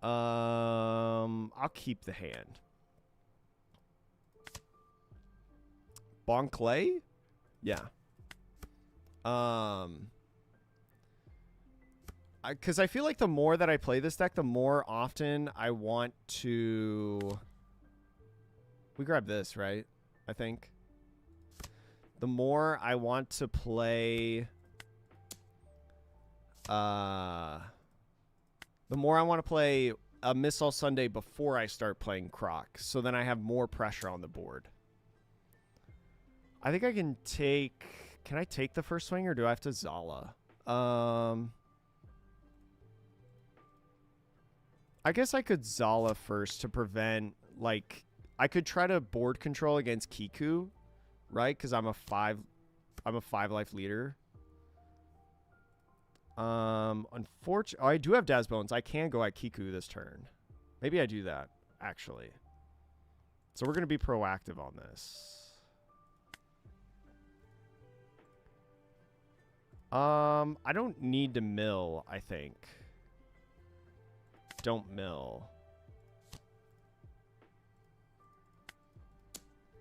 I'll keep the hand. Bonclay? Yeah. Because I feel like the more that I play this deck, the more often I want to... We grab this, right? I think. The more I want to play... the more I want to play a Miss All Sunday before I start playing Croc. So then I have more pressure on the board. I think I can take... Can I take the first swing or do I have to Zala? I guess I could Zala first to prevent, like... I could try to board control against Kiku, right? Because I'm a 5-life leader. Unfortunately... Oh, I do have Daz Bones. I can go at Kiku this turn. Maybe I do that, actually. So we're going to be proactive on this. I don't need to mill, I think. Don't mill.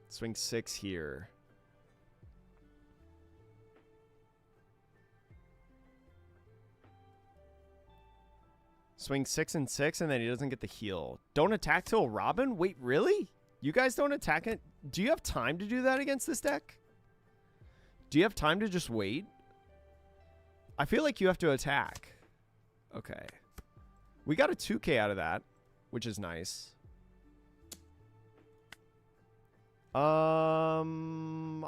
Swing 6 here. Swing 6 and 6, and then he doesn't get the heal. Don't attack till Robin? Wait, really? You guys don't attack it? Do you have time to do that against this deck? Do you have time to just wait? I feel like you have to attack. Okay. We got a 2K out of that, which is nice. I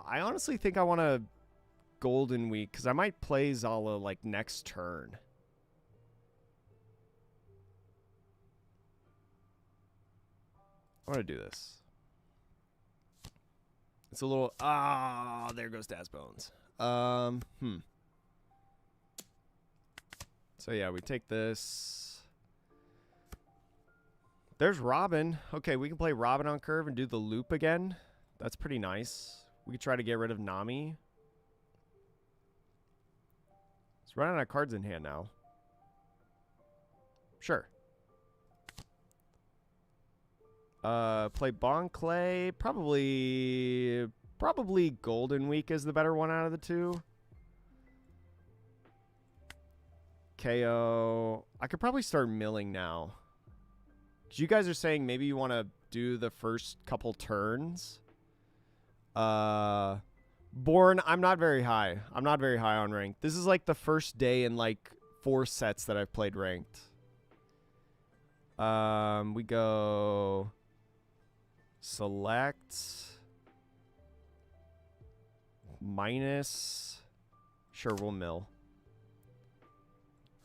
honestly think I want a Golden Week because I might play Zala like next turn. I want to do this. It's a little... Ah, there goes Daz Bones. So yeah, we take this. There's Robin. Okay, we can play Robin on curve and do the loop again. That's pretty nice. We could try to get rid of Nami. Let's run out of cards in hand now. Sure. Play Bonclay. Probably Golden Week is the better one out of the two. KO. I could probably start milling now. Because you guys are saying maybe you want to do the first couple turns. Born, I'm not very high. I'm not very high on ranked. This is like the first day in like 4 sets that I've played ranked. We go select minus. Sure, we'll mill.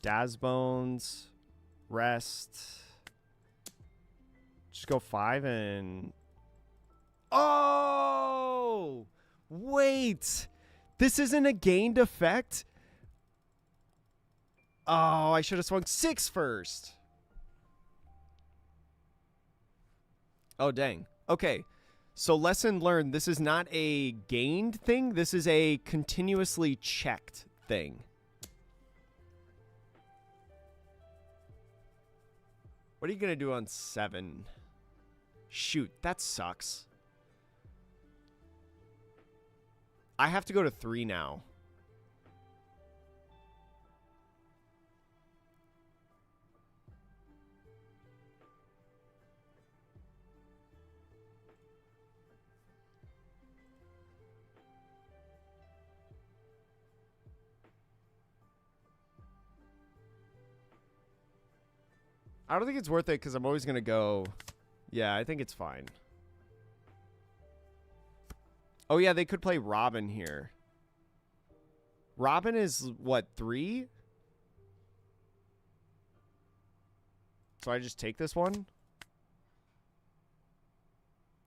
Daz Bones, rest. Just go 5 and... Oh! Wait! This isn't a gained effect? Oh, I should have swung 6 first. Oh, dang. Okay. So lesson learned, this is not a gained thing. This is a continuously checked thing. What are you going to do on 7? Shoot, that sucks. I have to go to 3 now. I don't think it's worth it because I'm always going to go... Yeah, I think it's fine. Oh, yeah, they could play Robin here. Robin is, what, 3? So I just take this one?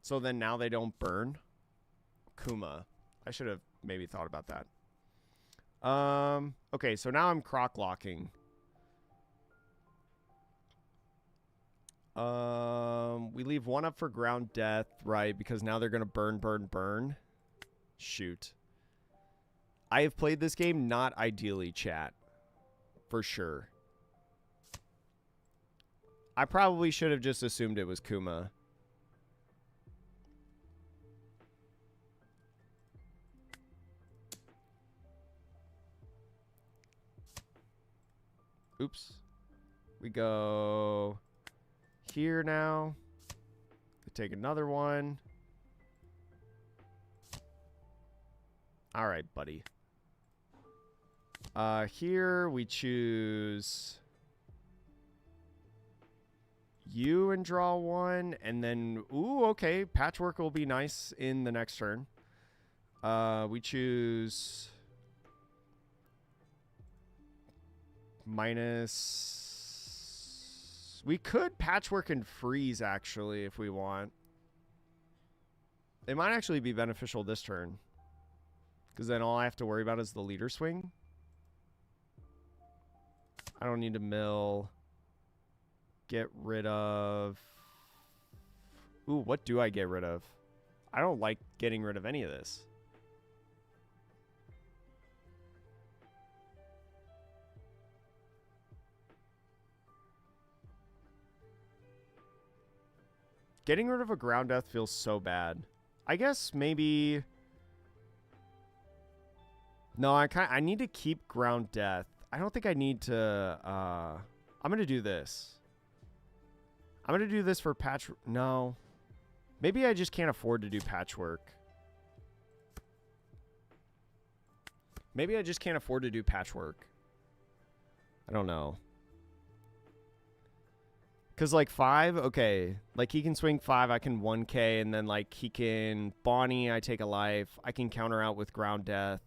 So then now they don't burn? Kuma. I should have maybe thought about that. Okay, so now I'm croc locking. We leave one up for ground death, right? Because now they're going to burn. Shoot. I have played this game not ideally, chat. For sure. I probably should have just assumed it was Kuma. Oops. We go here now. We take another one. All right, buddy. Here we choose you and draw one, and then ooh, okay, patchwork will be nice in the next turn. We choose minus. We could patchwork and freeze actually if we want. It might actually be beneficial this turn, because then all I have to worry about is the leader swing. I don't need to mill. Get rid of... Ooh, what do I get rid of? I don't like getting rid of any of this. Getting rid of a ground death feels so bad. I guess maybe... No, I need to keep ground death. I don't think I need to... I'm going to do this. I'm going to do this for patch... No. Maybe I just can't afford to do patchwork. Maybe I just can't afford to do patchwork. I don't know. Because, like, 5, okay. Like, he can swing 5, I can 1k, and then, like, he can Bonnie, I take a life. I can counter out with ground death.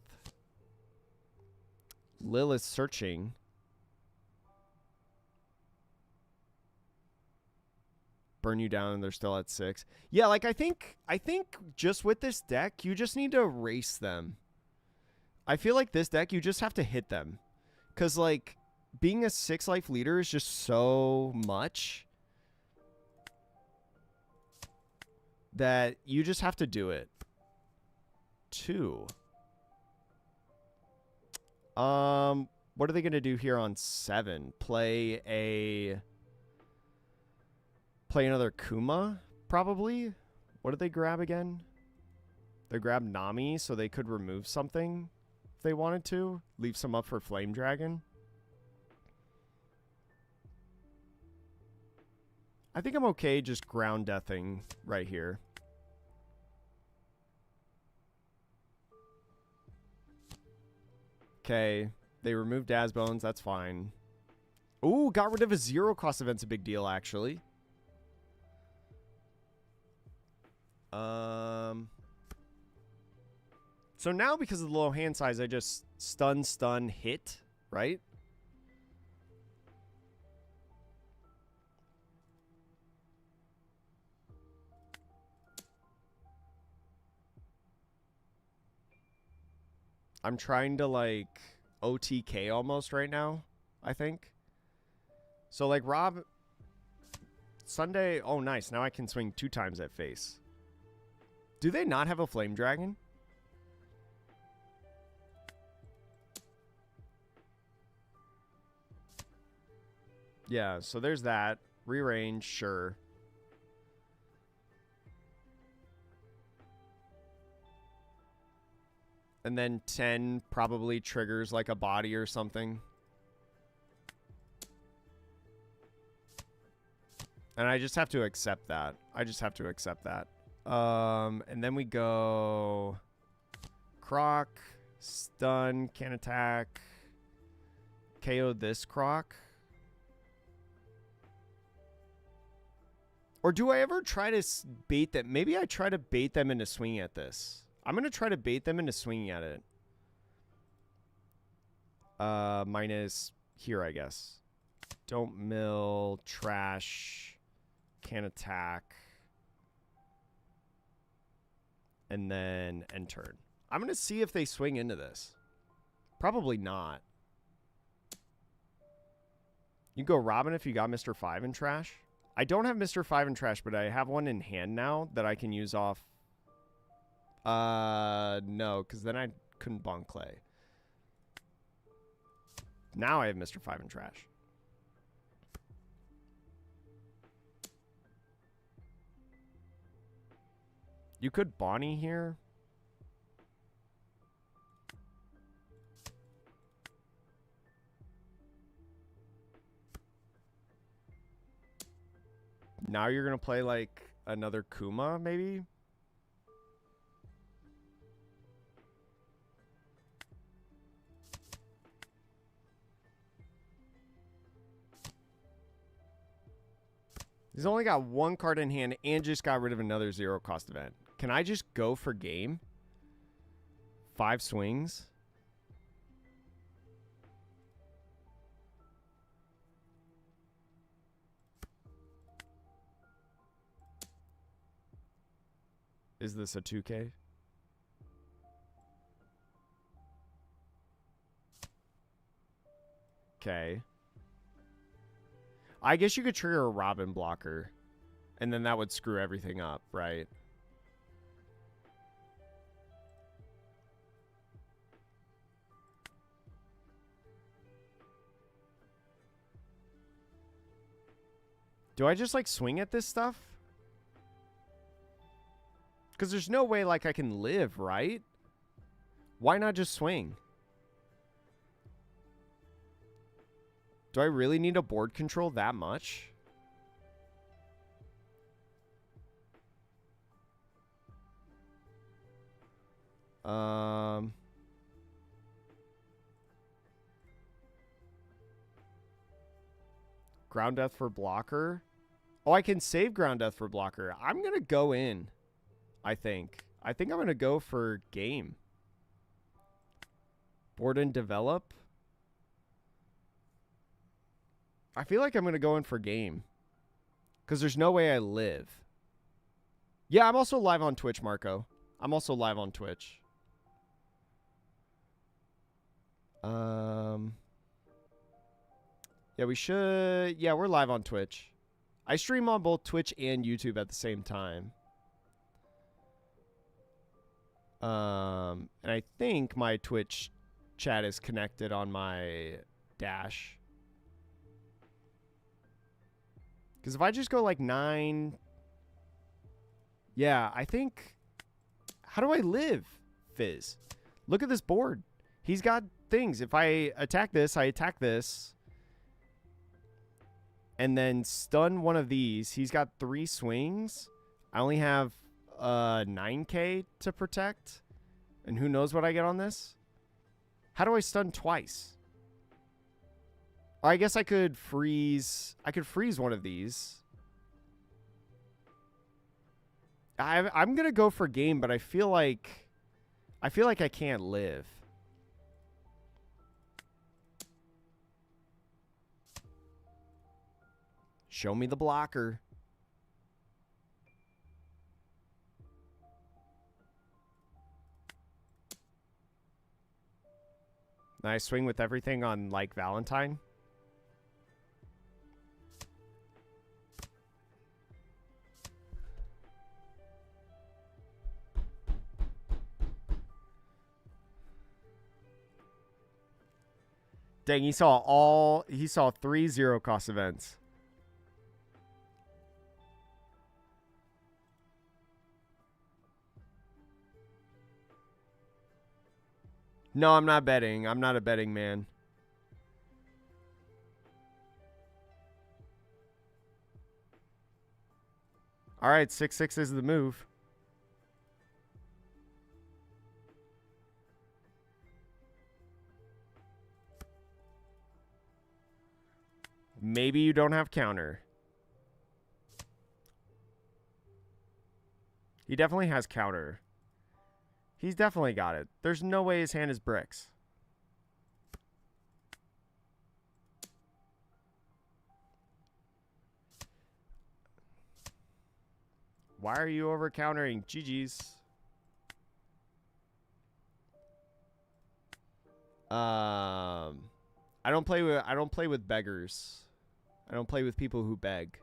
Lil is searching. Burn you down and they're still at 6. Yeah, like I think just with this deck, you just need to erase them. I feel like this deck, you just have to hit them. Because, like, being a 6 life leader is just so much that you just have to do it. 2. What are they going to do here on 7? Play another Kuma, probably? What did they grab again? They grabbed Nami, so they could remove something if they wanted to. Leave some up for Flame Dragon. I think I'm okay just ground deathing right here. Okay, they removed Daz Bones, that's fine. Ooh, got rid of a 0 cost event's a big deal, actually. So now because of the low hand size, I just stun, hit, right? I'm trying to, like, OTK almost right now, I think. So, like, Rob... Sunday... Oh, nice. Now I can swing 2 times at face. Do they not have a Flame Dragon? Yeah, so there's that. Rearrange, sure. And then 10 probably triggers like a body or something. And I just have to accept that. And then we go Croc, stun, can attack, KO this Croc. Or do I ever try to bait them? Maybe I try to bait them into swinging at this. I'm going to try to bait them into swinging at it. Minus here, I guess. Don't mill, trash, can't attack. And then end turn. I'm going to see if they swing into this. Probably not. You go Robin if you got Mr. 5 in trash. I don't have Mr. 5 in trash, but I have one in hand now that I can use off. No, because then I couldn't bonk clay. Now I have Mr. 5 in trash. You could Bonnie here. Now you're going to play like another Kuma, maybe? He's only got one card in hand and just got rid of another 0 cost event. Can I just go for game? 5 swings? Is this a 2K? Okay. I guess you could trigger a Robin blocker. And then that would screw everything up, right? Do I just like swing at this stuff? Because there's no way like I can live, right? Why not just swing? Do I really need a board control that much? Ground Death for blocker. Oh, I can save Ground Death for blocker. I'm going to go in, I think. I think I'm going to go for game. Board and develop. I feel like I'm going to go in for game. Because there's no way I live. Yeah, I'm also live on Twitch, Marco. I'm also live on Twitch. Yeah, we should... Yeah, we're live on Twitch. I stream on both Twitch and YouTube at the same time. And I think my Twitch chat is connected on my dash. Because if I just go like 9... Yeah, I think... How do I live, Fizz? Look at this board. He's got things. If I attack this, I attack this. And then stun one of these. He's got 3 swings. I only have 9k to protect. And who knows what I get on this? How do I stun twice? Or I guess I could freeze. I could freeze one of these. I'm gonna go for game, but I feel like I can't live. Show me the blocker. Nice swing with everything on like Valentine. Dang, he saw 3 0 cost events. No, I'm not betting. I'm not a betting man. All right, 6-6 is the move. Maybe you don't have counter. He definitely has counter. He's definitely got it. There's no way his hand is bricks. Why are you over countering? GG's. I don't play with beggars. I don't play with people who beg.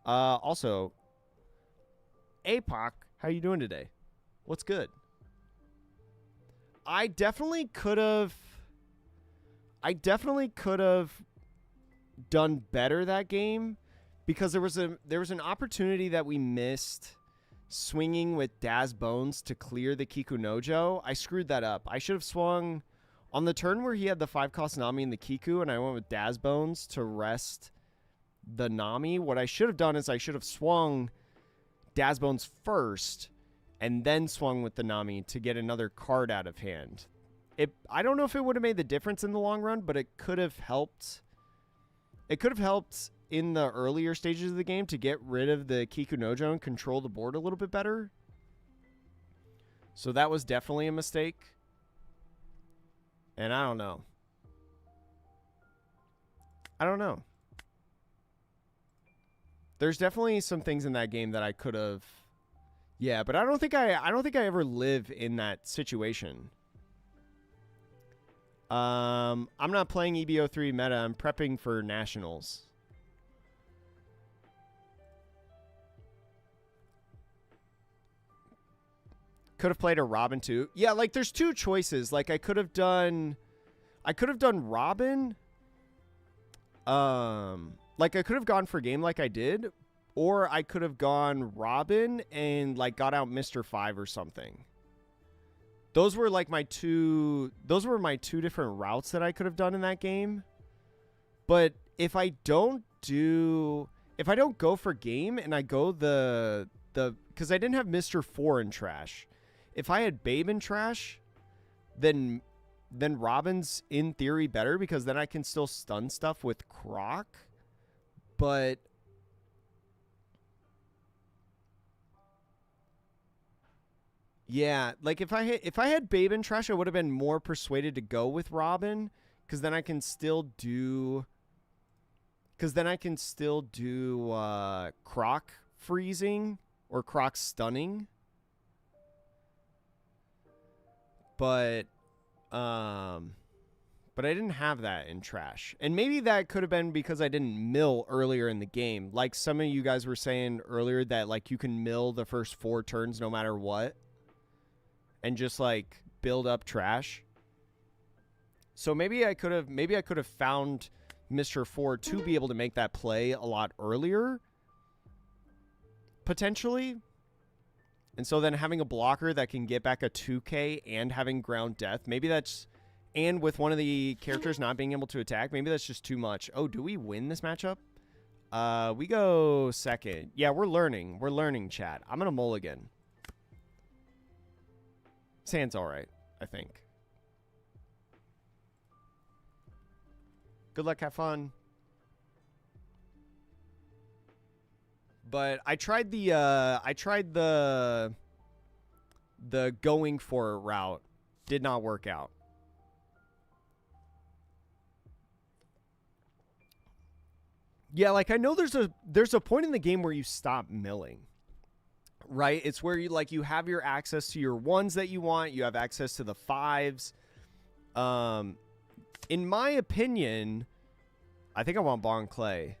Also, APOC, how you doing today? What's good? I definitely could have done better that game because there was an opportunity that we missed swinging with Daz Bones to clear the Kikunojo. I screwed that up. I should have swung on the turn where he had the 5-cost Nami and the Kiku, and I went with Daz Bones to rest the Nami. What I should have done is I should have swung Daz Bones first and then swung with the Nami to get another card out of hand. I don't know if it would have made the difference in the long run, but it could have helped. It could have helped in the earlier stages of the game to get rid of the Kikunojo and control the board a little bit better. So that was definitely a mistake. And I don't know. There's definitely some things in that game that I could have. Yeah, but I don't think I ever live in that situation. I'm not playing EBO3 meta. I'm prepping for nationals. Could have played a Robin too. Yeah, like there's two choices. Like I could have done Robin. Like I could have gone for game like I did, or I could have gone Robin and like got out Mr. 5 or something. Those were like my two different routes that I could have done in that game. But if I don't go for game and I go because I didn't have Mr. 4 in trash. If I had Babe in trash, then Robin's in theory better because then I can still stun stuff with Croc. But yeah, like if I had Babe in trash, I would have been more persuaded to go with Robin because then I can still do Croc freezing or Croc stunning. But I didn't have that in trash. And maybe that could have been because I didn't mill earlier in the game. Like some of you guys were saying earlier that like you can mill the first 4 turns no matter what. And just like build up trash. So maybe I could have found Mr. 4 to be able to make that play a lot earlier. Potentially. And so then having a blocker that can get back a 2K and having ground death, maybe that's, and with one of the characters not being able to attack, maybe that's just too much. Oh, do we win this matchup? We go second. Yeah, we're learning. We're learning, chat. I'm going to mulligan. Sand's all right, I think. Good luck, have fun. But I tried the going for it route. Did not work out. Yeah, like I know there's a point in the game where you stop milling. Right? It's where you have your access to your 1s that you want, you have access to the 5s. In my opinion, I think I want Bon Clay.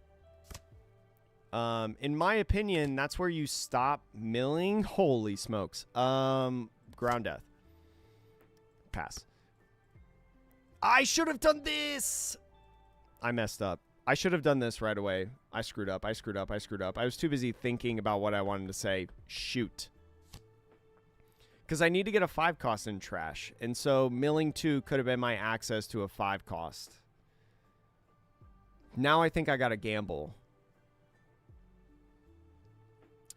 In my opinion, that's where you stop milling. Holy smokes. Ground death. Pass. I should have done this. I messed up. I should have done this right away. I screwed up. I was too busy thinking about what I wanted to say. Shoot. Because I need to get a 5-cost in trash. And so milling 2 could have been my access to a 5-cost. Now I think I got to gamble.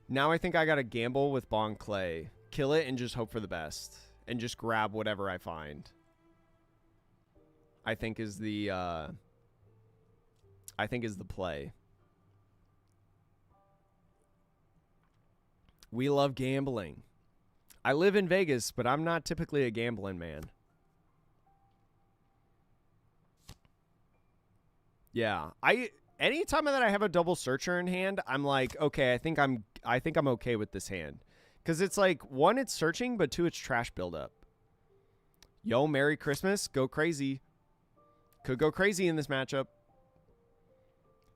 Now I think I got to gamble with Bon Clay. Kill it and just hope for the best. And just grab whatever I find. I think is the play. We love gambling. I live in Vegas, but I'm not typically a gambling man. Yeah, anytime that I have a double searcher in hand, I'm like, okay, I think I'm okay with this hand. Cuz it's like, one, it's searching, but two, it's trash buildup. Yo, Merry Christmas, go crazy. Could go crazy in this matchup.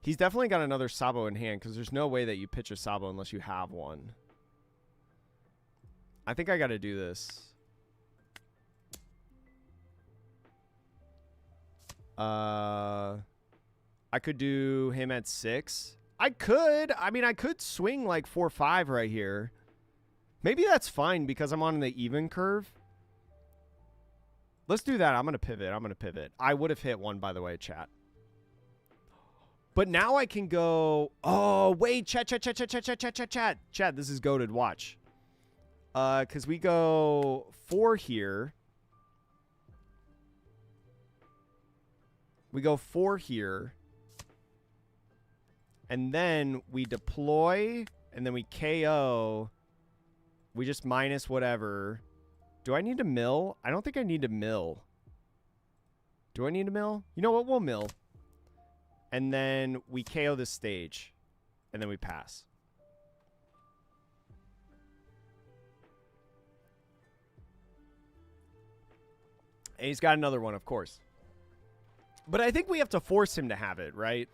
He's definitely got another Sabo in hand cuz there's no way that you pitch a Sabo unless you have one. I think I got to do this. I could do him at 6. I could. I mean, I could swing like 4-5 right here. Maybe that's fine because I'm on the even curve. Let's do that. I'm going to pivot. I would have hit one, by the way, chat. But now I can go... Oh, wait. Chat. Chat, this is goated. Watch. Because we go 4 here. We go 4 here. And then we deploy, and then we KO. We just minus whatever. Do I need to mill? I don't think I need to mill. Do I need to mill? You know what? We'll mill. And then we KO this stage. And then we pass. And he's got another one, of course. But I think we have to force him to have it, right?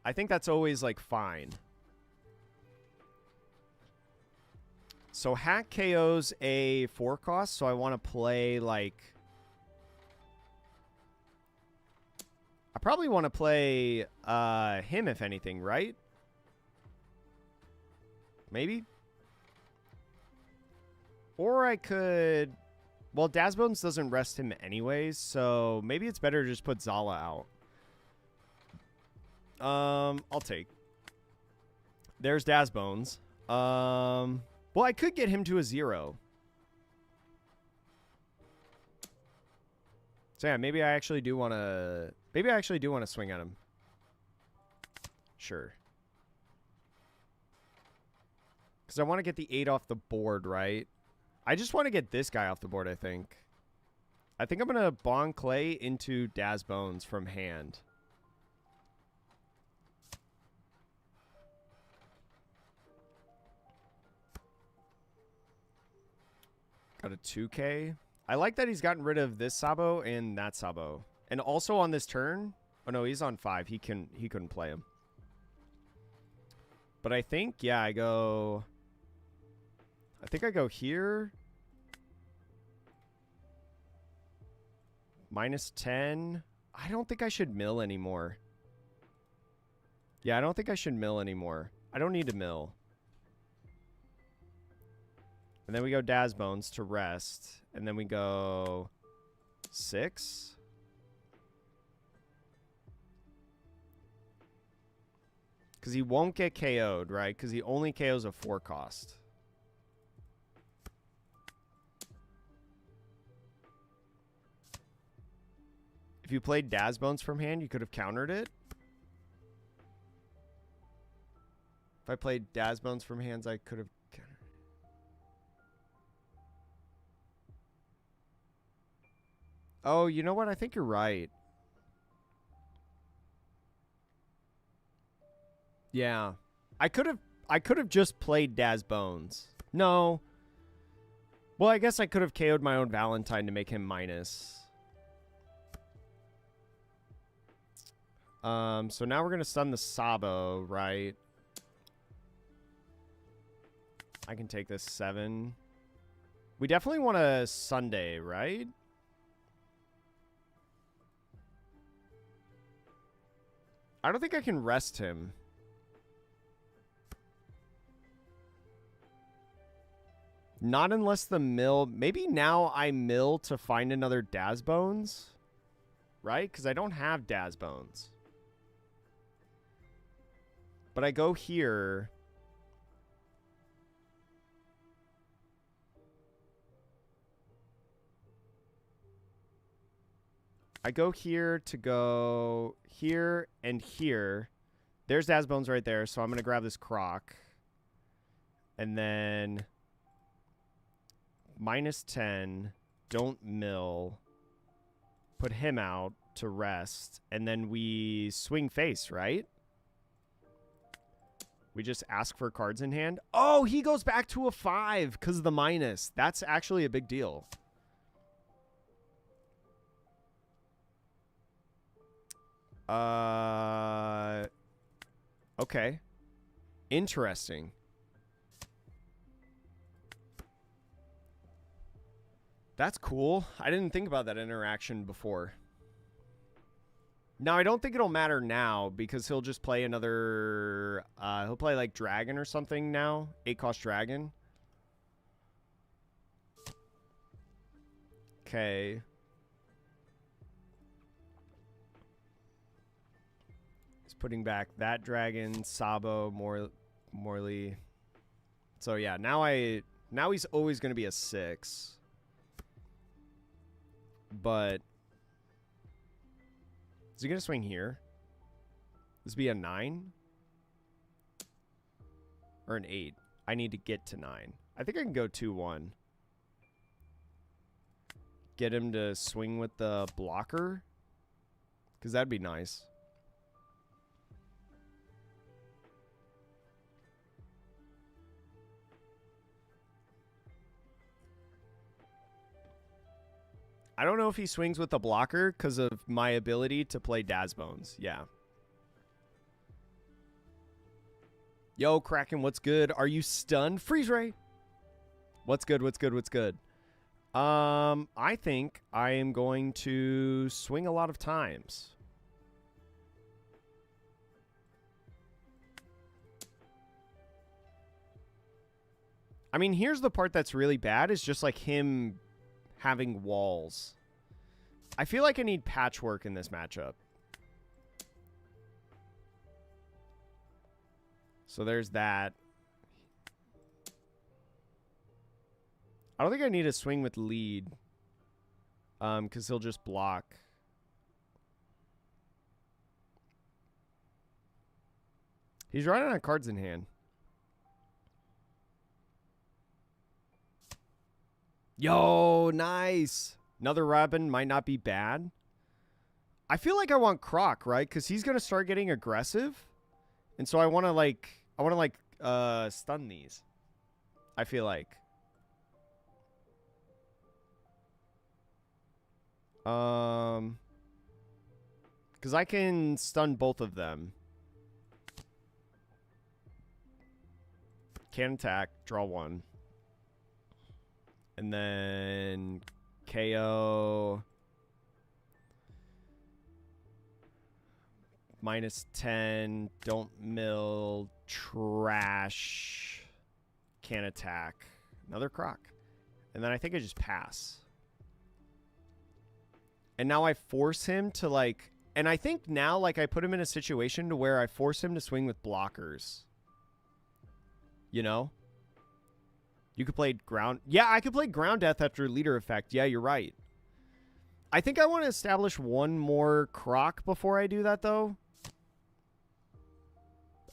I think that's always, like, fine. So Hack KO's a 4 cost, so I want to play, like... I probably want to play him, if anything, right? Maybe? Or I could... Well, Dazbones doesn't rest him anyways, so maybe it's better to just put Zala out. I'll take. There's Dazbones. Well, I could get him to a 0. So yeah, maybe I actually do want to... Maybe I actually do want to swing at him. Sure. Because I want to get the 8 off the board, right? I just want to get this guy off the board, I think. I think I'm going to Bong Clay into Dazbones from hand. Got a 2K. I like that he's gotten rid of this Sabo and that Sabo. And also on this turn... Oh, no, he's on 5. He couldn't play him. But I think, yeah, I go... I think I go here. Minus 10. I don't think I should mill anymore. Yeah, I don't think I should mill anymore. I don't need to mill. And then we go Dazbones to rest. And then we go 6. Because he won't get KO'd, right? Because he only KOs a 4 cost. If you played Dazbones from hand, you could have countered it. If I played Dazbones from hands, I could have countered it. Oh, you know what? I think you're right. Yeah. I could have just played Dazbones. No. Well, I guess I could have KO'd my own Valentine to make him minus. So now we're going to stun the Sabo, right? I can take this 7. We definitely want a Sunday, right? I don't think I can rest him. Not unless the mill... Maybe now I mill to find another Dazbones, right? Because I don't have Dazbones. But I go here. I go here to go here and here. There's Dazbones right there, so I'm going to grab this Croc. And then -10. Don't mill. Put him out to rest. And then we swing face, right? We just ask for cards in hand. Oh, he goes back to a 5 because of the minus. That's actually a big deal. Okay. Interesting. That's cool. I didn't think about that interaction before. Now, I don't think it'll matter now because he'll just play another... he'll play like Dragon or something now. 8-cost Dragon. Okay. He's putting back that Dragon, Sabo, Morley. So yeah, now he's always going to be a 6. But... is he going to swing here? This be a 9? Or an 8? I need to get to 9. I think I can go 2-1. Get him to swing with the blocker. Because that'd be nice. I don't know if he swings with the blocker because of my ability to play Dazbones. Yeah. Yo, Kraken, what's good? Are you stunned? Freeze Ray. What's good? What's good? What's good? I think I am going to swing a lot of times. I mean, here's the part that's really bad is just like him having walls. I feel like I need patchwork in this matchup. So there's that. I don't think I need a swing with lead. Because he'll just block. He's running out of cards in hand. Yo, nice. Another Robin might not be bad. I feel like I want Croc, right? Because he's going to start getting aggressive. And so I want to, stun these. I feel like. Because I can stun both of them. Can't attack. Draw 1. And then KO. -10. Don't mill. Trash. Can't attack. Another Croc. And then I think I just pass. And now I force him to like... and I think now like I put him in a situation to where I force him to swing with blockers. You know? You could play ground... yeah, I could play ground death after leader effect. Yeah, you're right. I think I want to establish one more Croc before I do that, though.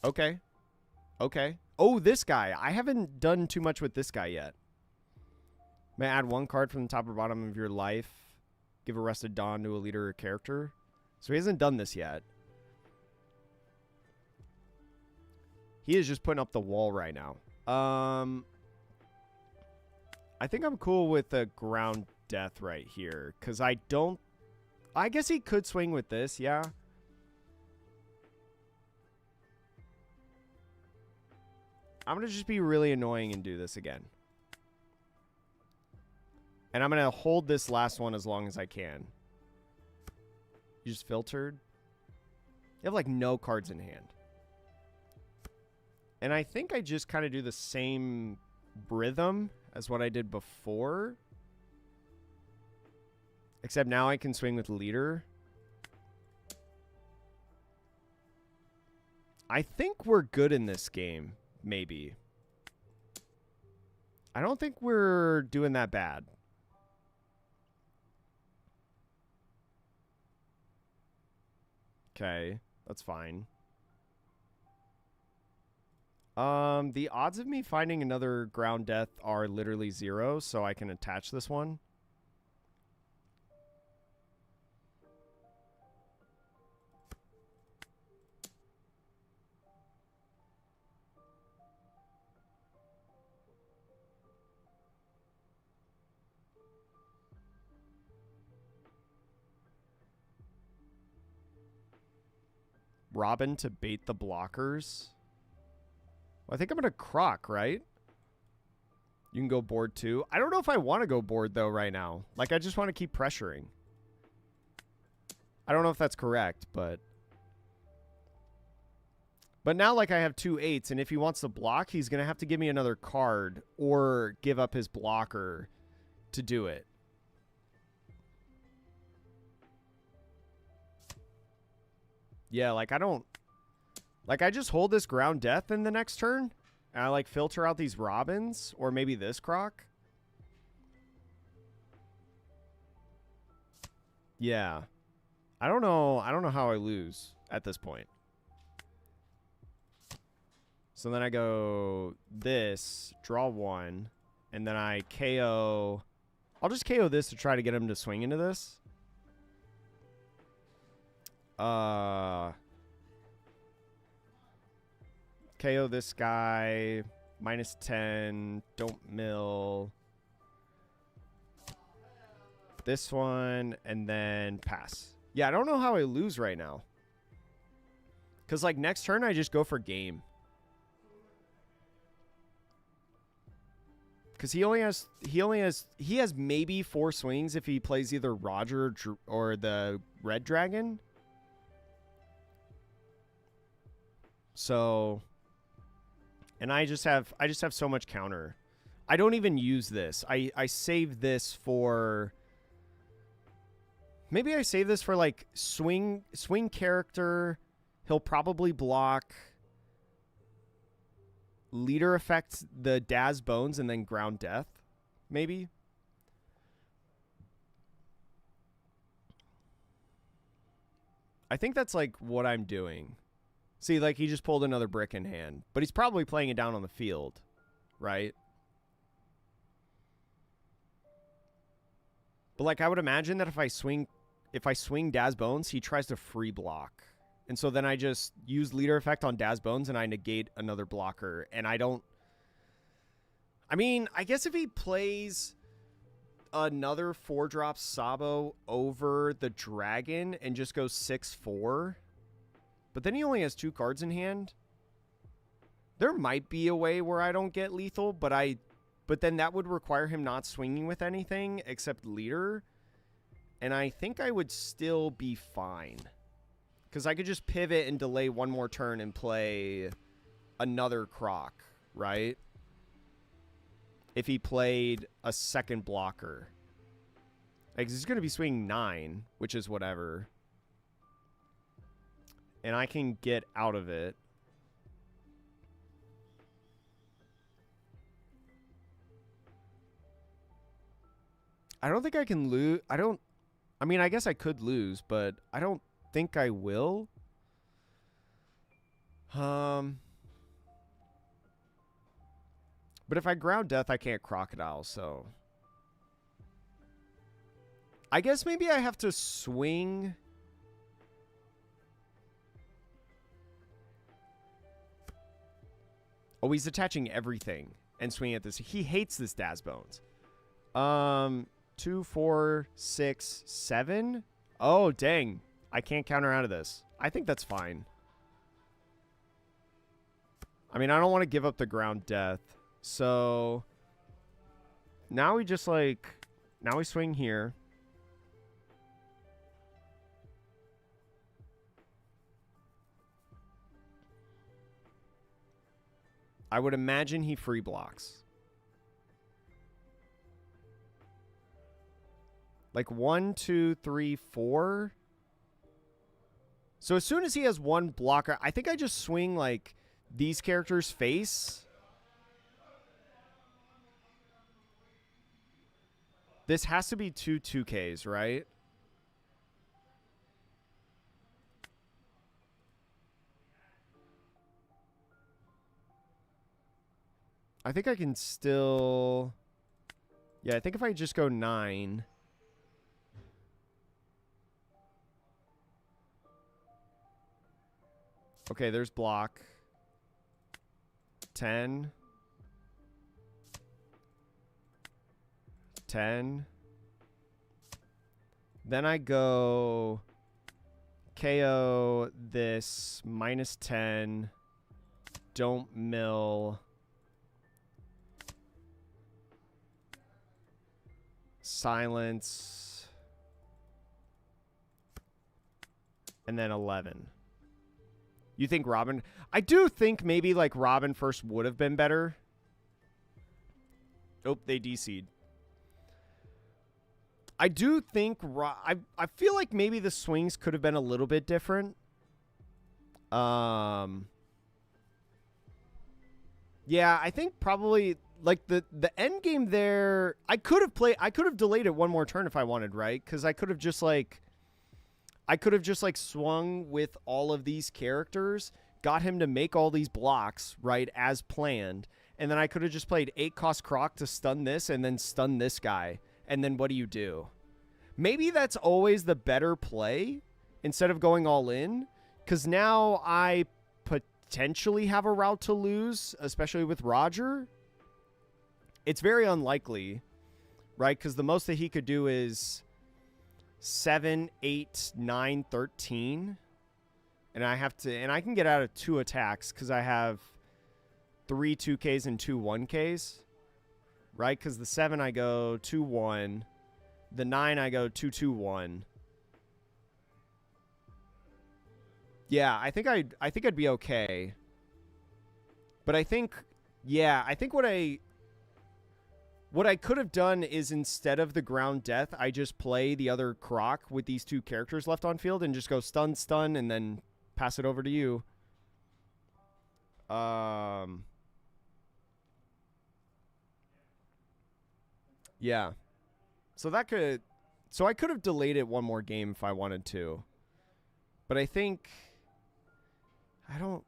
Okay. Okay. Oh, this guy. I haven't done too much with this guy yet. May I add one card from the top or bottom of your life? Give a rested dawn to a leader or character. So he hasn't done this yet. He is just putting up the wall right now. I think I'm cool with the ground death right here. Because I don't... I guess he could swing with this, yeah. I'm going to just be really annoying and do this again. And I'm going to hold this last one as long as I can. You just filtered. You have like no cards in hand. And I think I just kind of do the same rhythm as what I did before. Except now I can swing with leader. I think we're good in this game. Maybe. I don't think we're doing that bad. Okay, that's fine. The odds of me finding another ground death are literally 0, so I can attach this one. Robin to bait the blockers. Well, I think I'm going to Croc, right? You can go board too. I don't know if I want to go board, though, right now. Like, I just want to keep pressuring. I don't know if that's correct, but... But now, like, I have 2 8s, and if he wants to block, he's going to have to give me another card or give up his blocker to do it. Yeah, like, I don't... Like, I just hold this ground death in the next turn, and I, like, filter out these Robins, or maybe this Croc. Yeah. I don't know how I lose at this point. So then I go this, draw 1, and then I KO... I'll just KO this to try to get him to swing into this. KO this guy. -10. Don't mill. This one. And then pass. Yeah, I don't know how I lose right now. Because, like, next turn, I just go for game. Because he has maybe 4 swings if he plays either Roger or the Red Dragon. So, and I just have so much counter. I don't even use this. I save this for, maybe I save this for like swing character. He'll probably block. Leader affects the Daz Bones and then ground death. Maybe. I think that's like what I'm doing. See, like, he just pulled another brick in hand. But he's probably playing it down on the field, right? But, like, I would imagine that if I swing Daz Bones, he tries to free block. And so then I just use leader effect on Daz Bones and I negate another blocker. And I don't... I mean, I guess if he plays another 4-drop Sabo over the Dragon and just goes 6-4... But then he only has 2 cards in hand. There might be a way where I don't get lethal, but then that would require him not swinging with anything except leader. And I think I would still be fine. Because I could just pivot and delay 1 more turn and play another Croc, right? If he played a second blocker. Like, he's going to be swinging 9, which is whatever. And I can get out of it. I don't think I can lose. I mean, I guess I could lose, but I don't think I will. But if I ground death, I can't Crocodile, so. I guess maybe I have to swing... Oh, he's attaching everything and swinging at this. He hates this Daz Bones. 2, 4, 6, 7. Oh, dang. I can't counter out of this. I think that's fine. I mean, I don't want to give up the ground death. So now we just like, now we swing here. I would imagine he free blocks. Like 1, 2, 3, 4. So as soon as he has 1 blocker, I think I just swing like these characters' face. This has to be 2 2Ks, right? I think I can still... Yeah, I think if I just go 9... Okay, there's block. 10. 10. Then I go KO this -10. Don't mill. Silence. And then 11. You think Robin... I do think maybe, like, Robin first would have been better. Oh, they DC'd. I do think... I feel like maybe the swings could have been a little bit different. Yeah, I think probably... Like, the end game there... I could have delayed it one more turn if I wanted, right? Because I could have just, like... swung with all of these characters, got him to make all these blocks, right, as planned, and then I could have just played 8-cost Croc to stun this and then stun this guy, and then what do you do? Maybe that's always the better play instead of going all in, because now I potentially have a route to lose, especially with Roger. It's very unlikely, right, because the most that he could do is... 7, 8, 9, 13. And I have to... And I can get out of 2 attacks because I have 3 2Ks and 2 1Ks. Right? Because the 7 I go 2, 1. The 9 I go 2, 2, 1. Yeah, I think I'd be okay. But I think... Yeah, I think what I could have done is instead of the ground death, I just play the other Croc with these 2 characters left on field and just go stun, stun, and then pass it over to you. Yeah. So I could have delayed it one more game if I wanted to. But I think... I don't...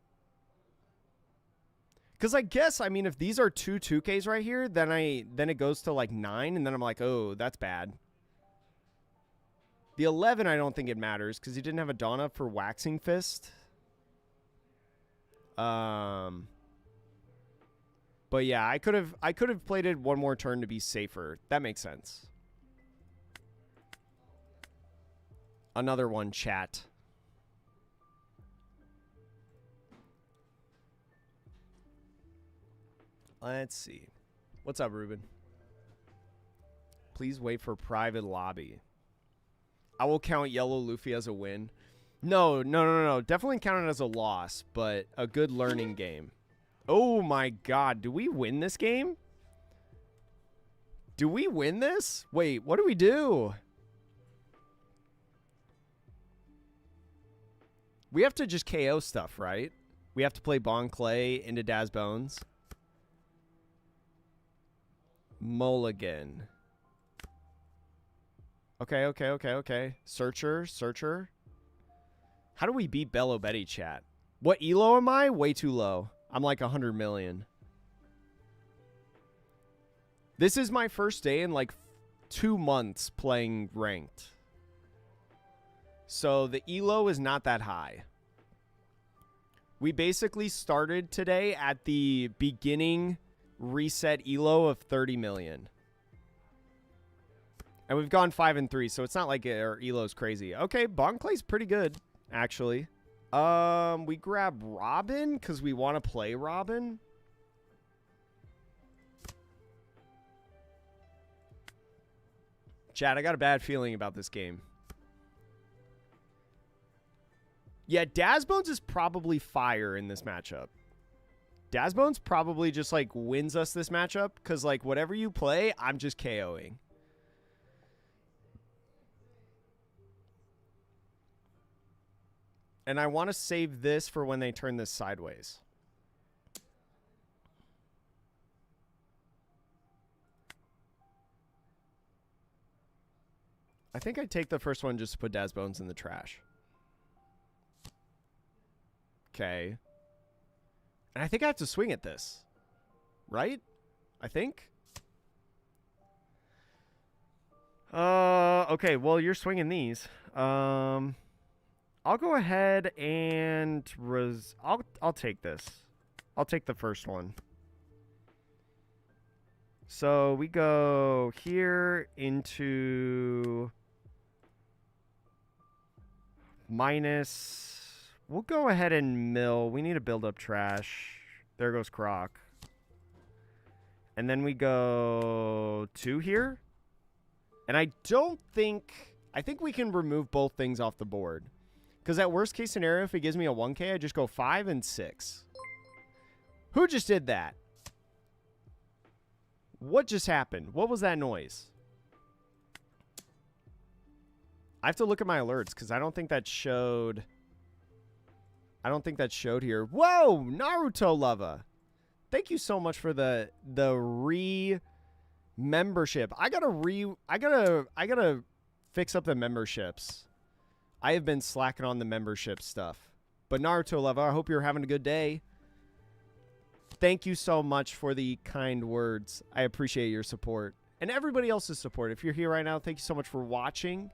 Because I guess, I mean, if these are 2 2Ks right here, then it goes to like 9, and then I'm like, oh, that's bad. The 11, I don't think it matters, because he didn't have a Dawn up for Waxing Fist. But yeah, I could have played it one more turn to be safer. That makes sense. Another one, chat. Let's see. What's up, Ruben? Please wait for private lobby. I will count Yellow Luffy as a win. No. Definitely count it as a loss, but a good learning game. Oh my god. Do we win this game? Do we win this? Wait, what do we do? We have to just KO stuff, right? We have to play Bon Clay into Daz Bones. Mulligan. Okay. Searcher. How do we beat Bello Betty, chat? What elo am I? Way too low. I'm like 100 million. This is my first day in like 2 months playing ranked. So the elo is not that high. We basically started today at the beginning reset elo of 30 million. And we've gone 5 and 3, so it's not like our elo's crazy. Okay, Bon Clay's pretty good, actually. We grab Robin because we want to play Robin. Chad, I got a bad feeling about this game. Yeah, Dazbones is probably fire in this matchup. Dazbones probably just, like, wins us this matchup because, like, whatever you play, I'm just KOing. And I want to save this for when they turn this sideways. I think I'd take the first one just to put Dazbones in the trash. Okay. And I think I have to swing at this. Right? I think. Okay, well, you're swinging these. I'll go ahead and I'll take this. I'll take the first one. So we go here into minus. We'll go ahead and mill. We need to build up trash. There goes Croc. And then we go 2 here. And I think we can remove both things off the board. Because that worst case scenario, if it gives me a 1K, I just go 5 and 6. Who just did that? What just happened? What was that noise? I have to look at my alerts because I don't think that showed. I don't think that showed here. Whoa, Naruto Lava. Thank you so much for the membership. I gotta fix up the memberships. I have been slacking on the membership stuff. But Naruto Lava, I hope you're having a good day. Thank you so much for the kind words. I appreciate your support. And everybody else's support. If you're here right now, thank you so much for watching.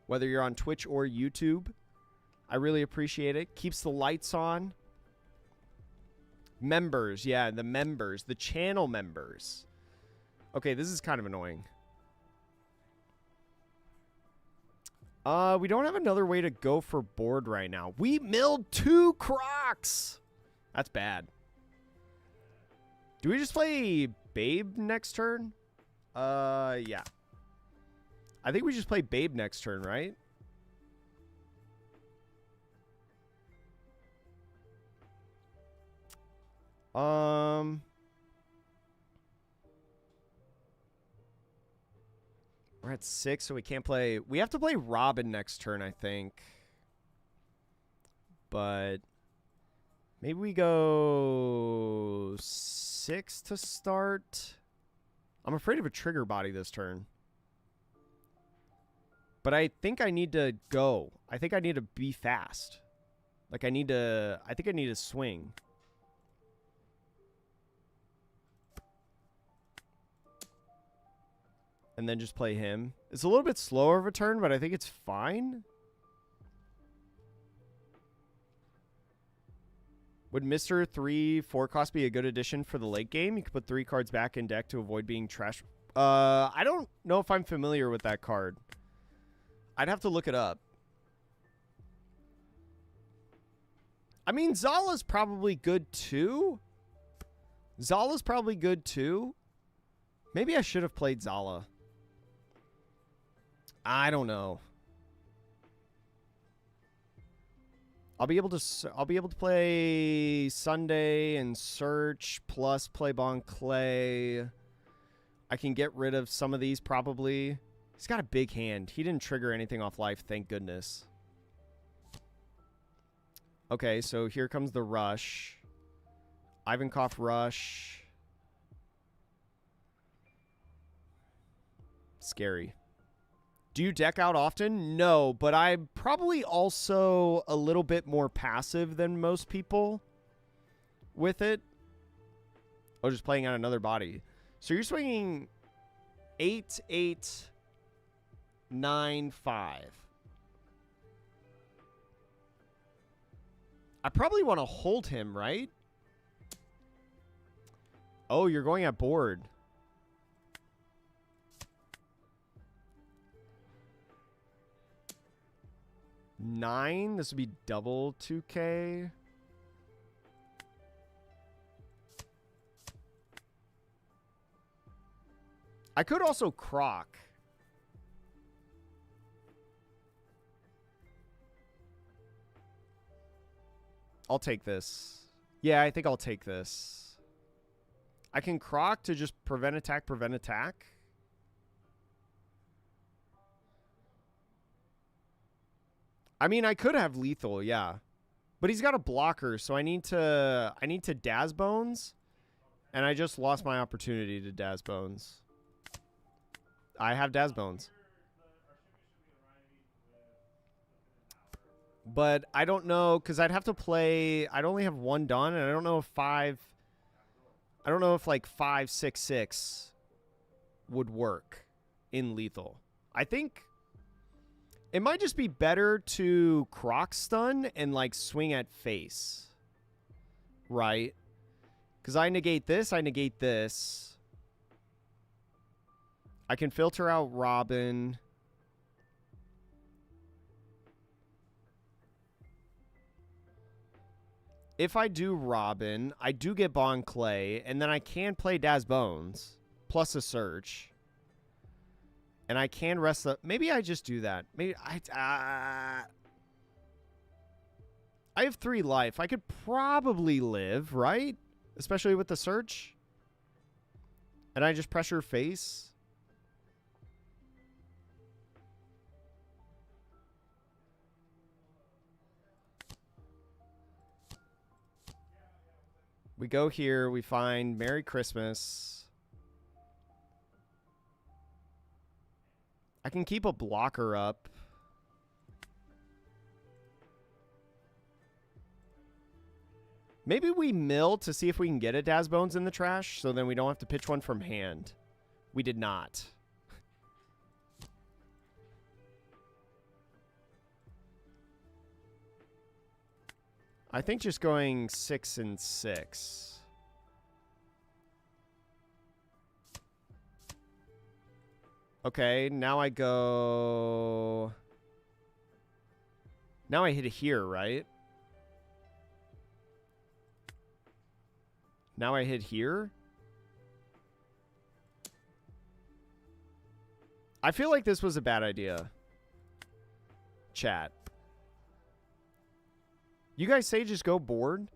Whether you're on Twitch or YouTube. I really appreciate it. Keeps the lights on. Members. Yeah, the members. The channel members. Okay, this is kind of annoying. We don't have another way to go for board right now. We milled 2 Crocs. That's bad. Do we just play Babe next turn? Yeah. I think we just play Babe next turn, right? We're at 6, so we can't play. We have to play Robin next turn, I think. But maybe we go 6 to start. I'm afraid of a trigger body this turn. But I think I need to go. I think I need to be fast. Like I think I need to swing. And then just play him. It's a little bit slower of a turn, but I think it's fine. Would Mr. 3/4 cost be a good addition for the late game? You could put 3 cards back in deck to avoid being trash. I don't know if I'm familiar with that card. I'd have to look it up. I mean, Zala's probably good too. Zala's probably good too. Maybe I should have played Zala. I don't know. I'll be able to play Sunday and Search plus play Bon Clay. I can get rid of some of these probably. He's got a big hand. He didn't trigger anything off life, thank goodness. Okay, so here comes the rush. Ivankov rush. Scary. Do you deck out often? No, but I'm probably also a little bit more passive than most people with it. Oh, just playing on another body. So you're swinging 8, 8, 9, 5. I probably want to hold him, right? Oh, you're going at board. Nine. This would be double 2K. I could also Croc. I'll take this. Yeah, I think I'll take this. I can Croc to just prevent attack, prevent attack. I mean, I could have lethal, yeah. But he's got a blocker, so I need to Daz Bones. And I just lost my opportunity to Daz Bones. I have Daz Bones. But I don't know, because I'd have to play... I'd only have 1 done, and I don't know if 5... I don't know if like 5-6-6 would work in lethal. I think it might just be better to Croc stun and like swing at face. Right? Because I negate this, I negate this. I can filter out Robin. If I do Robin, I do get Bon Clay, and then I can play Daz Bones, plus a search. And I can rest the... Maybe I just do that. Maybe I have 3 life. I could probably live, right? Especially with the search. And I just pressure face. We go here. We find Merry Christmas. I can keep a blocker up. Maybe we mill to see if we can get a Daz Bones in the trash, so then we don't have to pitch one from hand. We did not. I think just going 6 and 6. Okay, now I go... Now I hit it here, right? Now I hit here? I feel like this was a bad idea. Chat. You guys say just go board?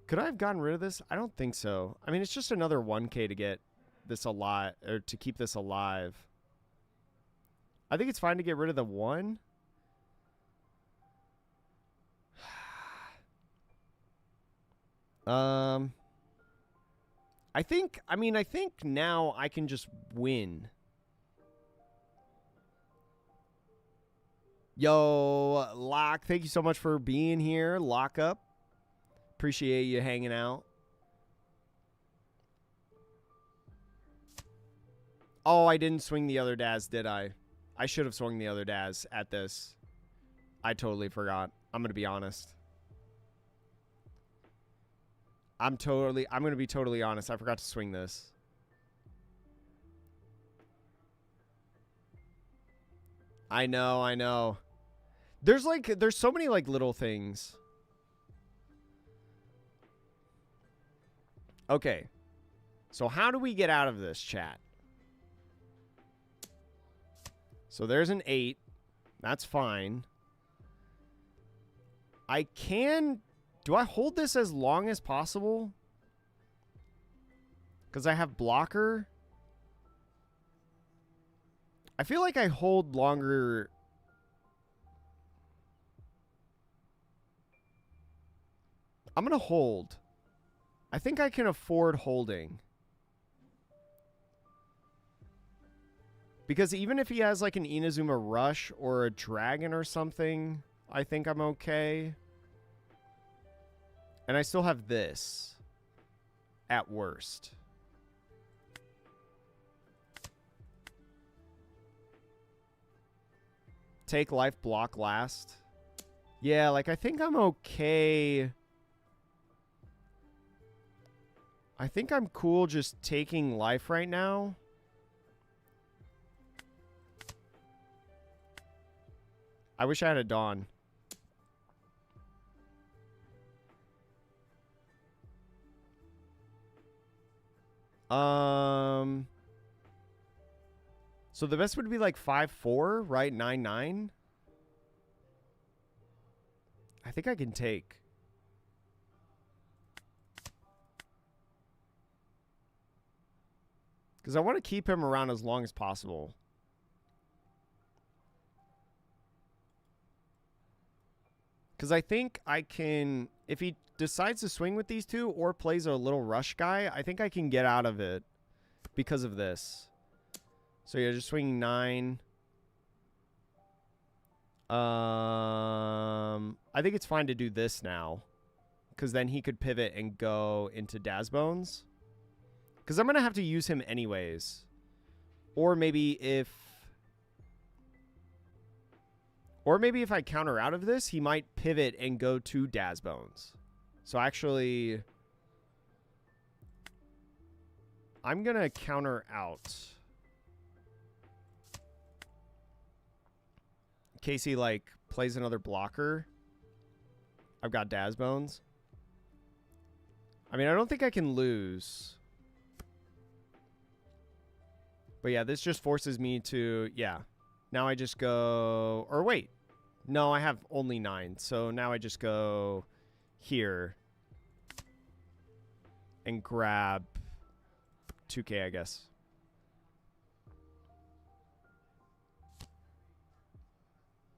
Could I have gotten rid of this? I don't think so. I mean, it's just another 1K to get this alive, or to keep this alive. I think it's fine to get rid of the 1. I think now I can just win. Yo, Lock, thank you so much for being here. Lock up. Appreciate you hanging out. Oh, I didn't swing the other Daz, did I? I should have swung the other Daz at this. I totally forgot. I'm going to be honest. I'm going to be totally honest. I forgot to swing this. I know. There's so many like little things. Okay. So how do we get out of this, chat? So there's an 8. That's fine. I can... Do I hold this as long as possible? Because I have blocker. I feel like I hold longer. I'm going to hold. I think I can afford holding. Because even if he has like an Inazuma Rush or a Dragon or something, I think I'm okay. And I still have this. At worst. Take life, block last. Yeah, like I think I'm okay. I think I'm cool just taking life right now. I wish I had a Dawn. So the best would be like 5-4, right? 9-9. I think I can take. Because I want to keep him around as long as possible. Because I think I can, if he decides to swing with these two or plays a little rush guy, I think I can get out of it because of this. So yeah, just swinging 9. I think it's fine to do this now. because then he could pivot and go into Dazbones. Because I'm going to have to use him anyways. Or maybe if I counter out of this, he might pivot and go to Dazbones. So actually, I'm going to counter out. In case he, like, plays another blocker. I've got Dazbones. I mean, I don't think I can lose. But yeah, this just forces me to, yeah. Now I just go, or wait. No, I have only 9. So now I just go here and grab 2K, I guess.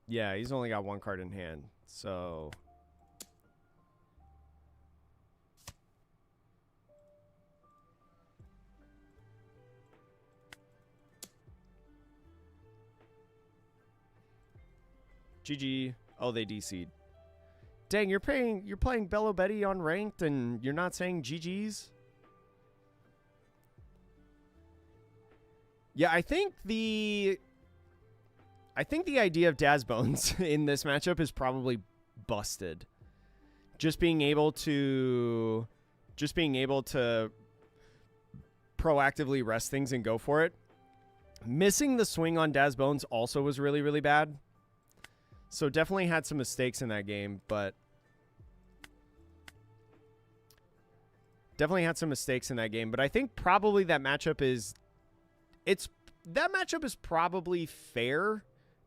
Yeah, he's only got 1 card in hand. So GG. Oh, they DC'd. Dang, you're playing Bello Betty on ranked and you're not saying GG's? Yeah, I think the idea of Dazbones in this matchup is probably busted. Just being able to proactively rest things and go for it. Missing the swing on Dazbones also was really, really bad. So definitely had some mistakes in that game, but I think probably that matchup is probably fair.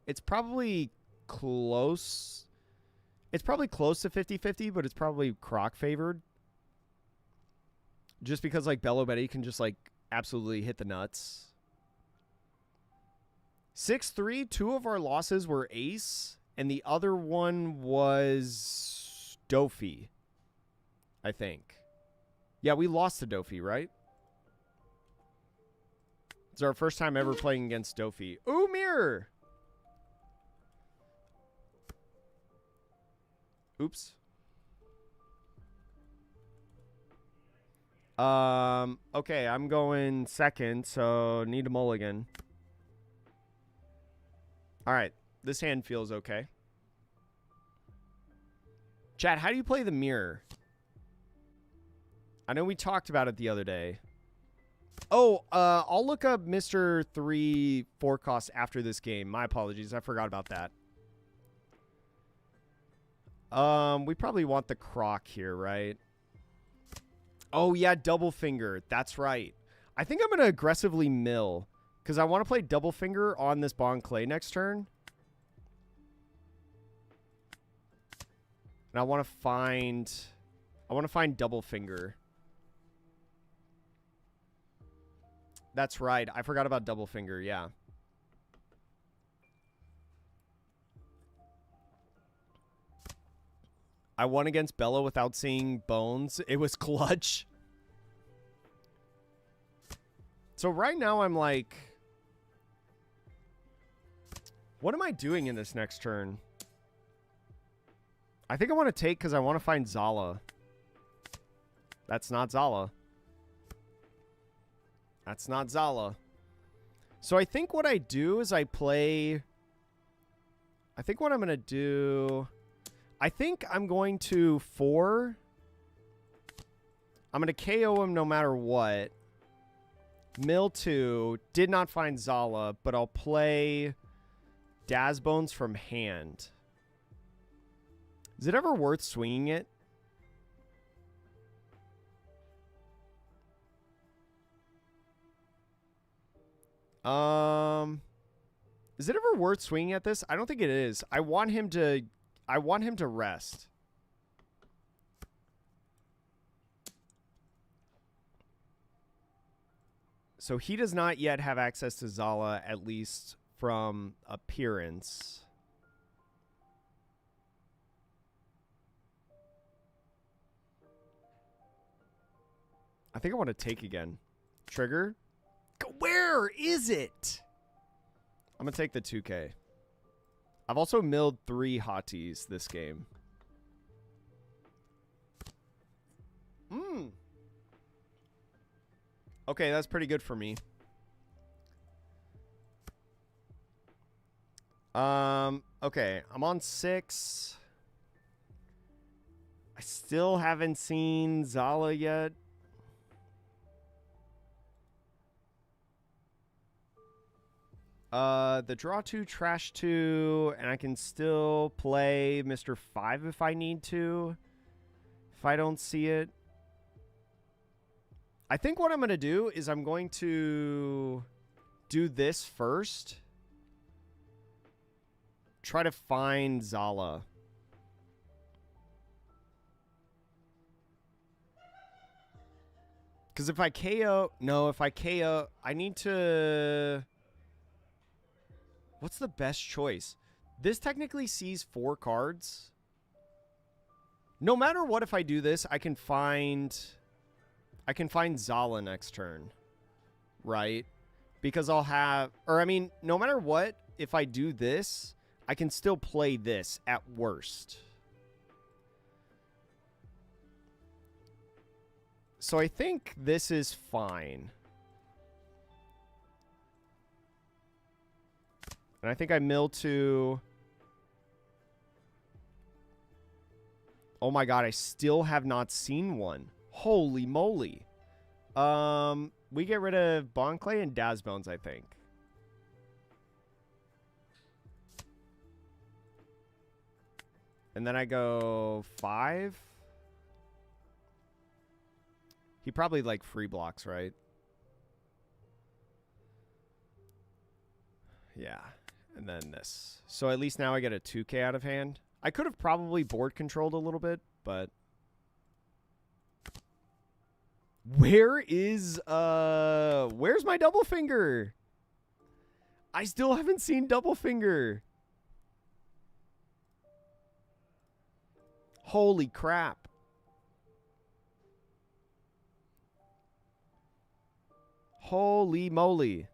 It's probably close. It's probably close to 50-50, but it's probably Croc favored. Just because like Bello Betty can just like absolutely hit the nuts. 6-3, 2 of our losses were ace. And the other one was Dofi, I think. Yeah, we lost to Dofi, right? It's our first time ever playing against Dofi. Ooh, mirror! Oops. Okay, I'm going second, so need a mulligan. All right. This hand feels okay. Chat, how do you play the mirror? I know we talked about it the other day. Oh, I'll look up Mr. 3 forecast after this game. My apologies. I forgot about that. We probably want the Croc here, right? Oh, yeah, double finger. That's right. I think I'm going to aggressively mill because I want to play double finger on this Bon Clay next turn. And I want to find double finger. That's right. I forgot about double finger. Yeah. I won against Bello without seeing bones. It was clutch. So right now I'm like, what am I doing in this next turn? I think I want to take because I want to find Zala. That's not Zala. That's not Zala. So I think what I do is I play... I think what I'm going to do... I think I'm going to 4. I'm going to KO him no matter what. Mill 2. Did not find Zala, but I'll play Dazbones from hand. Is it ever worth swinging it? Is it ever worth swinging at this? I don't think it is. I want him to rest. So he does not yet have access to Zala, at least from appearance. I think I want to take again. Trigger. Where is it? I'm going to take the 2K. I've also milled 3 hotties this game. Okay, that's pretty good for me. Okay, I'm on 6. I still haven't seen Zala yet. The draw 2, trash 2, and I can still play Mr. 5 if I need to. If I don't see it. I think what I'm going to do is I'm going to do this first. Try to find Zala. Because if I KO... No, if I KO... I need to... What's the best choice? This technically sees 4 cards. No matter what, if I do this, I can find Zala next turn. Right? Because I'll have... Or, I mean, no matter what, if I do this, I can still play this at worst. So I think this is fine. And I think I mill to... Oh my god, I still have not seen one. Holy moly. We get rid of Bonclay and Dazbones, I think. And then I go 5. He probably like free blocks, right? Yeah. And then this. So at least now I get a 2k out of hand. I could have probably board controlled a little bit, but... Where's my double finger? I still haven't seen double finger. Holy crap. Holy moly.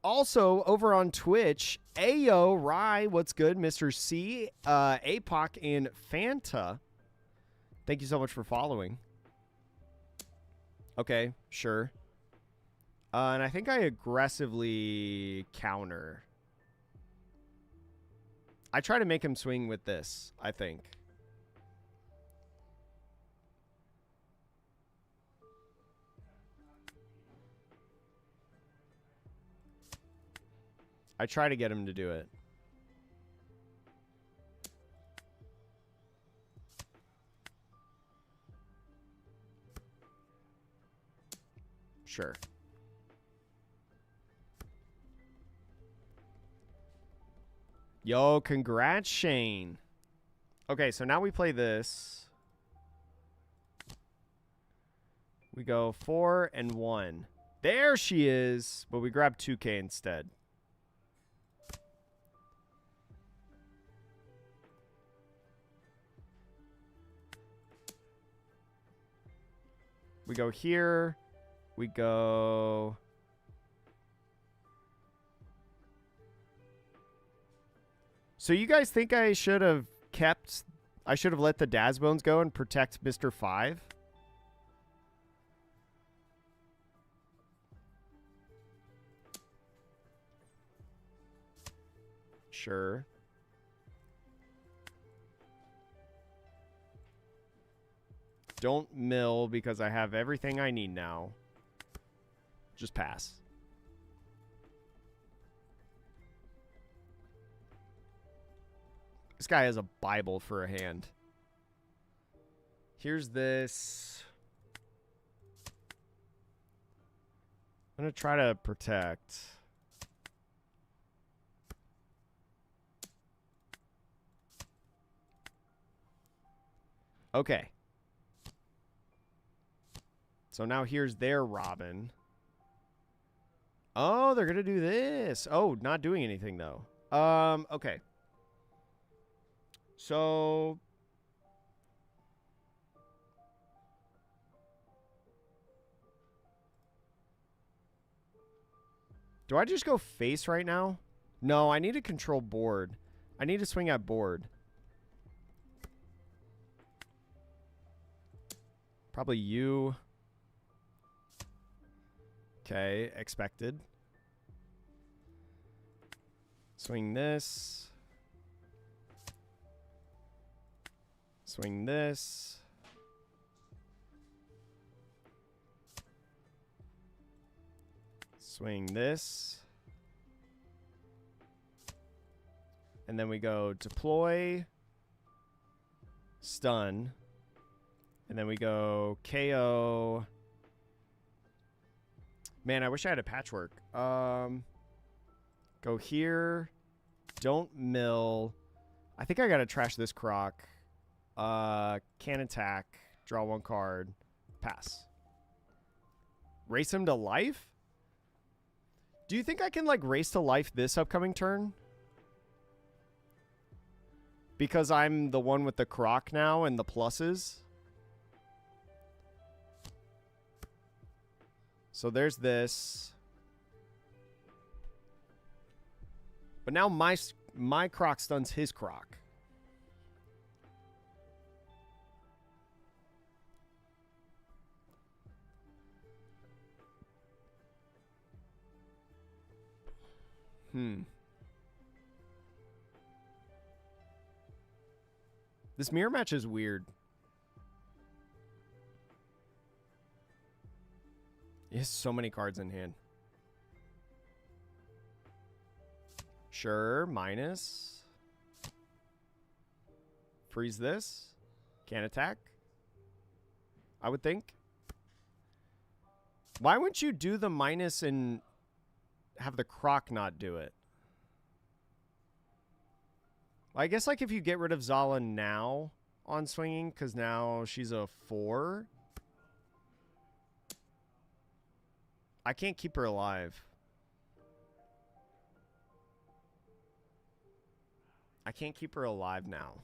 Also, over on Twitch, Ayo, Rye, what's good? Mr. C, APOC, and Fanta. Thank you so much for following. Okay, sure. And I think I aggressively counter. I try to make him swing with this, I think. I try to get him to do it. Sure. Yo, congrats, Shane. Okay, so now we play this. We go 4 and 1. There she is, but we grab 2k instead. We go here. We go... So you guys think I should have kept... I should have let the Dazbones go and protect Mr. 5? Sure. Don't mill because I have everything I need now. Just pass. This guy has a Bible for a hand. Here's this. I'm going to try to protect. Okay. So now here's their Robin. Oh, they're going to do this. Oh, not doing anything, though. Okay. So... do I just go face right now? No, I need to control board. I need to swing at board. Probably you. Okay, expected. Swing this. Swing this. Swing this. And then we go deploy, stun, and then we go KO. Man, I wish I had a patchwork. Go here. Don't mill. I think I gotta trash this croc. Can attack. Draw one card. Pass. Race him to life? Do you think I can, like, race to life this upcoming turn? Because I'm the one with the croc now and the pluses. So there's this. But now my croc stuns his croc. This mirror match is weird. He has so many cards in hand. Sure, minus. Freeze this. Can't attack. I would think. Why wouldn't you do the minus and have the croc not do it? I guess, like, if you get rid of Zala now on swinging, because now she's a 4. I can't keep her alive. I can't keep her alive now.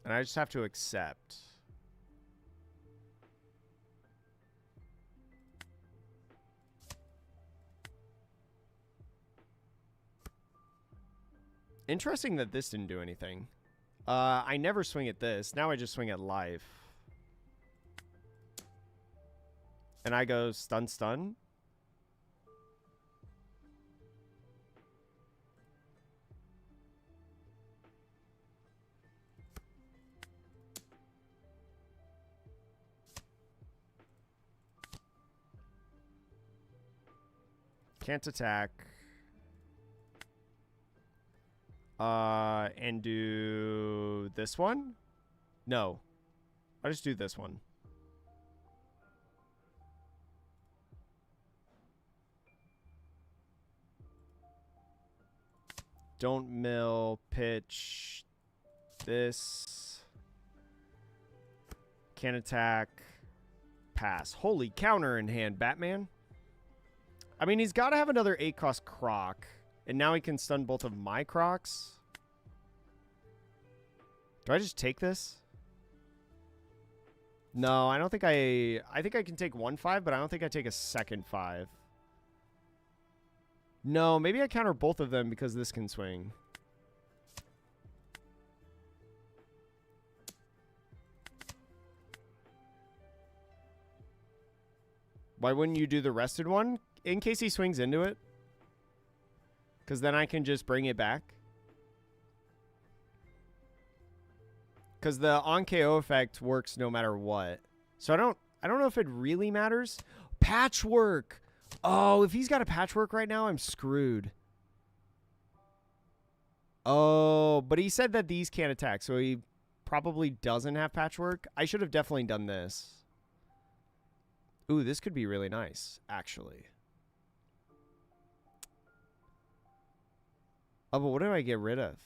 And I just have to accept. Interesting that this didn't do anything. I never swing at this. Now I just swing at life. And I go stun, stun. Can't attack. And do this one? No. I'll just do this one. Don't mill, pitch, this. Can't attack, pass. Holy counter in hand, Batman. I mean, he's got to have another 8-cost croc. And now he can stun both of my crocs. Do I just take this? No, I don't think I think I can take 1/5, but I don't think I take a second 5. No, maybe I counter both of them because this can swing. Why wouldn't you do the rested one? In case he swings into it? Because then I can just bring it back. Because the on KO effect works no matter what. So I don't know if it really matters. Patchwork! Oh, if he's got a patchwork right now, I'm screwed. Oh, but he said that these can't attack, so he probably doesn't have patchwork. I should have definitely done this. Ooh, this could be really nice, actually. Oh, but what do I get rid of?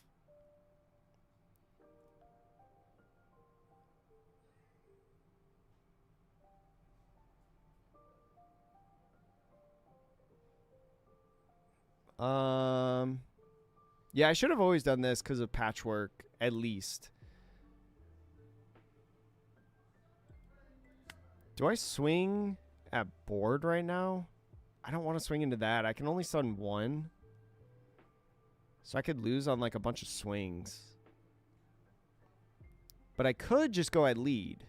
Yeah, I should have always done this because of patchwork, at least. Do I swing at board right now? I don't want to swing into that. I can only stun one. So I could lose on like a bunch of swings. But I could just go at lead.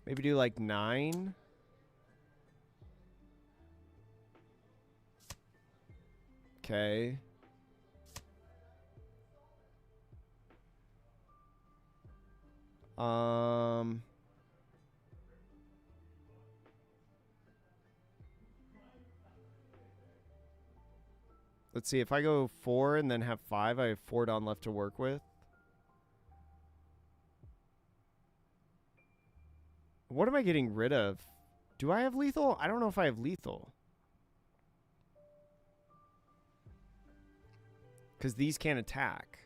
Maybe do like 9. Okay. Let's see. If I go 4 and then have 5, I have 4 down left to work with. What am I getting rid of? Do I have lethal? I don't know if I have lethal. Because these can't attack.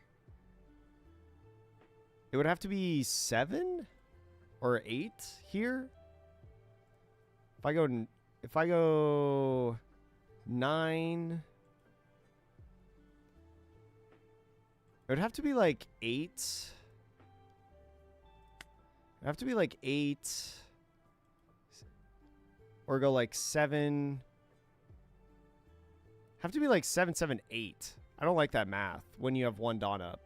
It would have to be 7 or 8 here. If I go 9, it would have to be like 8. It'd have to be like 8 or go like 7. Have to be like 7, 7, 8. I don't like that math when you have 1 dawn up.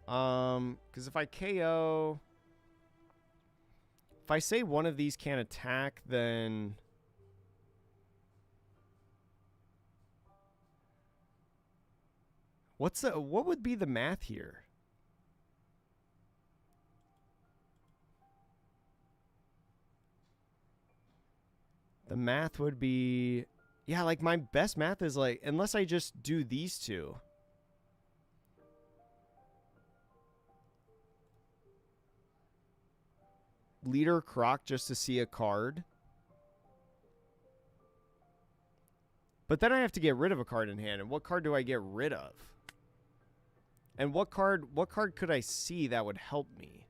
Because if I KO, if I say one of these can't attack, then what would be the math here? The math would be, yeah, like my best math is like, unless I just do these two. Leader Croc just to see a card. But then I have to get rid of a card in hand. And what card do I get rid of? And what card could I see that would help me?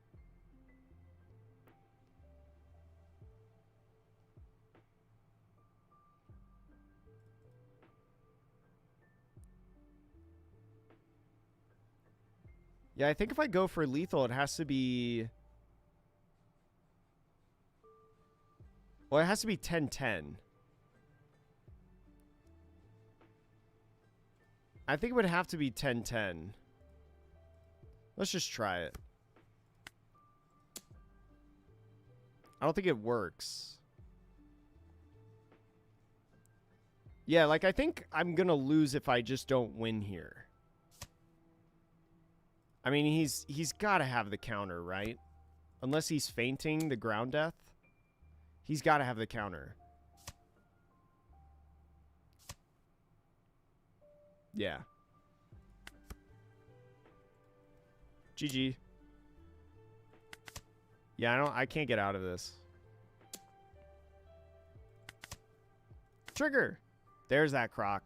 Yeah, I think if I go for lethal, it has to be... Well, it has to be 10-10. I think it would have to be 10-10. Let's just try it. I don't think it works. Yeah, like I think I'm going to lose if I just don't win here. I mean, he's got to have the counter, right? Unless he's fainting the ground death. He's got to have the counter. Yeah. GG. Yeah, I can't get out of this. Trigger. There's that Croc.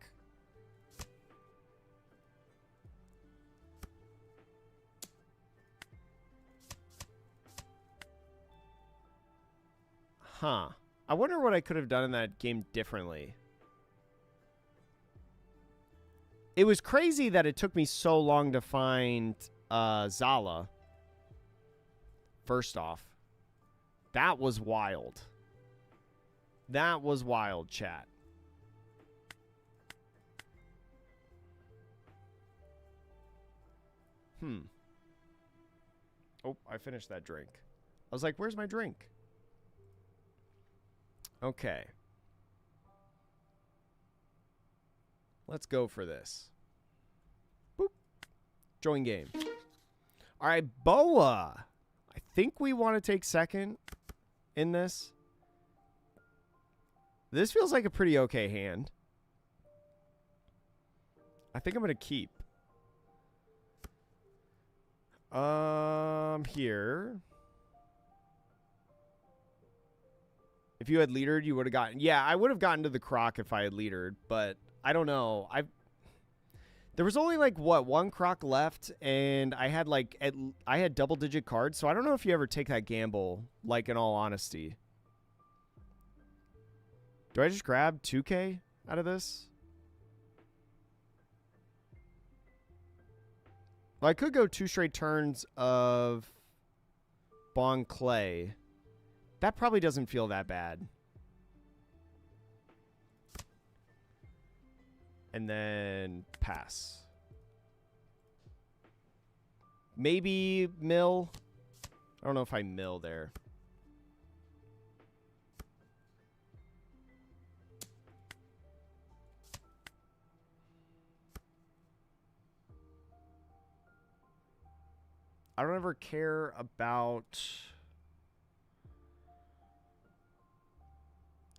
Huh. I wonder what I could have done in that game differently. It was crazy that it took me so long to find Zala. First off. That was wild. That was wild, chat. Oh, I finished that drink. I was like, where's my drink? Okay. Let's go for this. Boop. Join game. All right, Boa. I think we want to take second in this. This feels like a pretty okay hand. I think I'm going to keep. Here. If you had leadered, you would have gotten... Yeah, I would have gotten to the Croc if I had leadered, but I don't know. There was only like, what, 1 Croc left, and I had like... I had double-digit cards, so I don't know if you ever take that gamble, like, in all honesty. Do I just grab 2K out of this? Well, I could go 2 straight turns of Bon Clay. That probably doesn't feel that bad. And then pass. Maybe mill. I don't know if I mill there. I don't ever care about...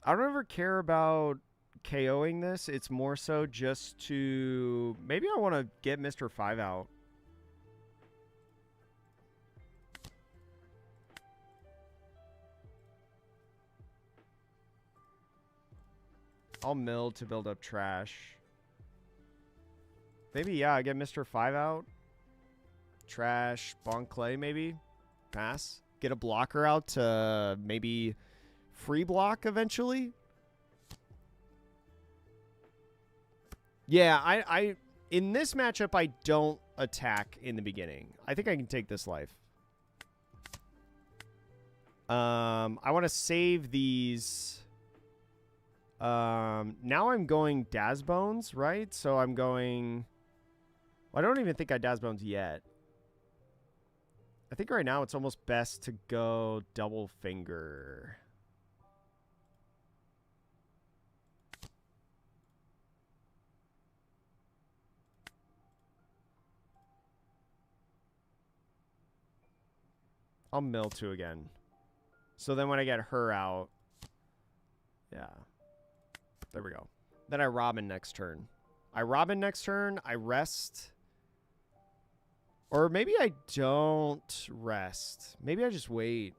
I don't ever care about KOing this. It's more so just to... Maybe I want to get Mr. 5 out. I'll mill to build up trash. Maybe, yeah, I get Mr. 5 out. Trash, Bon Clay, maybe. Pass. Get a blocker out to maybe free block eventually. Yeah, I in this matchup, I don't attack in the beginning. I think I can take this life. I want to save these. Now I'm going Daz Bones, right? So I'm going... Well, I don't even think I Daz Bones yet. I think right now it's almost best to go double finger. I'll mill 2 again. So then when I get her out... Yeah. There we go. Then I Robin next turn. I Robin next turn. I rest... Or maybe I don't rest. Maybe I just wait.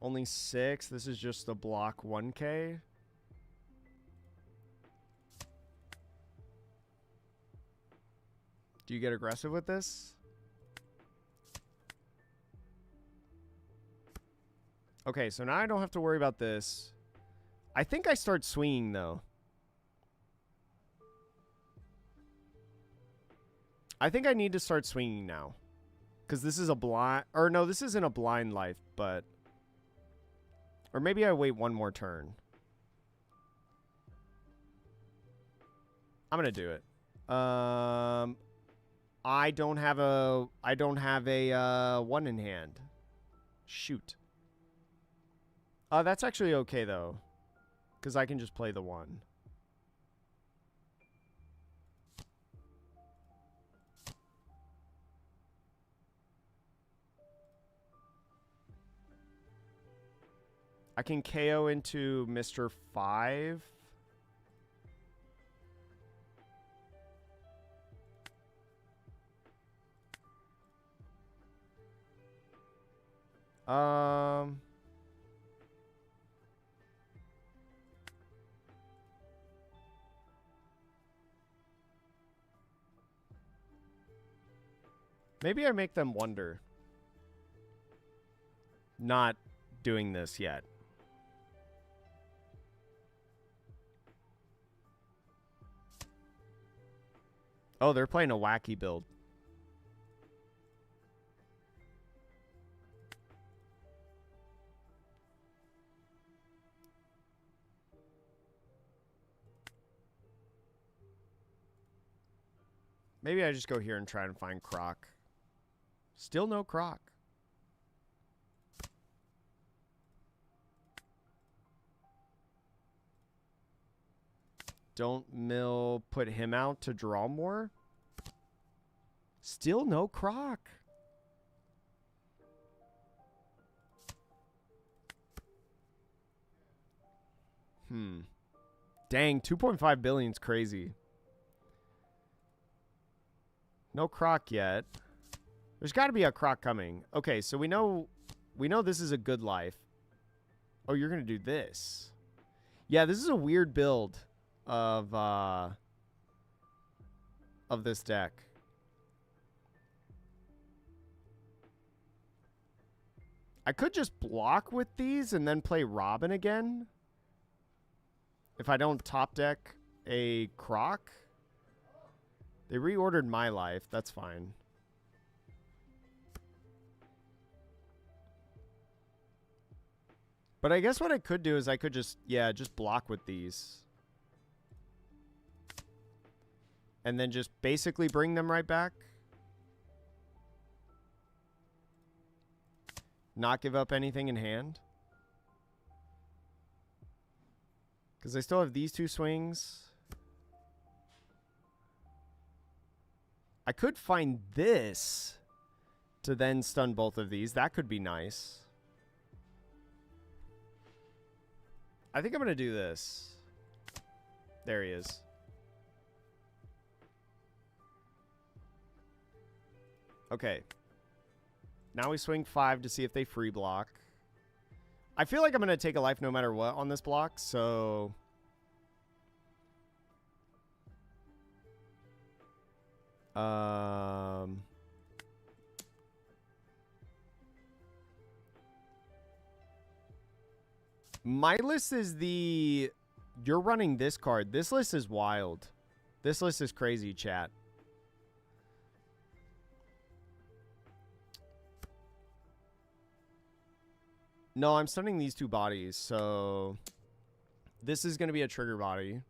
Only 6. This is just the block 1K. Do you get aggressive with this? Okay, so now I don't have to worry about this. I think I start swinging, though. I think I need to start swinging now. Because this is a blind... Or no, this isn't a blind life, but... Or maybe I wait one more turn. I'm going to do it. I don't have a 1 in hand. Shoot. That's actually okay, though. Because I can just play the 1. I can KO into Mr. 5. Maybe I make them wonder. Not doing this yet. Oh, they're playing a wacky build. Maybe I just go here and try and find Croc. Still no Croc. Don't mill put him out to draw more? Still no Croc. Dang, 2.5 billion is crazy. No Croc yet. There's got to be a Croc coming. Okay, so we know this is a good life. Oh, you're going to do this. Yeah, this is a weird build of this deck. I could just block with these and then play Robin again. If I don't top deck a Croc. They reordered my life. That's fine. But I guess what I could do is I could just, yeah, just block with these. And then just basically bring them right back. Not give up anything in hand. Because I still have these two swings. I could find this to then stun both of these. That could be nice. I think I'm going to do this. There he is. Okay. Now we swing 5 to see if they free block. I feel like I'm going to take a life no matter what on this block, so... My list is the... You're running this card. This list is wild. This list is crazy, chat. No, I'm stunning these two bodies, so... This is going to be a trigger body.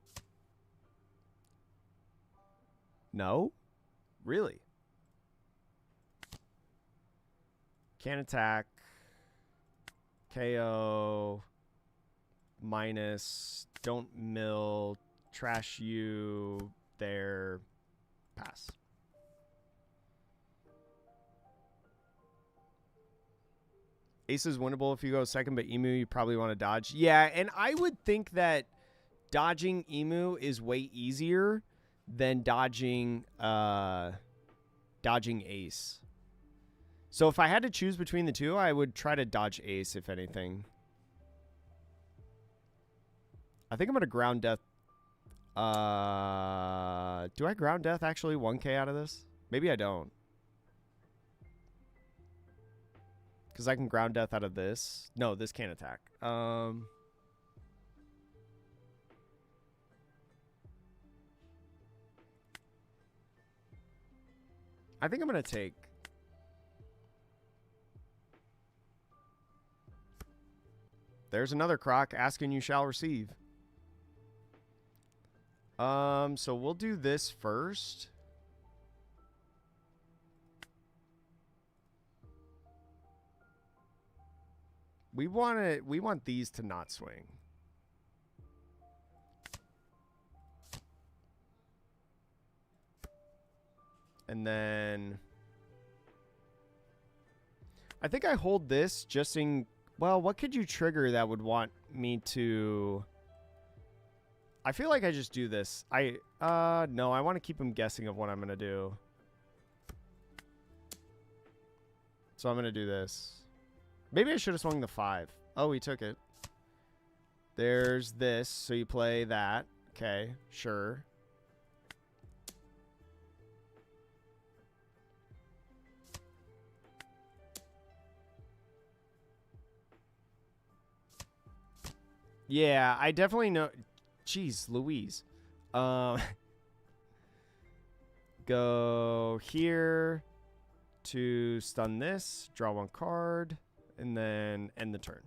No? Really? Can't attack. KO. Minus. Don't mill. Trash you. There. Pass. Ace is winnable if you go second, but Emu you probably want to dodge. Yeah, and I would think that dodging Emu is way easier than dodging Ace. So if I had to choose between the two, I would try to dodge Ace, if anything. I think I'm going to ground death. Do I ground death actually 1k out of this? Maybe I don't. Because I can ground death out of this. No, this can't attack. I think I'm going to take. There's another Croc. Asking you shall receive. So we'll do this first. We want these to not swing. And then I think I hold this just in, well, what could you trigger that would want me to? I feel like I just do this. No, I want to keep him guessing of what I'm going to do. So I'm going to do this. Maybe I should have swung the 5. Oh, he took it. There's this. So you play that. Okay, sure. Yeah, I definitely know. Jeez, Louise. Go here to stun this. Draw 1 card. And then end the turn.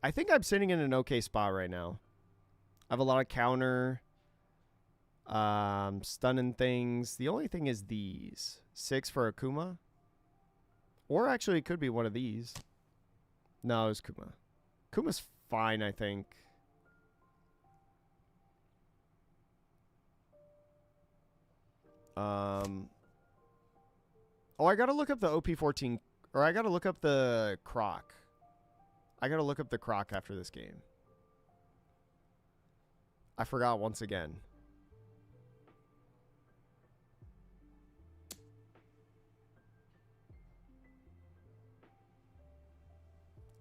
I think I'm sitting in an okay spot right now. I have a lot of counter. Stunning things. The only thing is these. 6 for Akuma. Or actually it could be one of these. No, it's Kuma. Kuma's fine, I think. Oh, I gotta look up the OP14. Or I gotta look up the Croc. I gotta look up the Croc after this game. I forgot once again.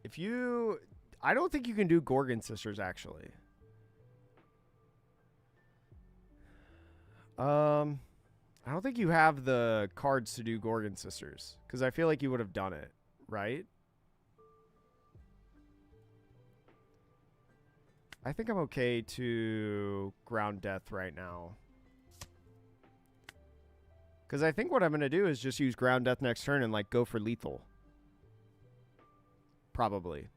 If you... I don't think you can do Gorgon Sisters, actually. I don't think you have the cards to do Gorgon Sisters. Because I feel like you would have done it, right? I think I'm okay to ground death right now. Because I think what I'm going to do is just use ground death next turn and, like, go for lethal. Probably.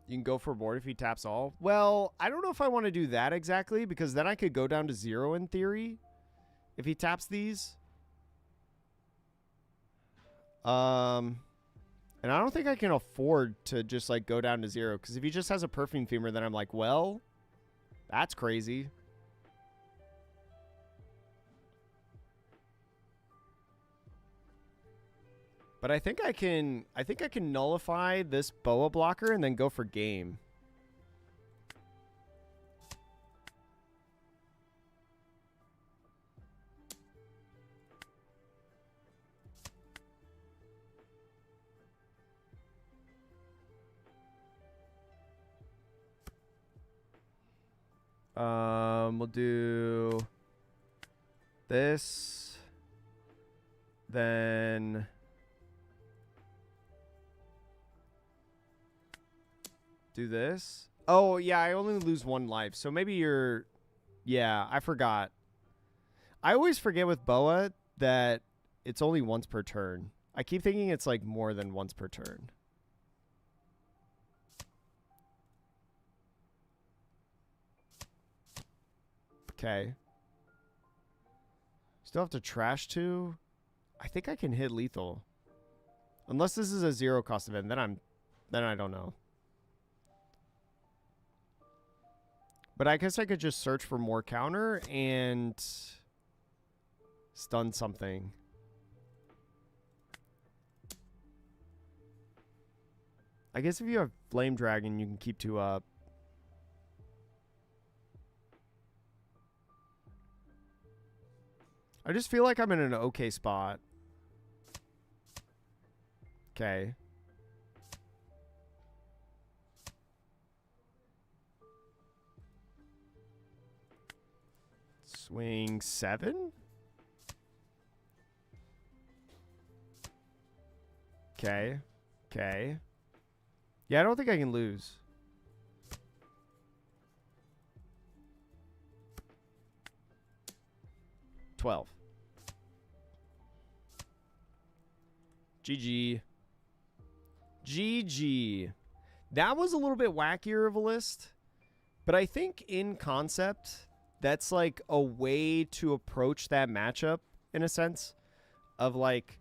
You can go for board if he taps all. Well, I don't know if I want to do that exactly, because then I could go down to 0 in theory if he taps these. And I don't think I can afford to just, like, go down to 0, because if he just has a Perfume Femur, then I'm like, well, that's crazy. But I think I can nullify this Boa blocker and then go for game. We'll do this, then do this. Oh, yeah, I only lose 1 life, so maybe you're... Yeah, I forgot. I always forget with Boa that it's only once per turn. I keep thinking it's, like, more than once per turn. Okay. Still have to trash 2. I think I can hit lethal. Unless this is a 0 cost event, then I don't know. But I guess I could just search for more counter and stun something. I guess if you have Flame Dragon, you can keep 2 up. I just feel like I'm in an okay spot. Okay. Swing 7? Okay. Okay. Yeah, I don't think I can lose. $12. GG. GG. That was a little bit wackier of a list, but I think in concept, that's like a way to approach that matchup in a sense of like,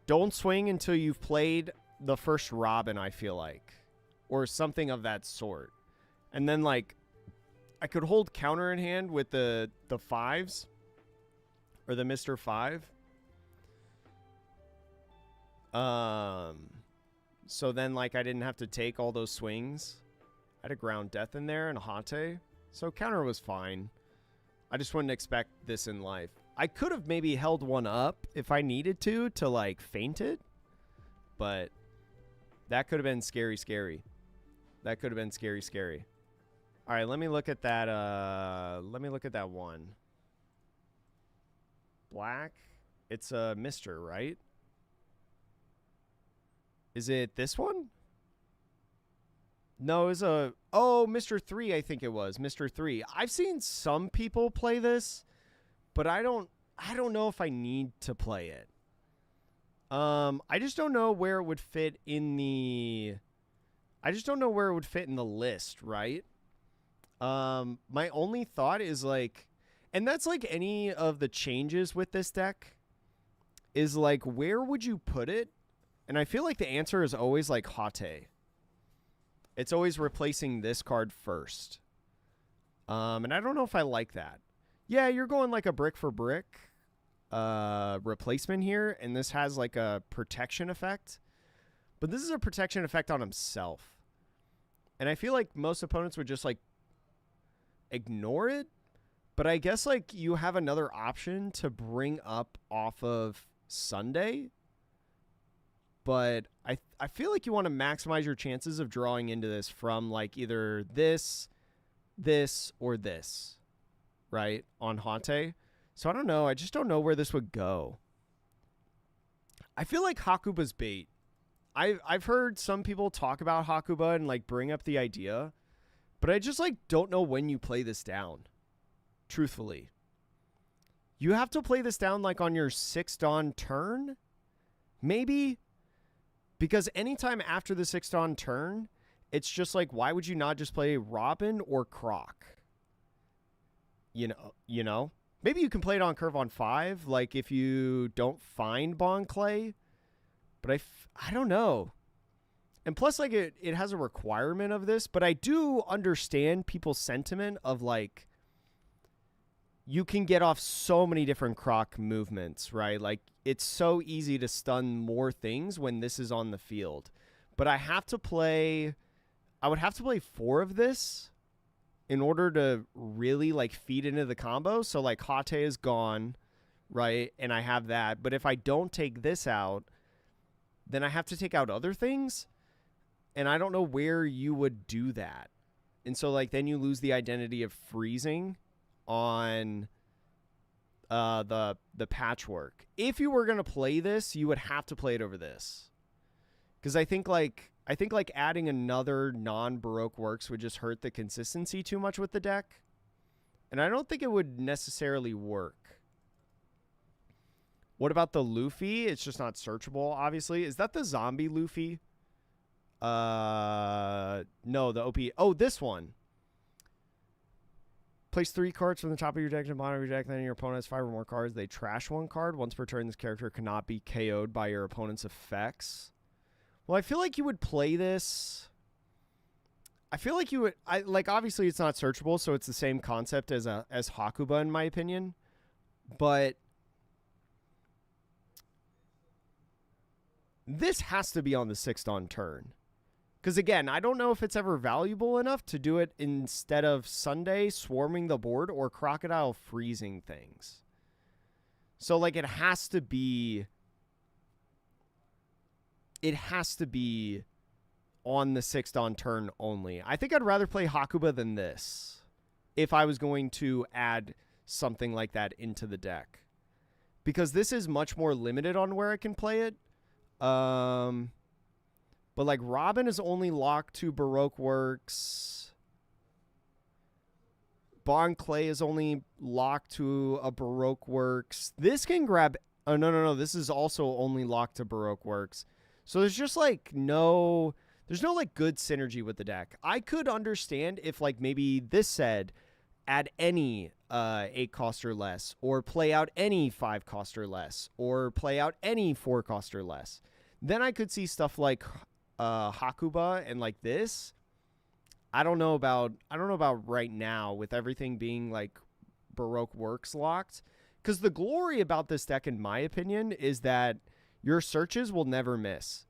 don't swing until you've played the first Robin, I feel like, or something of that sort. And then like, I could hold counter in hand with the 5s or the Mr. 5. So then like I didn't have to take all those swings. I had a ground death in there and a Hate. So counter was fine. I just wouldn't expect this in life. I could have maybe held one up if I needed to like feint it. But that could have been scary, scary. That could have been scary, scary. All right, let me look at that. Let me look at that one. Black. It's a Mr., right? Is it this one? No, it was a... Oh, Mr. 3, I think it was. Mr. 3. I've seen some people play this, but I don't know if I need to play it. I just don't know where it would fit in the... I just don't know where it would fit in the list, right? My only thought is like, and that's like any of the changes with this deck, is like, where would you put it? And I feel like the answer is always like Hate. It's always replacing this card first. And I don't know if I like that. Yeah, you're going like a brick for brick replacement here, and this has like a protection effect. But this is a protection effect on himself. And I feel like most opponents would just like ignore it, but I guess like you have another option to bring up off of Sunday, but I feel like you want to maximize your chances of drawing into this from like either this this, or this, right, on Hante. So I don't know. I just don't know where this would go. I feel like Hakuba's bait. I've heard some people talk about Hakuba and like bring up the idea, but I just like don't know when you play this down. Truthfully. You have to play this down like on your 6th dawn turn? Maybe? Because anytime after the 6th dawn turn, it's just like, why would you not just play Robin or Croc? You know? Maybe you can play it on curve on 5, like if you don't find Bon Clay. But I don't know. And plus, like, it has a requirement of this, but I do understand people's sentiment of like, you can get off so many different Croc movements, right? Like, it's so easy to stun more things when this is on the field. But I would have to play 4 of this in order to really, like, feed into the combo. So, like, Hate is gone, right? And I have that. But if I don't take this out, then I have to take out other things. And I don't know where you would do that. And so, like, then you lose the identity of freezing on the patchwork. If you were going to play this, you would have to play it over this. Because I think adding another non-Baroque works would just hurt the consistency too much with the deck. And I don't think it would necessarily work. What about the Luffy? It's just not searchable, obviously. Is that the zombie Luffy? No, the OP. Oh, this one. Place 3 cards from the top of your deck to the bottom of your deck. Then your opponent has 5 or more cards. They trash 1 card. Once per turn, this character cannot be KO'd by your opponent's effects. Well, I feel like you would play this. I feel like you would. Obviously, it's not searchable, so it's the same concept as Hakuba, in my opinion. But this has to be on the 6th on turn. Because, again, I don't know if it's ever valuable enough to do it instead of Sunday swarming the board or Crocodile freezing things. So, like, it has to be on the 6th on turn only. I think I'd rather play Hakuba than this if I was going to add something like that into the deck. Because this is much more limited on where I can play it. But, like, Robin is only locked to Baroque works. Bon Clay is only locked to a Baroque works. This can grab... Oh, no. This is also only locked to Baroque works. So there's just, like, no... There's no, like, good synergy with the deck. I could understand if, like, maybe this said add any 8 cost or less, or play out any 5 cost or less, or play out any 4 cost or less. Then I could see stuff like Hakuba and like this. I don't know about right now with everything being like Baroque works locked. Because the glory about this deck, in my opinion, is that your searches will never miss.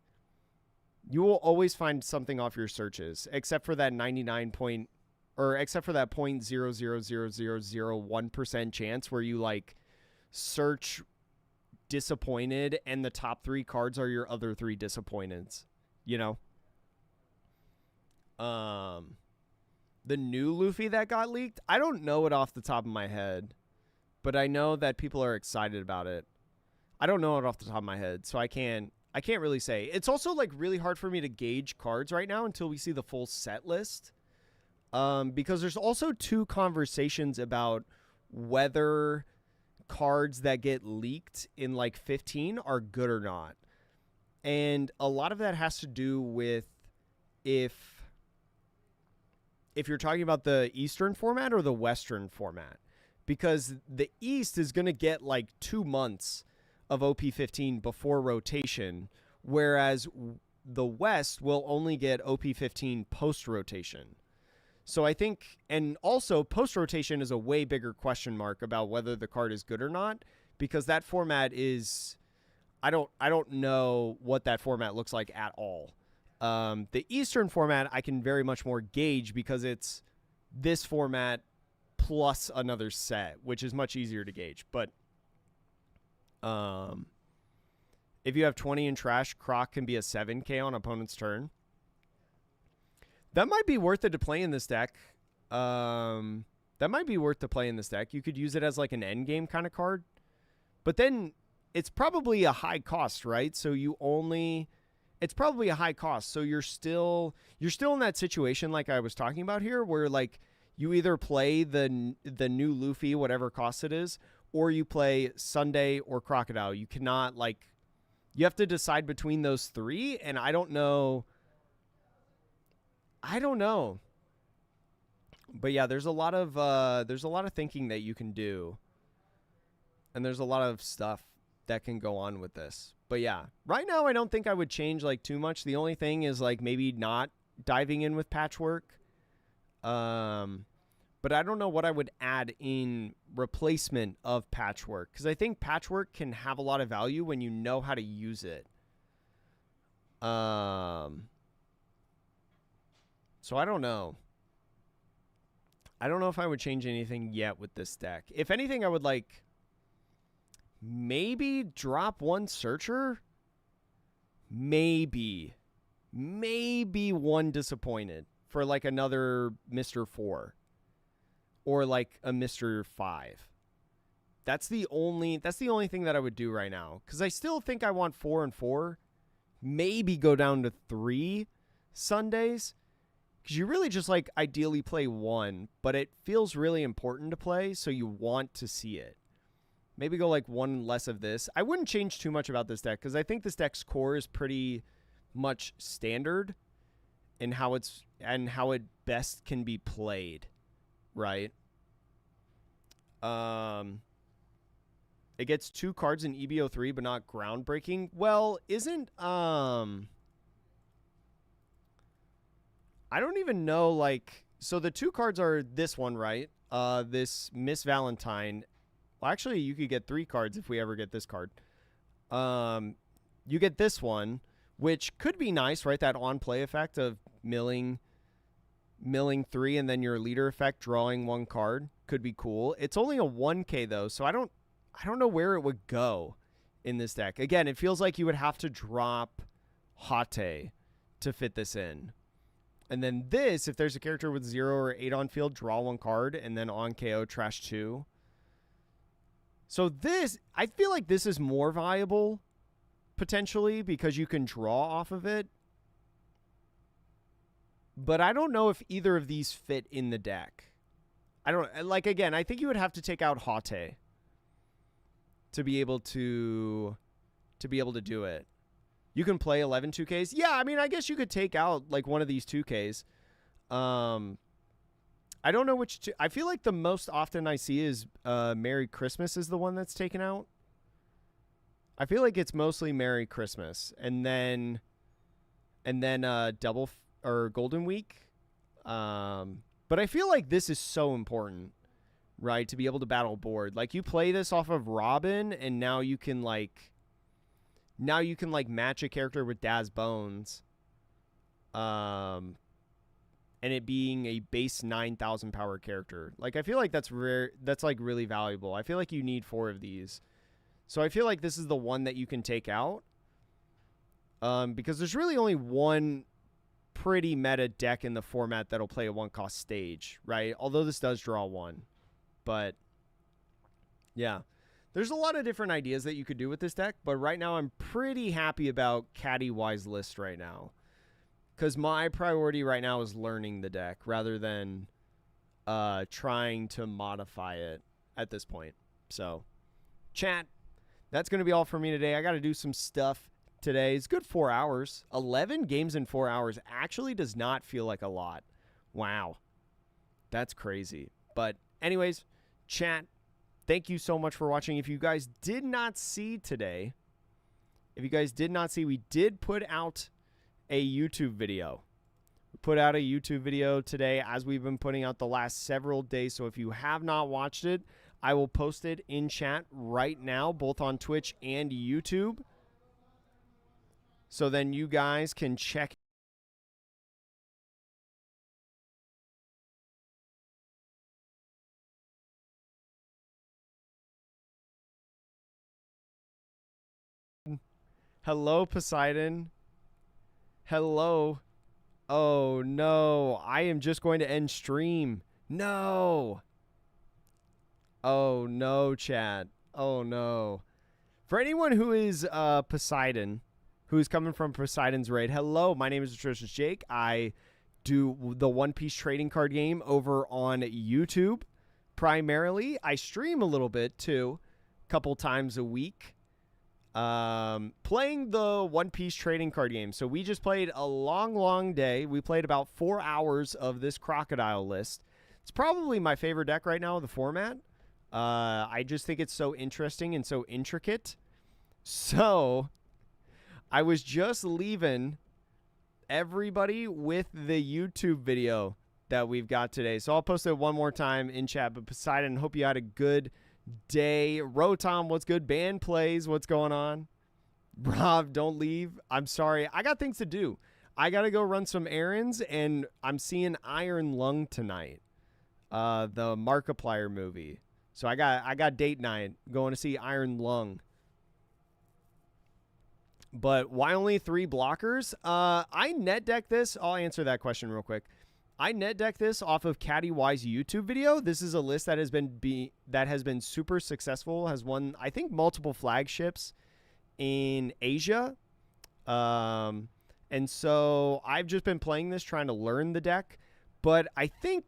You will always find something off your searches, except for that 0.0000001% chance where you like search disappointed and the top 3 cards are your other 3 disappointeds. You know? The new Luffy that got leaked, I don't know it off the top of my head, but I know that people are excited about it. I don't know it off the top of my head, so I can't really say. It's also like really hard for me to gauge cards right now until we see the full set list. Because there's also 2 conversations about whether cards that get leaked in like 15 are good or not. And a lot of that has to do with if you're talking about the Eastern format or the Western format. Because the East is going to get like 2 months of OP15 before rotation, whereas the West will only get OP15 post-rotation. So I think, and also post-rotation is a way bigger question mark about whether the card is good or not, because that format is... I don't know what that format looks like at all. The Eastern format I can very much more gauge because it's this format plus another set, which is much easier to gauge. But if you have 20 in trash, Croc can be a 7k on opponent's turn. That might be worth it to play in this deck. That might be worth to play in this deck. You could use it as like an end game kind of card. But then it's probably a high cost, right? So it's probably a high cost. So you're still in that situation like I was talking about here, where like you either play the new Luffy, whatever cost it is, or you play Sunday or Crocodile. You cannot like, you have to decide between those three, and I don't know. But yeah, there's a lot of thinking that you can do, and there's a lot of stuff that can go on with this. But yeah, right now I don't think I would change like too much. The only thing is like maybe not diving in with patchwork. But I don't know what I would add in replacement of patchwork, because I think patchwork can have a lot of value when you know how to use it. So I don't know. I don't know if I would change anything yet with this deck. If anything, I would like maybe drop one searcher. Maybe one disappointed for like another Mr. 4 or like a Mr. 5. That's the only thing that I would do right now, cuz I still think I want 4 and 4. Maybe go down to 3 Sundays, cuz you really just like ideally play 1, but it feels really important to play, so you want to see it. Maybe go like 1 less of this. I wouldn't change too much about this deck, because I think this deck's core is pretty much standard in how it best can be played, right? It gets 2 cards in EBO3, but not groundbreaking. Well, isn't I don't even know, like, so the 2 cards are this one, right? This Miss Valentine. Well, actually, you could get 3 cards if we ever get this card. You get this one, which could be nice, right? That on-play effect of milling 3, and then your leader effect drawing 1 card could be cool. It's only a 1K though, so I don't know where it would go in this deck. Again, it feels like you would have to drop Hate to fit this in. And then this, if there's a character with 0 or 8 on field, draw 1 card, and then on KO, trash 2. So this, I feel like this is more viable, potentially, because you can draw off of it. But I don't know if either of these fit in the deck. I don't, like, again, I think you would have to take out Hate to be able to do it. You can play 11 2Ks. Yeah, I mean, I guess you could take out like one of these 2Ks. I don't know which I feel like the most often I see is Merry Christmas is the one that's taken out. I feel like it's mostly Merry Christmas, and then double or Golden Week. But I feel like this is so important, right, to be able to battle board. Like, you play this off of Robin, and now you can like match a character with Daz Bones, and it being a base 9,000 power character. Like, I feel like that's rare. That's like really valuable. I feel like you need 4 of these, so I feel like this is the one that you can take out, because there's really only one pretty meta deck in the format that'll play a 1-cost stage, right? Although this does draw 1, but yeah. There's a lot of different ideas that you could do with this deck, but right now I'm pretty happy about Caddy-wise list right now, because my priority right now is learning the deck rather than trying to modify it at this point. So, chat, that's going to be all for me today. I got to do some stuff today. It's good 4 hours. 11 games in 4 hours actually does not feel like a lot. Wow. That's crazy. But anyways, chat, thank you so much for watching. If you guys did not see today, we did put out a YouTube video. We put out a YouTube video today, as we've been putting out the last several days. So if you have not watched it, I will post it in chat right now, both on Twitch and YouTube. So then you guys can check. Hello, Poseidon. Hello. Oh, no. I am just going to end stream. No. Oh, no, chat. Oh, no. For anyone who is Poseidon, who's coming from Poseidon's raid, hello, my name is Atrocious Jake. I do the One Piece trading card game over on YouTube primarily. I stream a little bit, too, a couple times a week, playing the One Piece trading card game. So we just played a long day. We played about 4 hours of this Crocodile list. It's probably my favorite deck right now, the format. I just think it's so interesting and so intricate. So I was just leaving everybody with the YouTube video that we've got today. So I'll post it one more time in chat. But Poseidon, hope you had a good day. Rotom, what's good? Band plays, what's going on? Rob, don't leave. I'm sorry. I got things to do. I got to go run some errands, and I'm seeing Iron Lung tonight, the Markiplier movie. So I got date night going to see Iron Lung. But why only 3 blockers? I net deck this. I'll answer that question real quick. I net deck this off of Caddy Y's YouTube video. This is a list that has been super successful. Has won, I think, multiple flagships in Asia. And so I've just been playing this, trying to learn the deck. But I think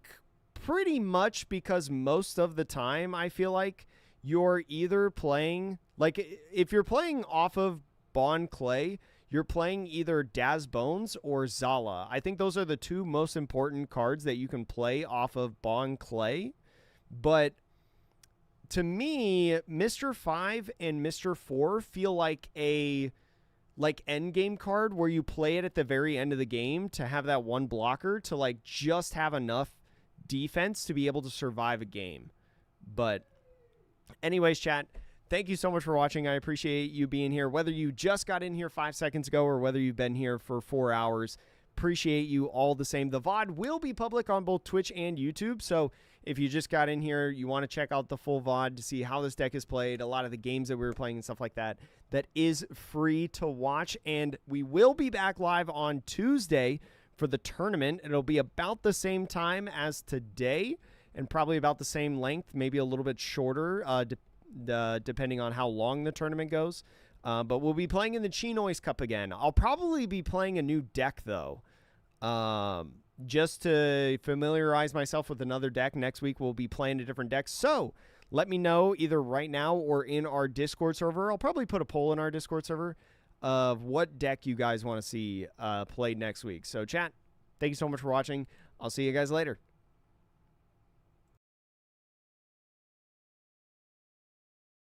pretty much because most of the time I feel like you're either playing, like if you're playing off of Bon Clay, you're playing either Daz Bones or Zala. I think those are the 2 most important cards that you can play off of Bon Clay. But to me, Mr. 5 and Mr. 4 feel like a end game card where you play it at the very end of the game to have that 1 blocker to like just have enough defense to be able to survive a game. But anyways, chat, thank you so much for watching. I appreciate you being here, whether you just got in here 5 seconds ago or whether you've been here for 4 hours. Appreciate you all the same. The VOD will be public on both Twitch and YouTube, so if you just got in here, you want to check out the full VOD to see how this deck is played, a lot of the games that we were playing and stuff like that, that is free to watch. And we will be back live on Tuesday for the tournament. It'll be about the same time as today and probably about the same length, maybe a little bit shorter, depending on how long the tournament goes. But we'll be playing in the Chinois Cup again. I'll probably be playing a new deck, though, just to familiarize myself with another deck. Next week, we'll be playing a different deck. So let me know either right now or in our Discord server. I'll probably put a poll in our Discord server of what deck you guys want to see played next week. So, chat, thank you so much for watching. I'll see you guys later.